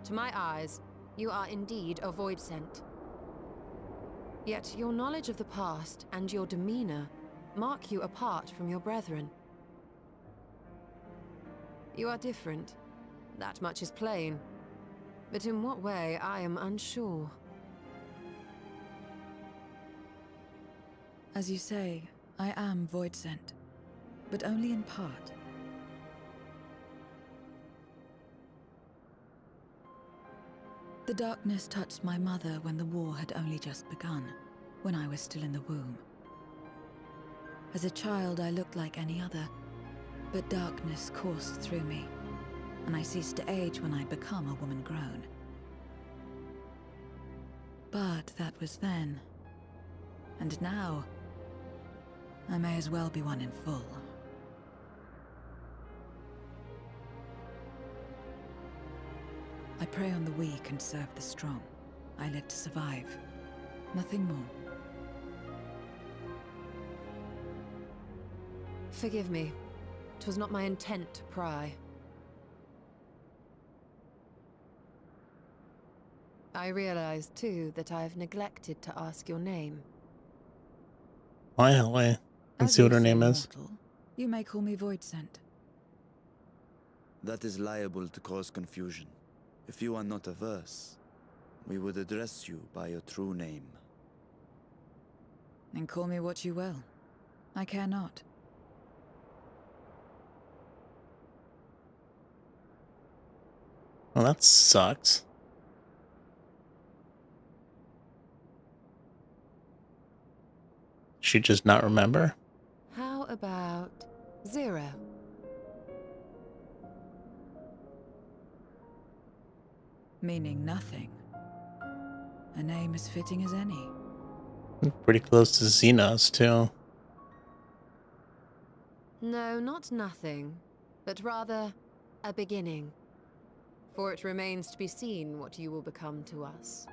E: To my eyes, you are indeed a Voidsent. Yet your knowledge of the past and your demeanor mark you apart from your brethren. You are different. That much is plain. But in what way, I am unsure.
J: As you say, I am Voidsent, but only in part. The darkness touched my mother when the war had only just begun, when I was still in the womb. As a child, I looked like any other, but darkness coursed through me, and I ceased to age when I become a woman grown. But that was then. And now, I may as well be one in full. I prey on the weak and serve the strong. I live to survive. Nothing more.
E: Forgive me. 'Twas not my intent to pry. I realize, too, that I've neglected to ask your name.
A: Well, I can
J: As
A: see what
J: you
A: her
J: say,
A: name is.
J: mortal, you may call me Voidsent.
C: That is liable to cause confusion. If you are not averse, we would address you by your true name.
J: Then call me what you will. I care not.
A: Well, that sucks. She just not remember?
E: How about Zero?
J: Meaning nothing. A name as fitting as any.
A: Pretty close to Xenos, too.
E: No, not nothing, but rather a beginning. For it remains to be seen what you will become to us.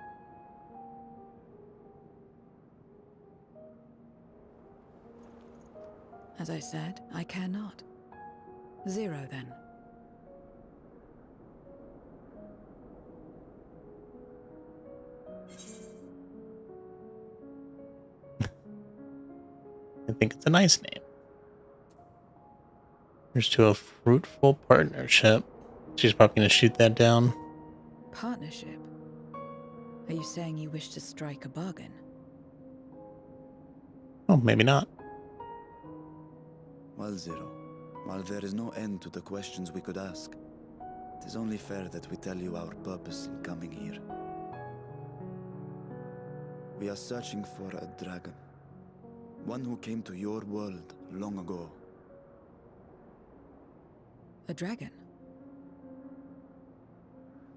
J: As I said, I care not. Zero, then.
A: I think it's a nice name. Here's to a fruitful partnership. She's probably going to shoot that down.
J: Partnership? Are you saying you wish to strike a bargain?
A: Oh, maybe not.
C: Well, Zero, while there is no end to the questions we could ask, it is only fair that we tell you our purpose in coming here. We are searching for a dragon. One who came to your world long ago.
J: A dragon?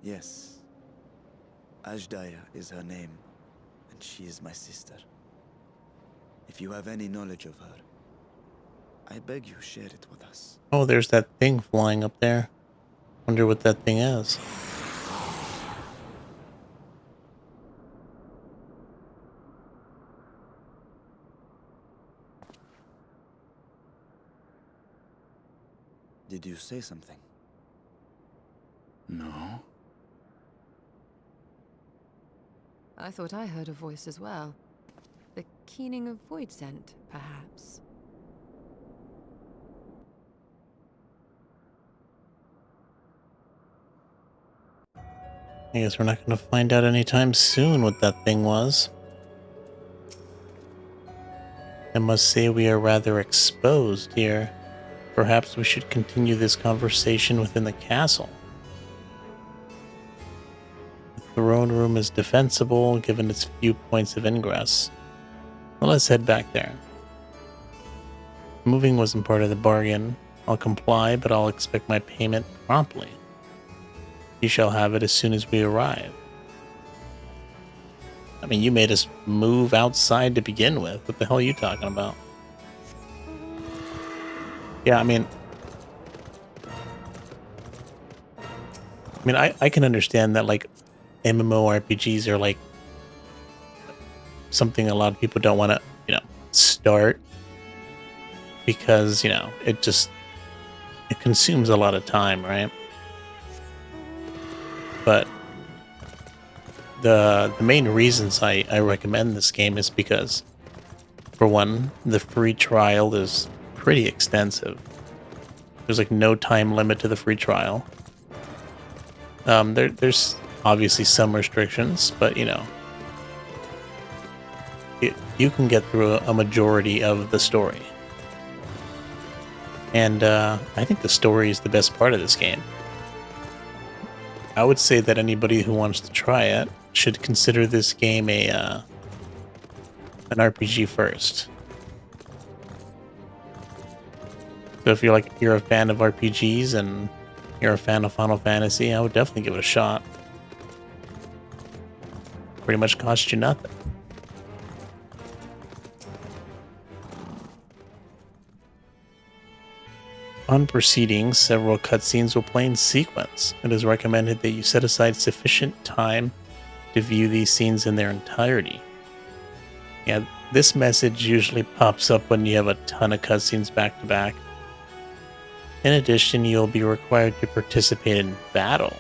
C: Yes. Ajdaya is her name, and she is my sister. If you have any knowledge of her, I beg you share it with us.
A: Oh, there's that thing flying up there. Wonder what that thing is.
C: Did you say something?
D: No.
E: I thought I heard a voice as well. The keening of void scent, perhaps.
A: I guess we're not going to find out anytime soon what that thing was. I must say we are rather exposed here. Perhaps we should continue this conversation within the castle. The throne room is defensible given its few points of ingress. Well, let's head back there. Moving wasn't part of the bargain. I'll comply, but I'll expect my payment promptly. You shall have it as soon as we arrive. I mean, you made us move outside to begin with. What the hell are you talking about? Yeah, I mean, I can understand that, like, MMORPGs are, like, something a lot of people don't want to, start because, it consumes a lot of time, right? But the main reasons I recommend this game is because, for one, the free trial is pretty extensive. There's like no time limit to the free trial. There's obviously some restrictions, but you can get through a majority of the story. And I think the story is the best part of this game. I would say that anybody who wants to try it should consider this game an RPG first. So if you're a fan of RPGs and you're a fan of Final Fantasy, I would definitely give it a shot. Pretty much cost you nothing. On proceeding, several cutscenes will play in sequence. It is recommended that you set aside sufficient time to view these scenes in their entirety. Yeah, this message usually pops up when you have a ton of cutscenes back to back. In addition, you'll be required to participate in battle.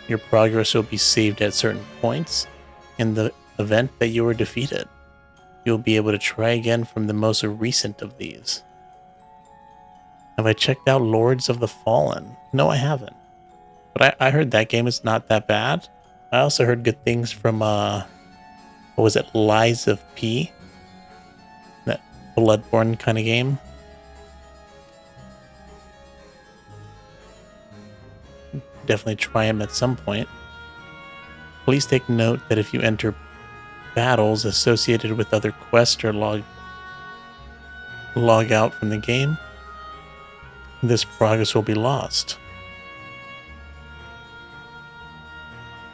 A: Your progress will be saved at certain points. In the event that you were defeated, you'll be able to try again from the most recent of these. Have I checked out Lords of the Fallen? No, I haven't. But I heard that game is not that bad. I also heard good things from, what was it, Lies of P? That Bloodborne kind of game. Definitely try them at some point. Please take note that if you enter battles associated with other quests or log out from the game, this progress will be lost.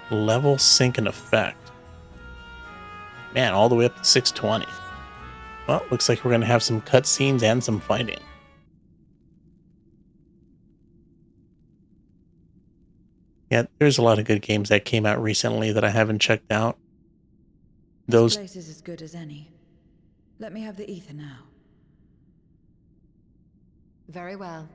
A: Level sync in effect. Man, all the way up to 620. Well, looks like we're going to have some cutscenes and some fighting. Yeah, there's a lot of good games that came out recently that I haven't checked out.
J: This place is as good as any. Let me have the ether now.
E: Very well.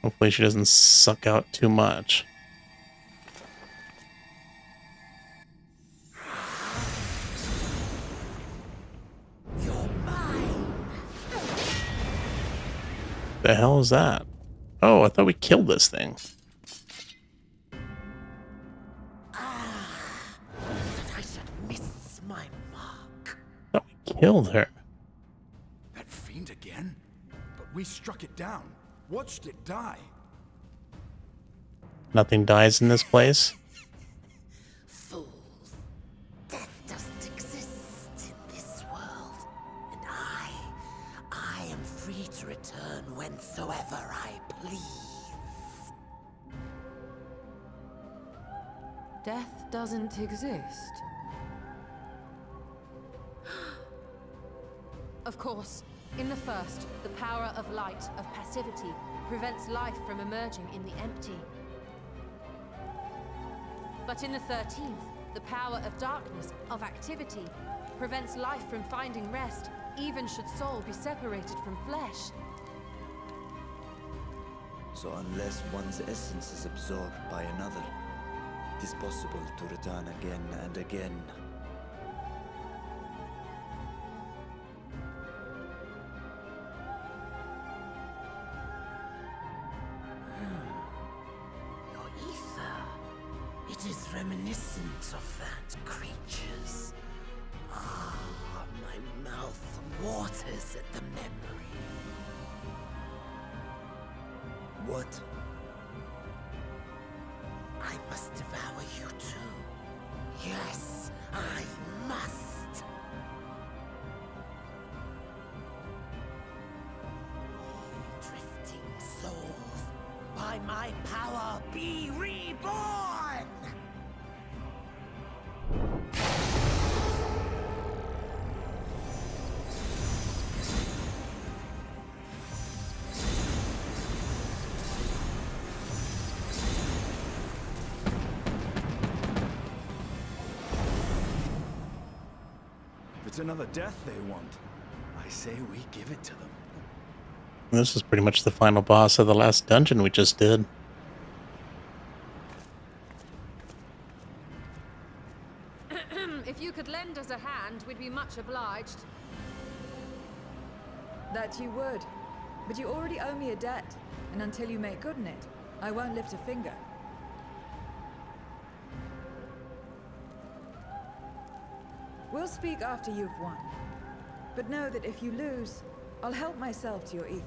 A: Hopefully she doesn't suck out too much. The hell is that? Oh, I thought we killed this thing.
H: I should miss my mark.
A: I thought we killed her.
D: That fiend again? But we struck it down. Watched it die.
A: Nothing dies in this place.
H: Fools. Death doesn't exist in this world. And I am free to return whensoever I please.
E: Death doesn't exist. Of course. In the first, the power of light, of passivity, prevents life from emerging in the empty. But in the 13th, the power of darkness, of activity, prevents life from finding rest, even should soul be separated from flesh.
C: So unless one's essence is absorbed by another, it is possible to return again and again.
H: Your ether. It is reminiscent of that creature's. Ah, my mouth waters at the memory.
C: What?
H: I must devour you too. Yes, I must. Drifting souls, by my power be reborn!
D: If it's another death they want, I say we give it to them.
A: This is pretty much the final boss of the last dungeon we just did.
E: If you could lend us a hand, we'd be much obliged.
J: That you would. But you already owe me a debt, and until you make good on it, I won't lift a finger. We'll speak after you've won. But know that if you lose, I'll help myself to your ether.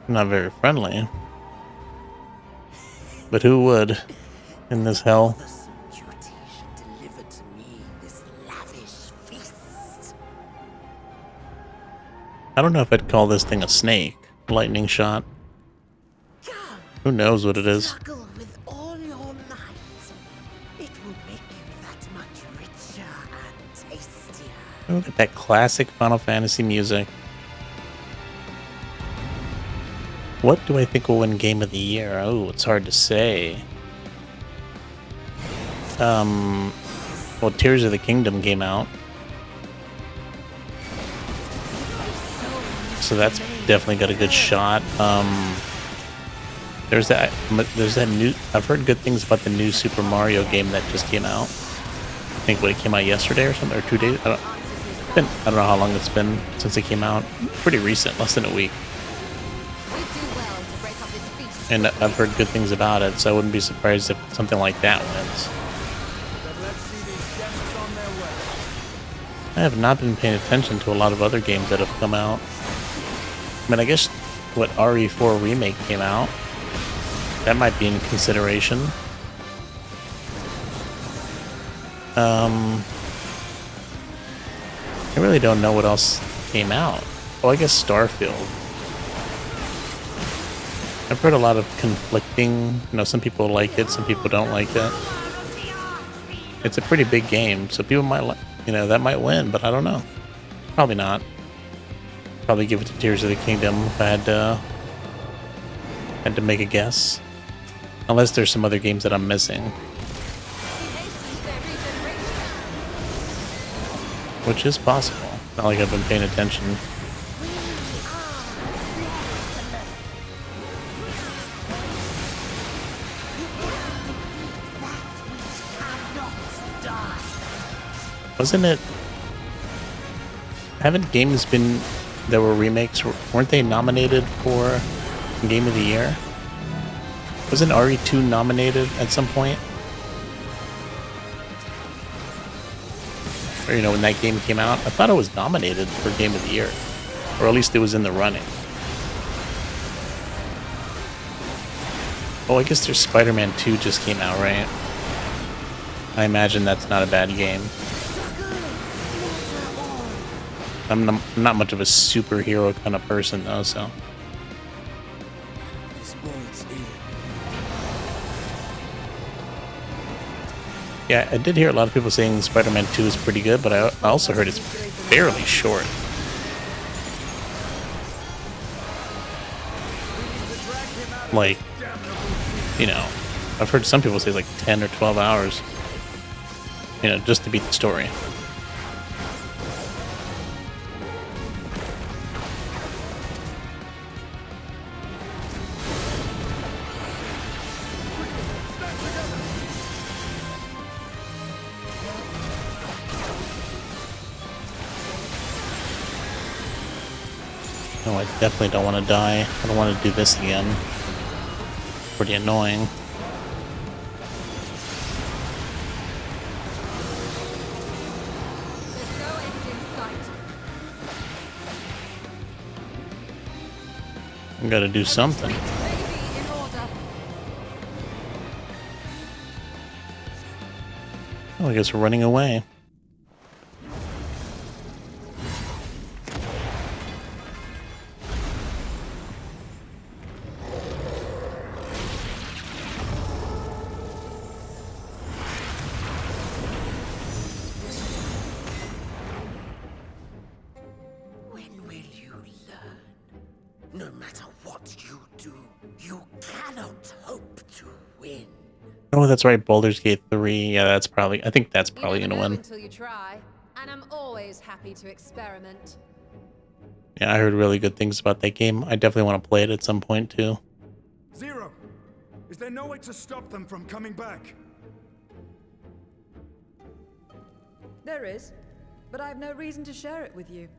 A: Not very friendly. But who would in this hell?
H: Some duty should deliver to me this lavish feast.
A: I don't know if I'd call this thing a snake. Lightning shot.
H: Come,
A: Who knows what it is?
H: struggle with all your might. It will make you that much richer and tastier.
A: Look at that classic Final Fantasy music. What do I think will win Game of the Year? Oh, it's hard to say. Well, Tears of the Kingdom came out. So that's definitely got a good shot. There's that new, I've heard good things about the new Super Mario game that just came out. I think it came out yesterday or something, or 2 days. I don't know how long it's been since it came out. Pretty recent, less than a week. And I've heard good things about it, so I wouldn't be surprised if something like that wins.
D: Then let's see these guests on their way.
A: I have not been paying attention to a lot of other games that have come out. I mean, I guess what RE4 Remake came out, that might be in consideration. I really don't know what else came out. Oh, I guess Starfield. I've heard a lot of conflicting, some people like it, some people don't like it. It's a pretty big game, so people might like, that might win, but I don't know. Probably not. Probably give it to Tears of the Kingdom if I had to make a guess. Unless there's some other games that I'm missing. Which is possible. Not like I've been paying attention. Wasn't it? Haven't games been that were remakes? Weren't they nominated for Game of the Year? Wasn't RE2 nominated at some point? Or when that game came out, I thought it was nominated for Game of the Year, or at least it was in the running. Oh, I guess there's Spider-Man 2 just came out, right? I imagine that's not a bad game. I'm not much of a superhero kind of person, though, so. Yeah, I did hear a lot of people saying Spider-Man 2 is pretty good, but I also heard it's fairly short. Like, I've heard some people say like 10 or 12 hours, you know, just to beat the story. No, I definitely don't want to die. I don't want to do this again. Pretty annoying.
E: There's no end in sight.
A: I gotta do something.
E: Baby in order.
A: Oh, I guess we're running away.
H: When will you learn? No matter what you do, you cannot hope to win.
A: Oh, that's right. Baldur's Gate 3. Yeah, that's probably... I think that's
E: You
A: probably
E: never
A: gonna
E: know
A: win.
E: until you try, and I'm always happy to experiment.
A: Yeah, I heard really good things about that game. I definitely want to play it at some point, too.
D: Zero! Is there no way to stop them from coming back?
J: There is, but I have no reason to share it with you.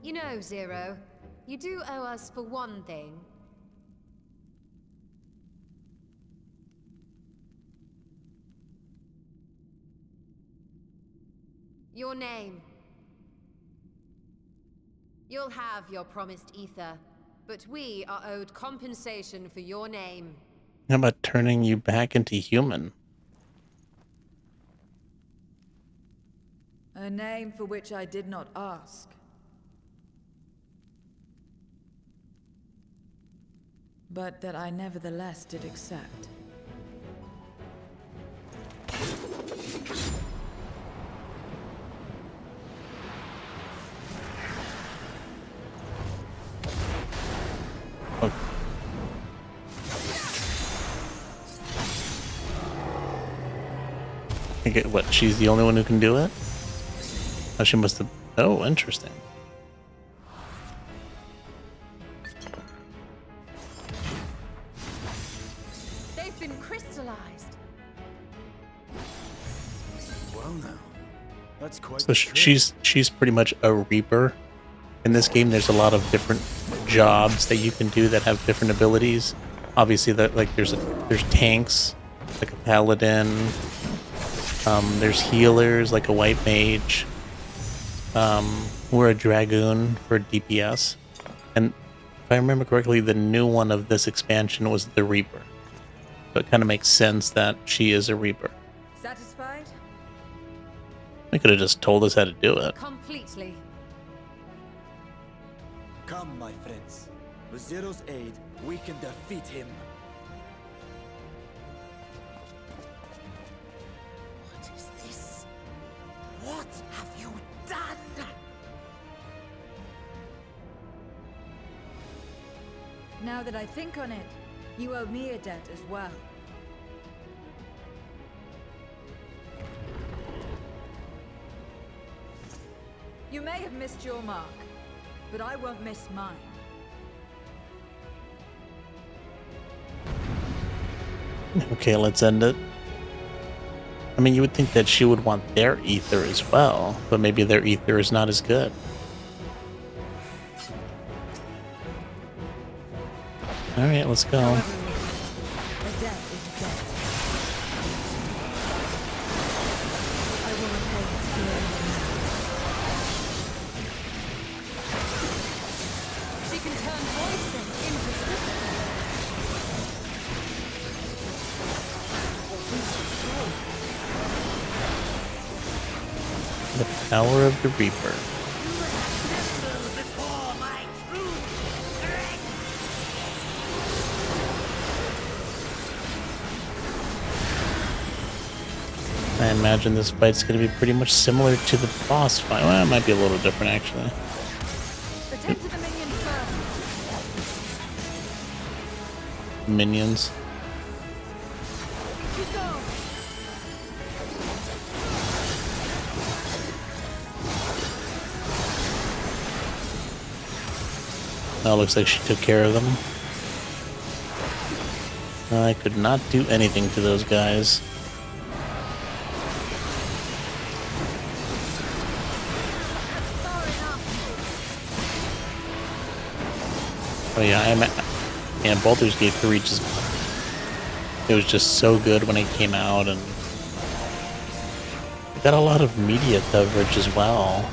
E: You know, Zero, you do owe us for one thing. Your name. You'll have your promised ether, but we are owed compensation for your name.
A: How about turning you back into human?
J: A name for which I did not ask. But that I nevertheless did accept.
A: Oh. I get what? She's the only one who can do it? Oh, she must have... Oh, interesting.
E: They've been crystallized.
D: Well now, that's quite
A: So
D: the trick.
A: she's pretty much a Reaper. In this game, there's a lot of different jobs that you can do that have different abilities. Obviously, that like there's tanks, like a paladin. There's healers, like a white mage. We're a dragoon for DPS, and if I remember correctly, the new one of this expansion was the Reaper. So it kind of makes sense that she is a Reaper.
J: Satisfied?
A: They could have just told us how to do it.
E: Completely.
C: Come, my friends. With Zero's aid, we can defeat him.
H: What is this? What have you done?
J: Now that I think on it, you owe me a debt as well. You may have missed your mark, but I won't miss mine.
A: Okay, let's end it. I mean, you would think that she would want their ether as well, but maybe their ether is not as good. Alright, let's go.
J: A debt is a debt. I will repay it here.
E: She can turn poison into super.
A: The power of the Reaper.
H: Before my true strength.
A: I imagine this fight's going to be pretty much similar to the boss fight. Well, it might be a little different, actually.
B: Attend to the minions first.
A: Minions.
B: You go.
A: Oh, looks like she took care of them. I could not do anything to those guys. Oh yeah, Baldur's Gate 3 just... It was just so good when it came out, and... It got a lot of media coverage as well.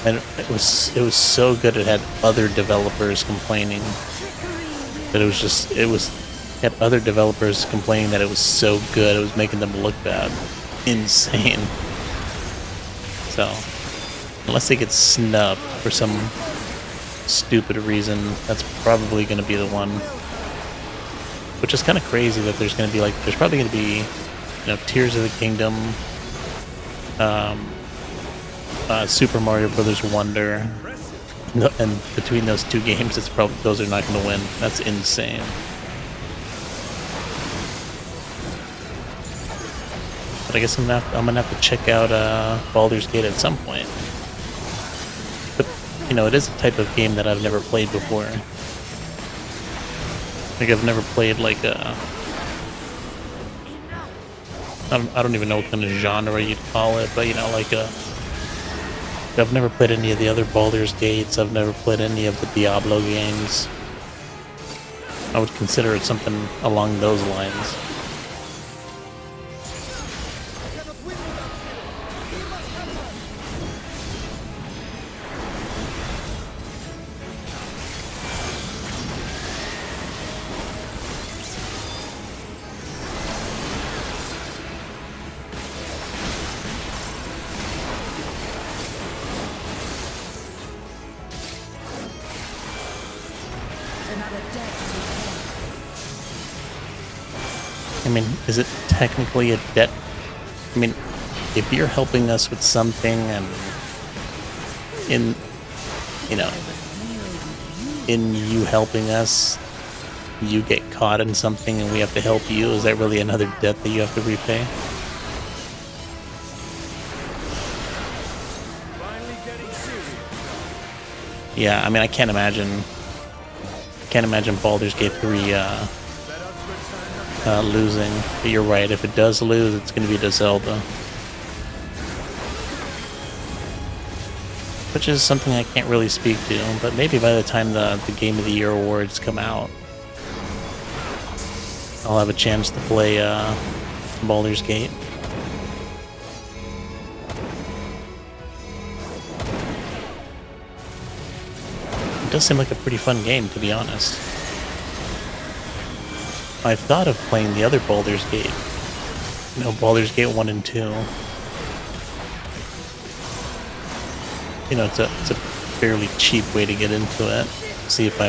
A: And it was so good it had other developers complaining that had other developers complaining that it was so good it was making them look bad. Insane. So, unless they get snubbed for some stupid reason, that's probably going to be the one. Which is kind of crazy that there's going to be there's probably going to be, Tears of the Kingdom, Super Mario Brothers Wonder, and between those two games, those are not going to win. That's insane. But I guess I'm gonna have to check out Baldur's Gate at some point. But it is a type of game that I've never played before. I've never played I don't even know what kind of genre you'd call it, but I've never played any of the other Baldur's Gates. I've never played any of the Diablo games. I would consider it something along those lines. I mean, is it technically a debt? I mean, if you're helping us with something and in you helping us, you get caught in something and we have to help you, is that really another debt that you have to repay? Yeah, I mean, I can't imagine Baldur's Gate 3 losing. But you're right, if it does lose, it's going to be to Zelda. Which is something I can't really speak to, but maybe by the time the Game of the Year awards come out, I'll have a chance to play Baldur's Gate. It does seem like a pretty fun game, to be honest. I've thought of playing the other Baldur's Gate. Baldur's Gate 1 and 2. It's a fairly cheap way to get into it. See if I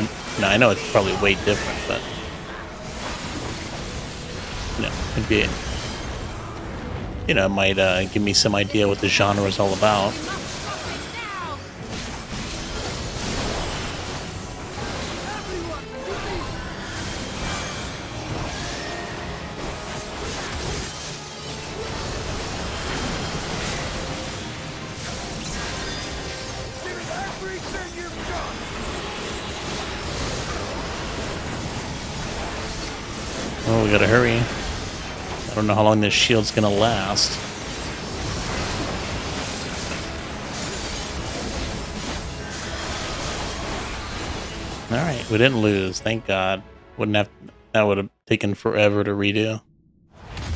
A: know it's probably way different, but it'd be, it might give me some idea what the genre is all about. Oh, we gotta hurry. I don't know how long this shield's gonna last. Alright, we didn't lose, thank God. That would have taken forever to redo.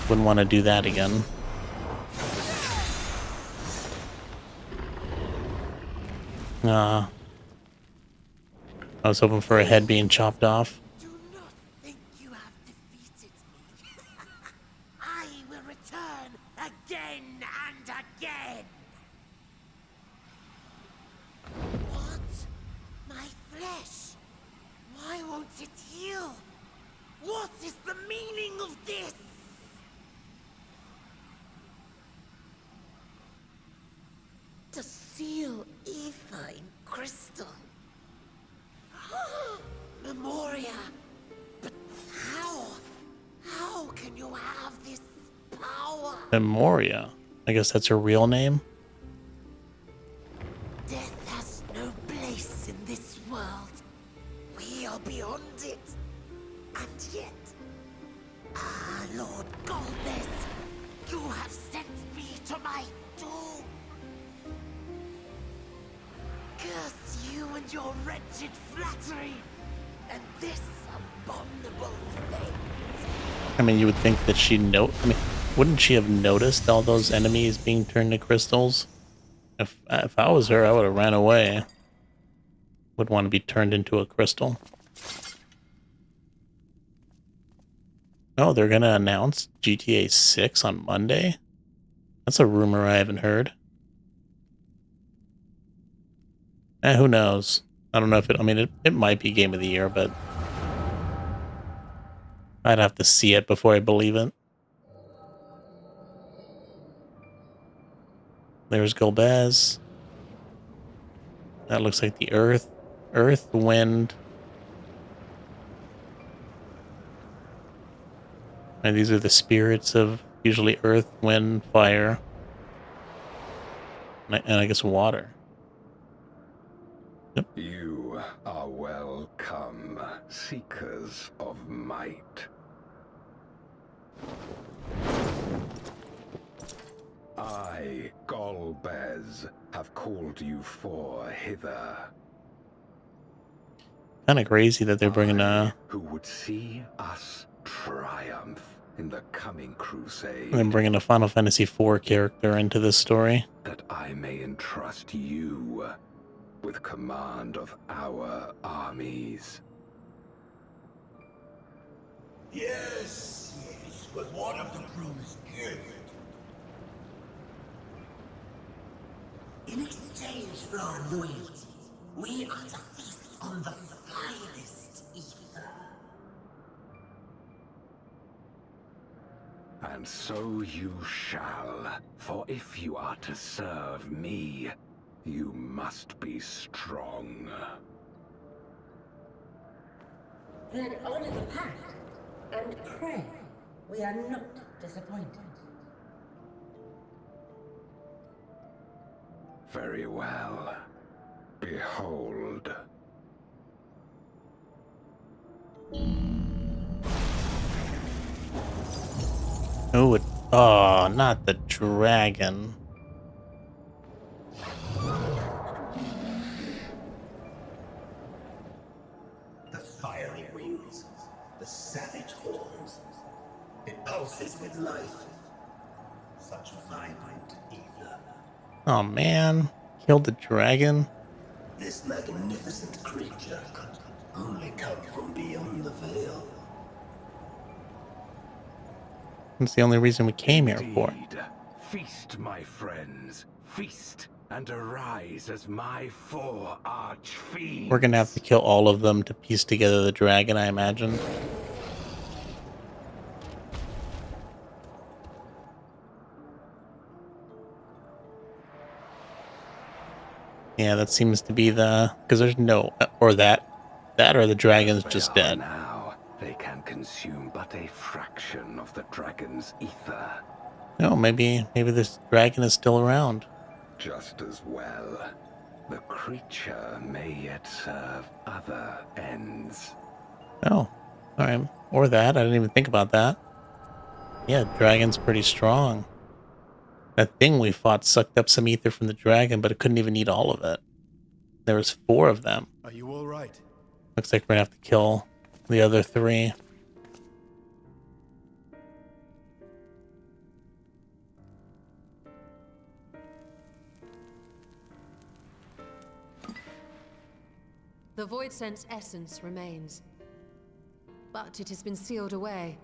A: Wouldn't want to do that again. I was hoping for a head being chopped off.
H: Do not think you have defeated me. I will return again and again. What? My flesh? Why won't it heal? What is the meaning of this?
A: Memoria. I guess that's her real name.
H: Death has no place in this world. We are beyond it. And yet, Lord Golbez, you have sent me to my doom. Curse you and your wretched flattery, and this abominable thing.
A: I mean, you would think that wouldn't she have noticed all those enemies being turned to crystals? If I was her, I would have ran away. Would want to be turned into a crystal. Oh, they're gonna announce GTA 6 on Monday? That's a rumor I haven't heard. Who knows? I don't know if it might be Game of the Year, but I'd have to see it before I believe it. There's Golbez. That looks like the Earth, Wind. And these are the spirits of usually Earth, Wind, Fire, and I guess water. Yep.
K: You are welcome, seekers of might. I, Golbez, have called you for hither.
A: Kind of crazy that they're bringing
K: who would see us triumph in the coming crusade.
A: They're bringing a Final Fantasy IV character into this story.
K: That I may entrust you with command of our armies.
H: Yes, but what of the promised gift? In exchange for our loyalty, we are to feast on the finest ether.
K: And so you shall, for if you are to serve me, you must be strong.
H: Then honor the pact, and pray we are not disappointed.
K: Very well. Behold.
A: Oh, not the dragon.
H: The fiery wings, the savage horns. It pulses with life. Such vibrant ether.
A: Oh man, killed the dragon.
H: This magnificent creature could only come from beyond the veil.
A: That's the only reason we came here for.
K: Feast, my friends. Feast and arise as my 4 archfiends.
A: We're gonna have to kill all of them to piece together the dragon, I imagine. Yeah, that seems to be because there's no, or that or the dragon's just dead.
K: Now they can consume but a fraction of the dragon's ether.
A: No, maybe this dragon is still around.
K: Just as well. The creature may yet serve other ends.
A: Oh, alright. Or that, I didn't even think about that. Yeah, dragon's pretty strong. That thing we fought sucked up some ether from the dragon, but it couldn't even eat all of it. There was 4 of them.
D: Are you all right?
A: Looks like we're gonna have to kill the other 3.
E: The Void Sense essence remains, but it has been sealed away,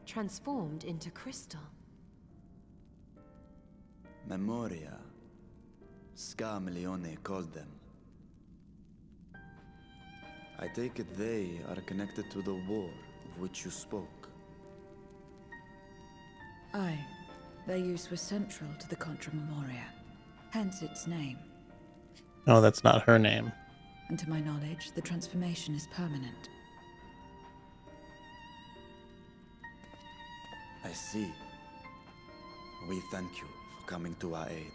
E: transformed into crystal.
C: Memoria. Scarmelione called them. I take it they are connected to the war of which you spoke.
J: Aye. Their use was central to the Contra Memoria, hence its name.
A: Oh, that's not her name.
J: And to my knowledge, the transformation is permanent.
C: I see. We thank you for coming to our aid.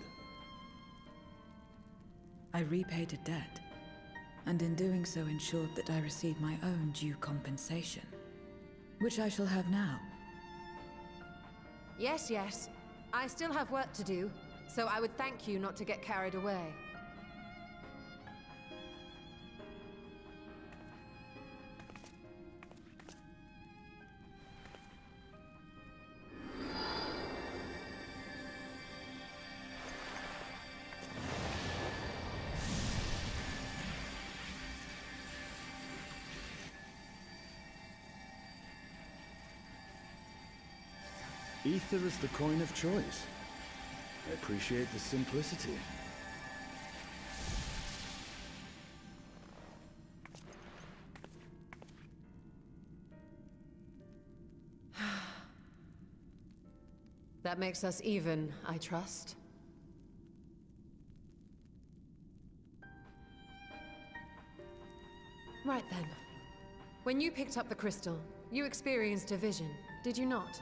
J: I repaid a debt, and in doing so ensured that I received my own due compensation, which I shall have now.
E: Yes, yes. I still have work to do, so I would thank you not to get carried away.
D: Ether is the coin of choice. I appreciate the simplicity.
E: That makes us even, I trust. Right then. When you picked up the crystal, you experienced a vision, did you not?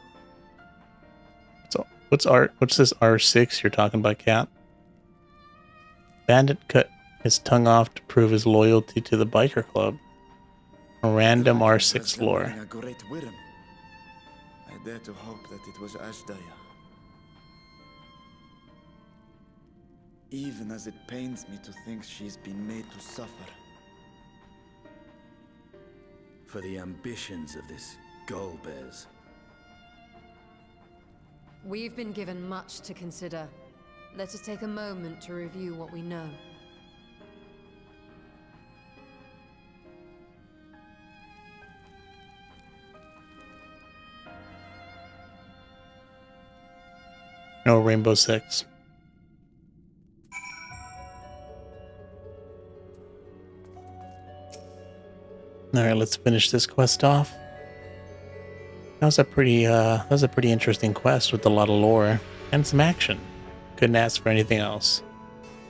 A: So what's this R6 you're talking about, Cat? Bandit cut his tongue off to prove his loyalty to the biker club. A random R6 lore.
C: A great Wyrm. I dare to hope that it was Ashdaya. Even as it pains me to think she's been made to suffer.
D: For the ambitions of this Golbez.
E: We've been given much to consider. Let us take a moment to review what we know.
A: No Rainbow Six. Alright, let's finish this quest off. That was a pretty interesting quest with a lot of lore and some action. Couldn't ask for anything else.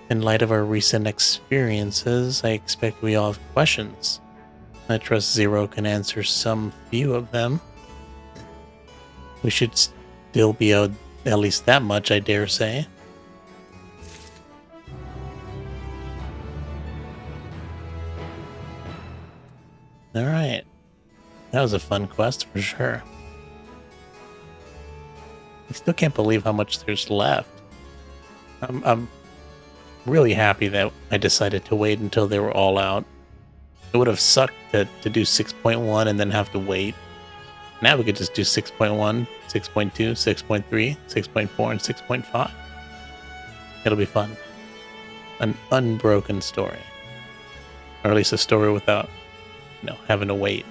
A: In light of our recent experiences, I expect we all have questions. I trust Zero can answer some few of them. We should still be owed at least that much, I dare say. Alright. That was a fun quest for sure. I still can't believe how much there's left. I'm really happy that I decided to wait until they were all out. It would have sucked to do 6.1 and then have to wait. Now we could just do 6.1, 6.2, 6.3, 6.4, and 6.5. It'll be fun. An unbroken story. Or at least a story without, having to wait.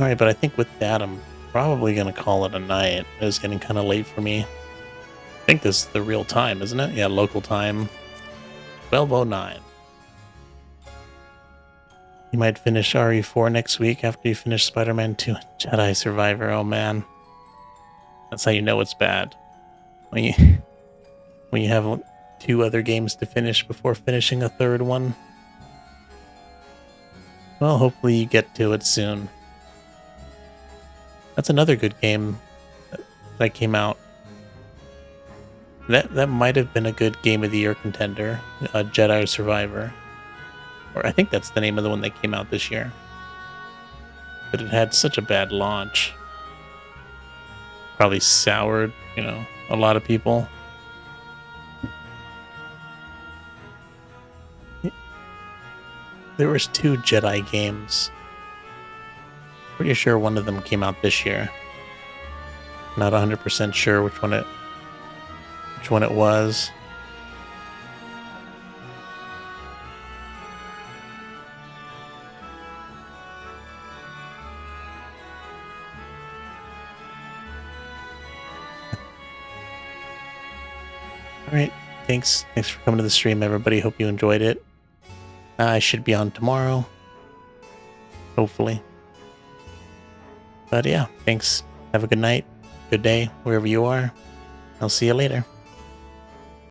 A: Alright, but I think with that, I'm probably going to call it a night. It's getting kind of late for me. I think this is the real time, isn't it? Yeah, local time. 12:09. You might finish RE4 next week after you finish Spider-Man 2 and Jedi Survivor. Oh man. That's how you know it's bad. When you have 2 other games to finish before finishing a third one. Well, hopefully you get to it soon. That's another good game that came out. That might have been a good Game of the Year contender, Jedi Survivor. Or I think that's the name of the one that came out this year. But it had such a bad launch. Probably soured, a lot of people. There was 2 Jedi games. Pretty sure one of them came out this year. Not 100% sure which one it was. Alright, thanks for coming to the stream, everybody. Hope you enjoyed it. I should be on tomorrow. Hopefully. But yeah, thanks. Have a good night, good day, wherever you are. I'll see you later.